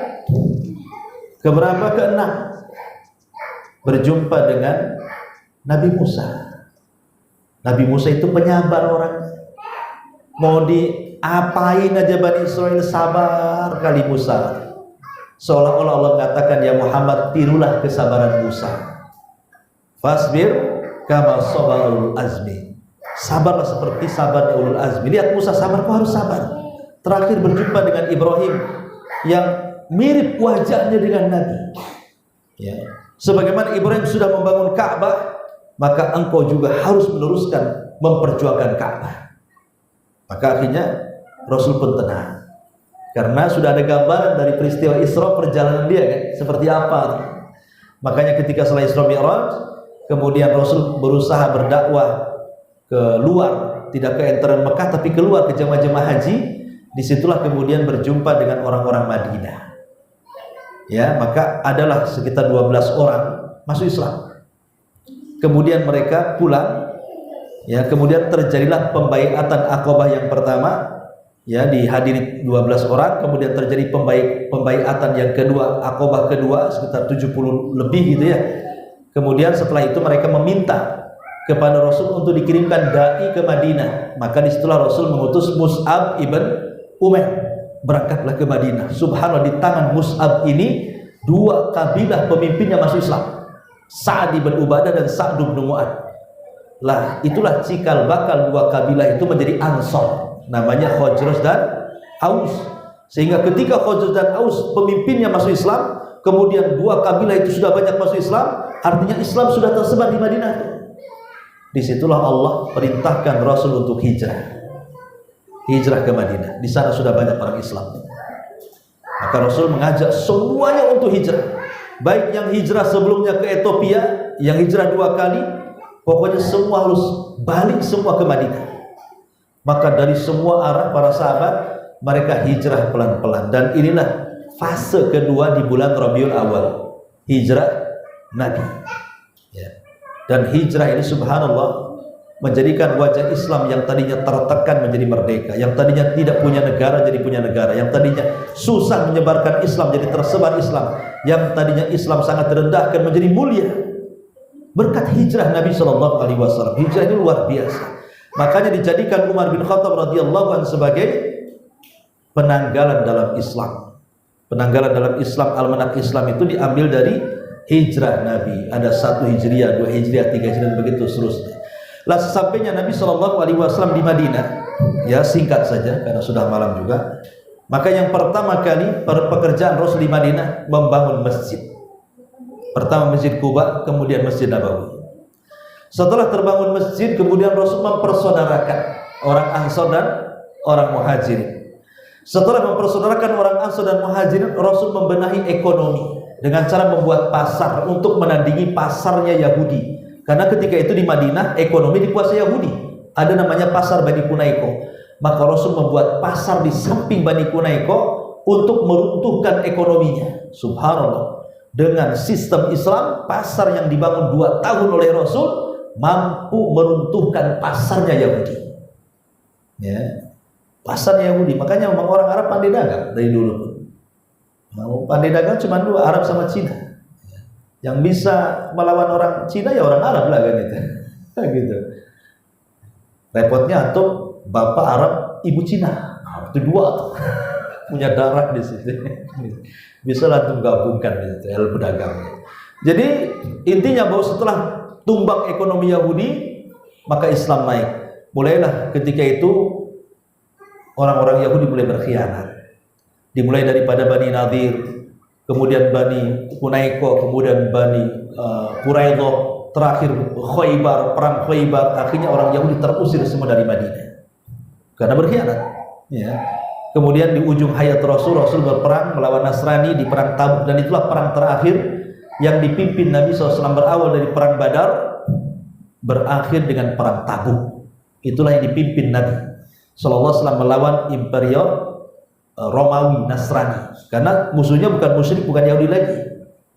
keberapa? Keenam, berjumpa dengan Nabi Musa. Nabi Musa itu penyabar orang. Mau diapain aja Bani Israel sabar kali Musa. Seolah-olah Allah mengatakan, ya Muhammad, tirulah kesabaran Musa. Fasbir kama sabarul azmi. Sabarlah seperti sabarnya ulul azmi. Lihat Musa sabar, kau harus sabar. Terakhir berjumpa dengan Ibrahim yang mirip wajahnya dengan Nabi. Ya. Sebagaimana Ibrahim sudah membangun Ka'bah, maka engkau juga harus meneruskan memperjuangkan Ka'bah. Maka akhirnya Rasul pun tenang, karena sudah ada gambaran dari peristiwa Isra, perjalanan dia kan seperti apa. Makanya ketika setelah Isra Mi'raj, kemudian Rasul berusaha berdakwah ke luar, tidak ke entaran Mekah tapi keluar ke jemaah-jemaah haji. Disitulah kemudian berjumpa dengan orang-orang Madinah. Ya, maka adalah sekitar 12 orang masuk Islam. Kemudian mereka pulang. Ya, kemudian terjadilah pembaiatan Aqabah yang pertama. Ya, dihadiri 12 orang. Kemudian terjadi pembaiatan yang kedua, Aqabah kedua, sekitar 70 lebih gitu ya. Kemudian setelah itu mereka meminta kepada Rasul untuk dikirimkan dai ke Madinah. Maka disitulah Rasul mengutus Mus'ab ibn Umair, berangkatlah ke Madinah. Subhanallah, di tangan Mus'ab ini dua kabilah pemimpinnya masuk Islam, Sa'ad ibn Ubadah dan Sa'd ibn Mu'ad. Lah, itulah cikal bakal dua kabilah itu menjadi Ansor, namanya Khazraj dan Aus. Sehingga ketika Khazraj dan Aus pemimpinnya masuk Islam, kemudian dua kabilah itu sudah banyak masuk Islam, artinya Islam sudah tersebar di Madinah. Disitulah Allah perintahkan Rasul untuk hijrah ke Madinah. Di sana sudah banyak orang Islam. Maka Rasul mengajak semuanya untuk hijrah. Baik yang hijrah sebelumnya ke Ethiopia, yang hijrah 2 kali, pokoknya semua harus balik semua ke Madinah. Maka dari semua arah para sahabat mereka hijrah pelan-pelan. Dan inilah fase kedua di bulan Rabiul Awal, hijrah Nabi. Ya. Dan hijrah ini subhanallah menjadikan wajah Islam yang tadinya tertekan menjadi merdeka, yang tadinya tidak punya negara jadi punya negara, yang tadinya susah menyebarkan Islam jadi tersebar Islam, yang tadinya Islam sangat direndahkan menjadi mulia berkat hijrah Nabi SAW. Hijrah ini luar biasa. Makanya dijadikan Umar bin Khattab radhiyallahu anhu sebagai penanggalan dalam Islam. Penanggalan dalam Islam, almanak Islam itu diambil dari hijrah Nabi. Ada 1 Hijriah, 2 Hijriah, 3 Hijriah, dan begitu seterusnya. Lah sesampainya Nabi SAW di Madinah, ya singkat saja karena sudah malam juga. Maka yang pertama kali pekerjaan Rasul di Madinah membangun masjid. Pertama Masjid Quba, kemudian Masjid Nabawi. Setelah terbangun masjid, kemudian Rasul mempersaudarakan orang Ansor dan orang Muhajirin. Setelah mempersaudarakan orang Ansor dan Muhajirin, Rasul membenahi ekonomi dengan cara membuat pasar untuk menandingi pasarnya Yahudi. Karena ketika itu di Madinah ekonomi dikuasai Yahudi. Ada namanya pasar Bani Kunaiko. Maka Rasul membuat pasar di samping Bani Kunaiko untuk meruntuhkan ekonominya. Subhanallah. Dengan sistem Islam, pasar yang dibangun 2 tahun oleh Rasul mampu meruntuhkan pasarnya Yahudi. Ya. Pasar Yahudi. Makanya memang orang Arab pandai dagang dari dulu. Mau pandai dagang cuma 2, Arab sama Cina. Yang bisa melawan orang Cina ya orang Arab lah kan itu. Gitu. Repotnya atau bapak Arab, ibu Cina. Itu 2 tuh. Punya darah di situ. Bisa langsung gabungkan di situ ilmu dagangnya. Jadi intinya bahwa setelah tumbang ekonomi Yahudi, maka Islam naik. Mulailah ketika itu orang-orang Yahudi mulai berkhianat. Dimulai daripada Bani Nadir, kemudian Bani Kunaiko, kemudian Bani Quraidah, terakhir Khaybar, perang Khaybar, akhirnya orang Yahudi terusir semua dari Madinah karena berkhianat. Ya. Kemudian di ujung hayat Rasul berperang melawan Nasrani di perang Tabuk, dan itulah perang terakhir yang dipimpin Nabi SAW, berawal dari perang Badar berakhir dengan perang Tabuk. Itulah yang dipimpin Nabi SAW melawan Imperium Romawi Nasrani, karena musuhnya bukan musyrik, bukan Yahudi lagi.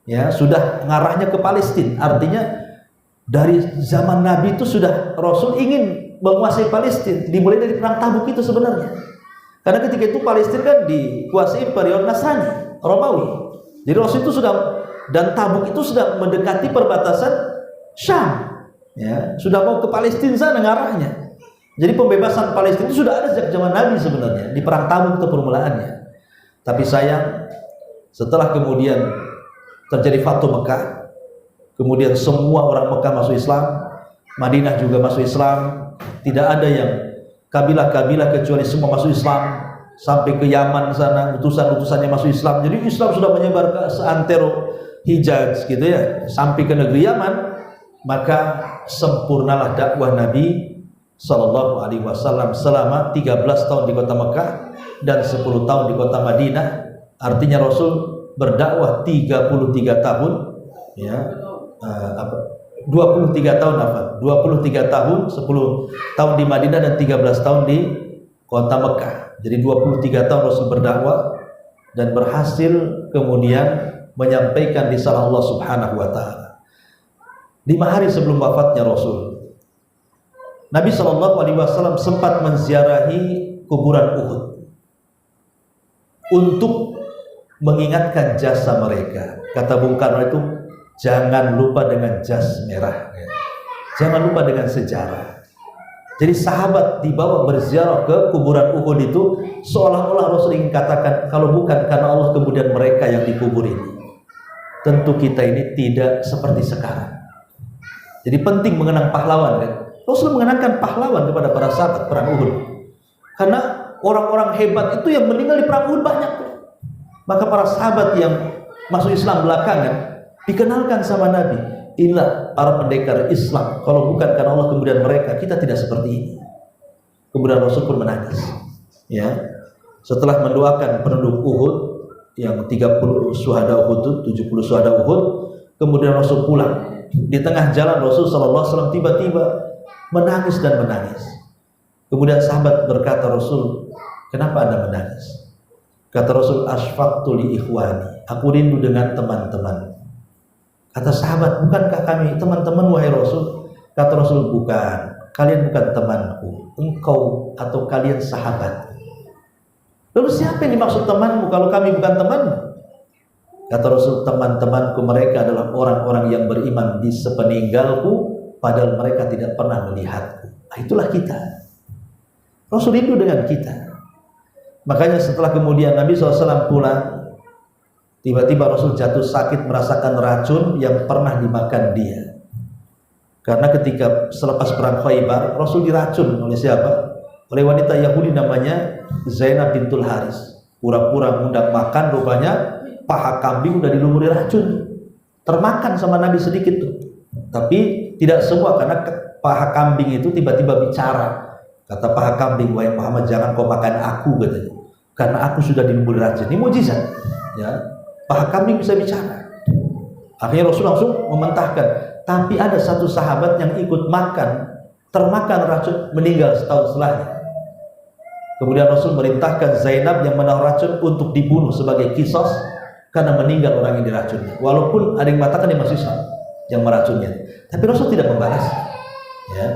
Ya, sudah ngarahnya ke Palestina. Artinya dari zaman Nabi itu sudah Rasul ingin menguasai Palestina, dimulai dari perang Tabuk itu sebenarnya. Karena ketika itu Palestina kan dikuasai Imperium Nasrani Romawi. Jadi Rasul itu sudah, dan Tabuk itu sudah mendekati perbatasan Syam. Ya, sudah mau ke Palestina sana ngarahnya. Jadi pembebasan Palestina itu sudah ada sejak zaman Nabi sebenarnya, di perang Tabuk itu permulaannya. Tapi sayang, setelah kemudian terjadi Fathu Mekah, kemudian semua orang Mekah masuk Islam, Madinah juga masuk Islam, tidak ada yang kabilah-kabilah kecuali semua masuk Islam, sampai ke Yaman sana utusan-utusannya masuk Islam. Jadi Islam sudah menyebar ke seantero Hijaz gitu ya, sampai ke negeri Yaman. Maka sempurnalah dakwah Nabi Sallallahu Alaihi Wasallam selama 13 tahun di kota Mekah dan 10 tahun di kota Madinah. Artinya Rasul berdakwah 33 tahun, ya, 23 tahun apa? 23 tahun, 10 tahun di Madinah dan 13 tahun di kota Mekah. Jadi 23 tahun Rasul berdakwah dan berhasil kemudian menyampaikan risalah Allah Subhanahu wa taala. 5 hari sebelum wafatnya Rasul, Nabi SAW sempat menziarahi kuburan Uhud untuk mengingatkan jasa mereka. Kata Bung Karno itu, jangan lupa dengan jas merah, jangan lupa dengan sejarah. Jadi sahabat dibawa berziarah ke kuburan Uhud itu seolah-olah Rasul ingin katakan, kalau bukan karena Allah kemudian mereka yang dikubur ini, tentu kita ini tidak seperti sekarang. Jadi penting mengenang pahlawan, kan? Rasul mengenangkan pahlawan kepada para sahabat perang Uhud, karena orang-orang hebat itu yang meninggal di perang Uhud banyak. Maka para sahabat yang masuk Islam belakangan dikenalkan sama Nabi, inilah para pendekar Islam. Kalau bukan karena Allah kemudian mereka, kita tidak seperti ini. Kemudian Rasul pun menangis. Ya, setelah mendoakan penduduk Uhud yang 30 syuhada Uhud, 70 syuhada Uhud, kemudian Rasul pulang. Di tengah jalan Rasul SAW tiba-tiba menangis dan menangis. Kemudian sahabat berkata, Rasul, kenapa Anda menangis? Kata Rasul, asfaqtu li ikhwani, aku rindu dengan teman-teman. Kata sahabat, bukankah kami teman-teman wahai Rasul? Kata Rasul, bukan, kalian bukan temanku, engkau atau kalian sahabat. Lalu siapa yang dimaksud temanmu kalau kami bukan temanmu? Kata Rasul, teman-temanku mereka adalah orang-orang yang beriman di sepeninggalku, padahal mereka tidak pernah melihatku. Nah, itulah kita. Rasul rindu dengan kita. Makanya setelah kemudian Nabi SAW pulang, tiba-tiba Rasul jatuh sakit, merasakan racun yang pernah dimakan dia. Karena ketika selepas perang Khaybar, Rasul diracun oleh siapa? Oleh wanita Yahudi namanya Zainab bintul Haris. Pura-pura ngundang makan, rupanya paha kambing udah dilumuri racun, termakan sama Nabi sedikit tuh. Tapi tidak semua, karena paha kambing itu tiba-tiba bicara. Kata paha kambing, wahai Muhammad, jangan kau makan aku, katanya, karena aku sudah dilumuri racun. Ini mukjizat, ya. Paha kambing bisa bicara. Akhirnya Rasul langsung mementahkan. Tapi ada satu sahabat yang ikut makan, termakan racun, meninggal setahun setelahnya. Kemudian Rasul merintahkan Zainab yang menaruh racun untuk dibunuh sebagai kisos, karena meninggal orang yang diracunnya. Walaupun ada yang mengatakan dia masih Islam yang meracunnya, tapi Rasul tidak membalas. Ya.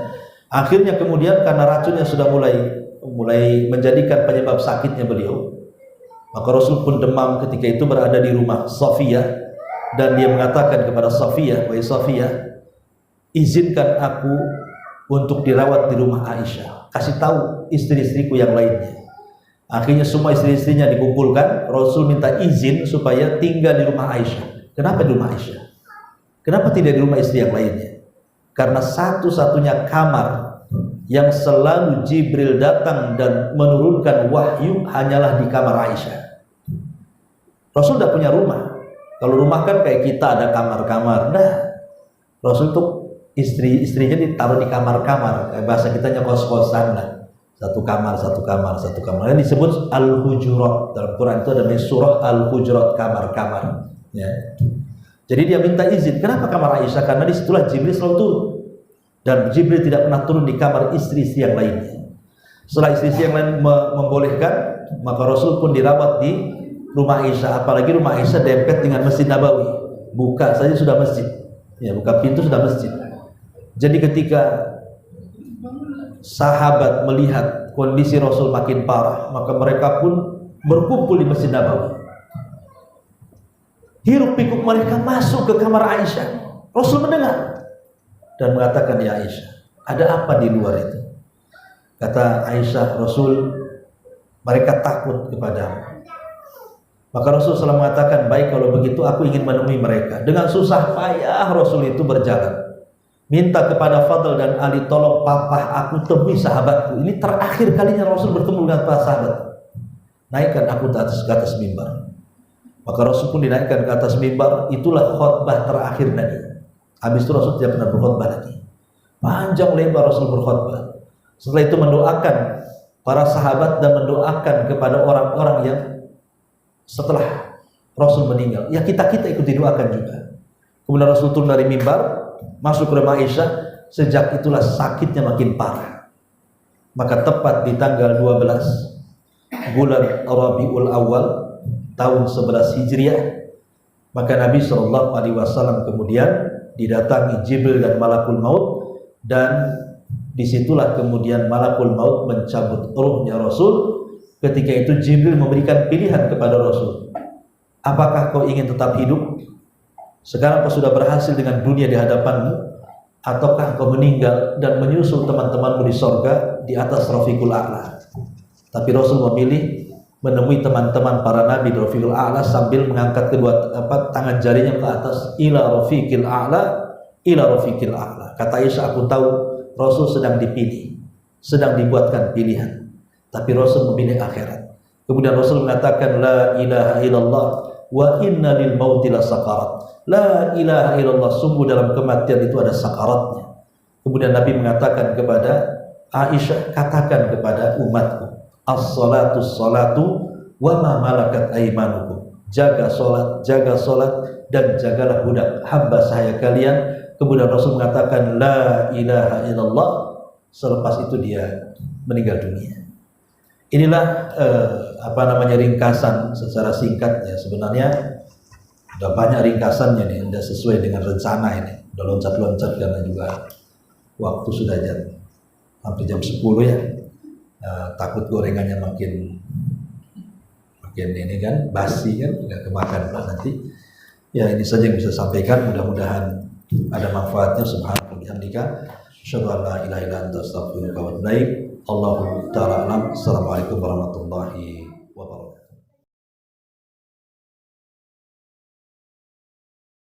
Akhirnya kemudian karena racunnya sudah mulai menjadikan penyebab sakitnya beliau, maka Rasul pun demam ketika itu berada di rumah Safiyah, dan dia mengatakan kepada Safiyah, wahai Safiyah, izinkan aku untuk dirawat di rumah Aisyah, kasih tahu istri-istriku yang lainnya. Akhirnya semua istri-istrinya dikumpulkan. Rasul minta izin supaya tinggal di rumah Aisyah. Kenapa di rumah Aisyah? Kenapa tidak di rumah istri yang lainnya? Karena satu-satunya kamar yang selalu Jibril datang dan menurunkan wahyu hanyalah di kamar Aisyah. Rasul tidak punya rumah. Kalau rumah kan kayak kita ada kamar-kamar. Nah, Rasul tuh istri-istrinya ditaruh di kamar-kamar, bahasa kita kos-kosan lah, satu kamar. Yang disebut al-hujurat, dalam Quran itu ada surah al-hujurat, kamar-kamar ya. Jadi dia minta izin. Kenapa kamar Aisyah? Karena disitulah Jibril selalu turun, dan Jibril tidak pernah turun di kamar istri-istri yang lainnya. Setelah istri-istri yang lain membolehkan, maka Rasul pun dirawat di rumah Aisyah. Apalagi rumah Aisyah dempet dengan Masjid Nabawi, buka saja sudah masjid ya, buka pintu sudah masjid. Jadi ketika sahabat melihat kondisi Rasul makin parah, maka mereka pun berkumpul di Masjid Nabawi. Hiruk pikuk mereka masuk ke kamar Aisyah. Rasul mendengar dan mengatakan, ya Aisyah, ada apa di luar itu? Kata Aisyah, Rasul, mereka takut kepadamu. Maka Rasul SAW mengatakan, baik kalau begitu aku ingin menemui mereka. Dengan susah payah Rasul itu berjalan, minta kepada Fadl dan Ali, tolong papa aku temui sahabatku. Ini terakhir kalinya Rasul bertemu dengan para sahabat. Naikkan aku ke atas mimbar. Maka Rasul pun dinaikkan ke atas mimbar. Itulah khutbah terakhir Nabi. Habis itu Rasul tidak pernah berkhutbah lagi. Panjang lebar Rasul berkhutbah. Setelah itu mendoakan para sahabat dan mendoakan kepada orang-orang yang setelah Rasul meninggal. Ya kita ikut didoakan juga. Kemudian Rasul turun dari mimbar, masuk ke rumah Aisyah. Sejak itulah sakitnya makin parah. Maka tepat di tanggal 12 bulan Rabiul Awal tahun 11 Hijriah, maka Nabi SAW kemudian didatangi Jibril dan Malakul Maut, dan disitulah kemudian Malakul Maut mencabut ruhnya Rasul. Ketika itu Jibril memberikan pilihan kepada Rasul, apakah kau ingin tetap hidup sekarang kau sudah berhasil dengan dunia di hadapanmu, ataukah kau meninggal dan menyusul teman-temanmu di sorga di atas Rafiqul A'la? Tapi Rasul memilih menemui teman-teman para nabi di Rafiqul A'la sambil mengangkat kedua tangan jarinya ke atas, ila Rafiqil A'la, ila Rafiqil A'la. Kata Aisyah, aku tahu Rasul sedang dipilih, sedang dibuatkan pilihan, tapi Rasul memilih akhirat. Kemudian Rasul mengatakan, la ilaha illallah wa inna lil mauti la sakarat. La ilaha illallah, sungguh dalam kematian itu ada sakaratnya. Kemudian Nabi mengatakan kepada Aisyah, katakan kepada umatku, as-salatu wa ma malakat aimanukum. Jaga salat dan jagalah budak hamba sahaya kalian. Kemudian Rasul mengatakan la ilaha illallah. Selepas itu dia meninggal dunia. Inilah ringkasan secara singkatnya. Sebenarnya udah banyak ringkasannya nih, udah sesuai dengan rencana ini. Udah loncat-loncat karena juga waktu sudah hampir jam 10 ya. Takut gorengannya makin ini kan basi kan, nggak kemakan nanti. Ya ini saja yang bisa sampaikan. Mudah-mudahan ada manfaatnya. Subhanallah bihamdika, asyhadu an la ilaha illa anta, astaghfiruka wa atubu ilaik. Allahu ta'ala alam. Assalamualaikum warahmatullahi wabarakatuh.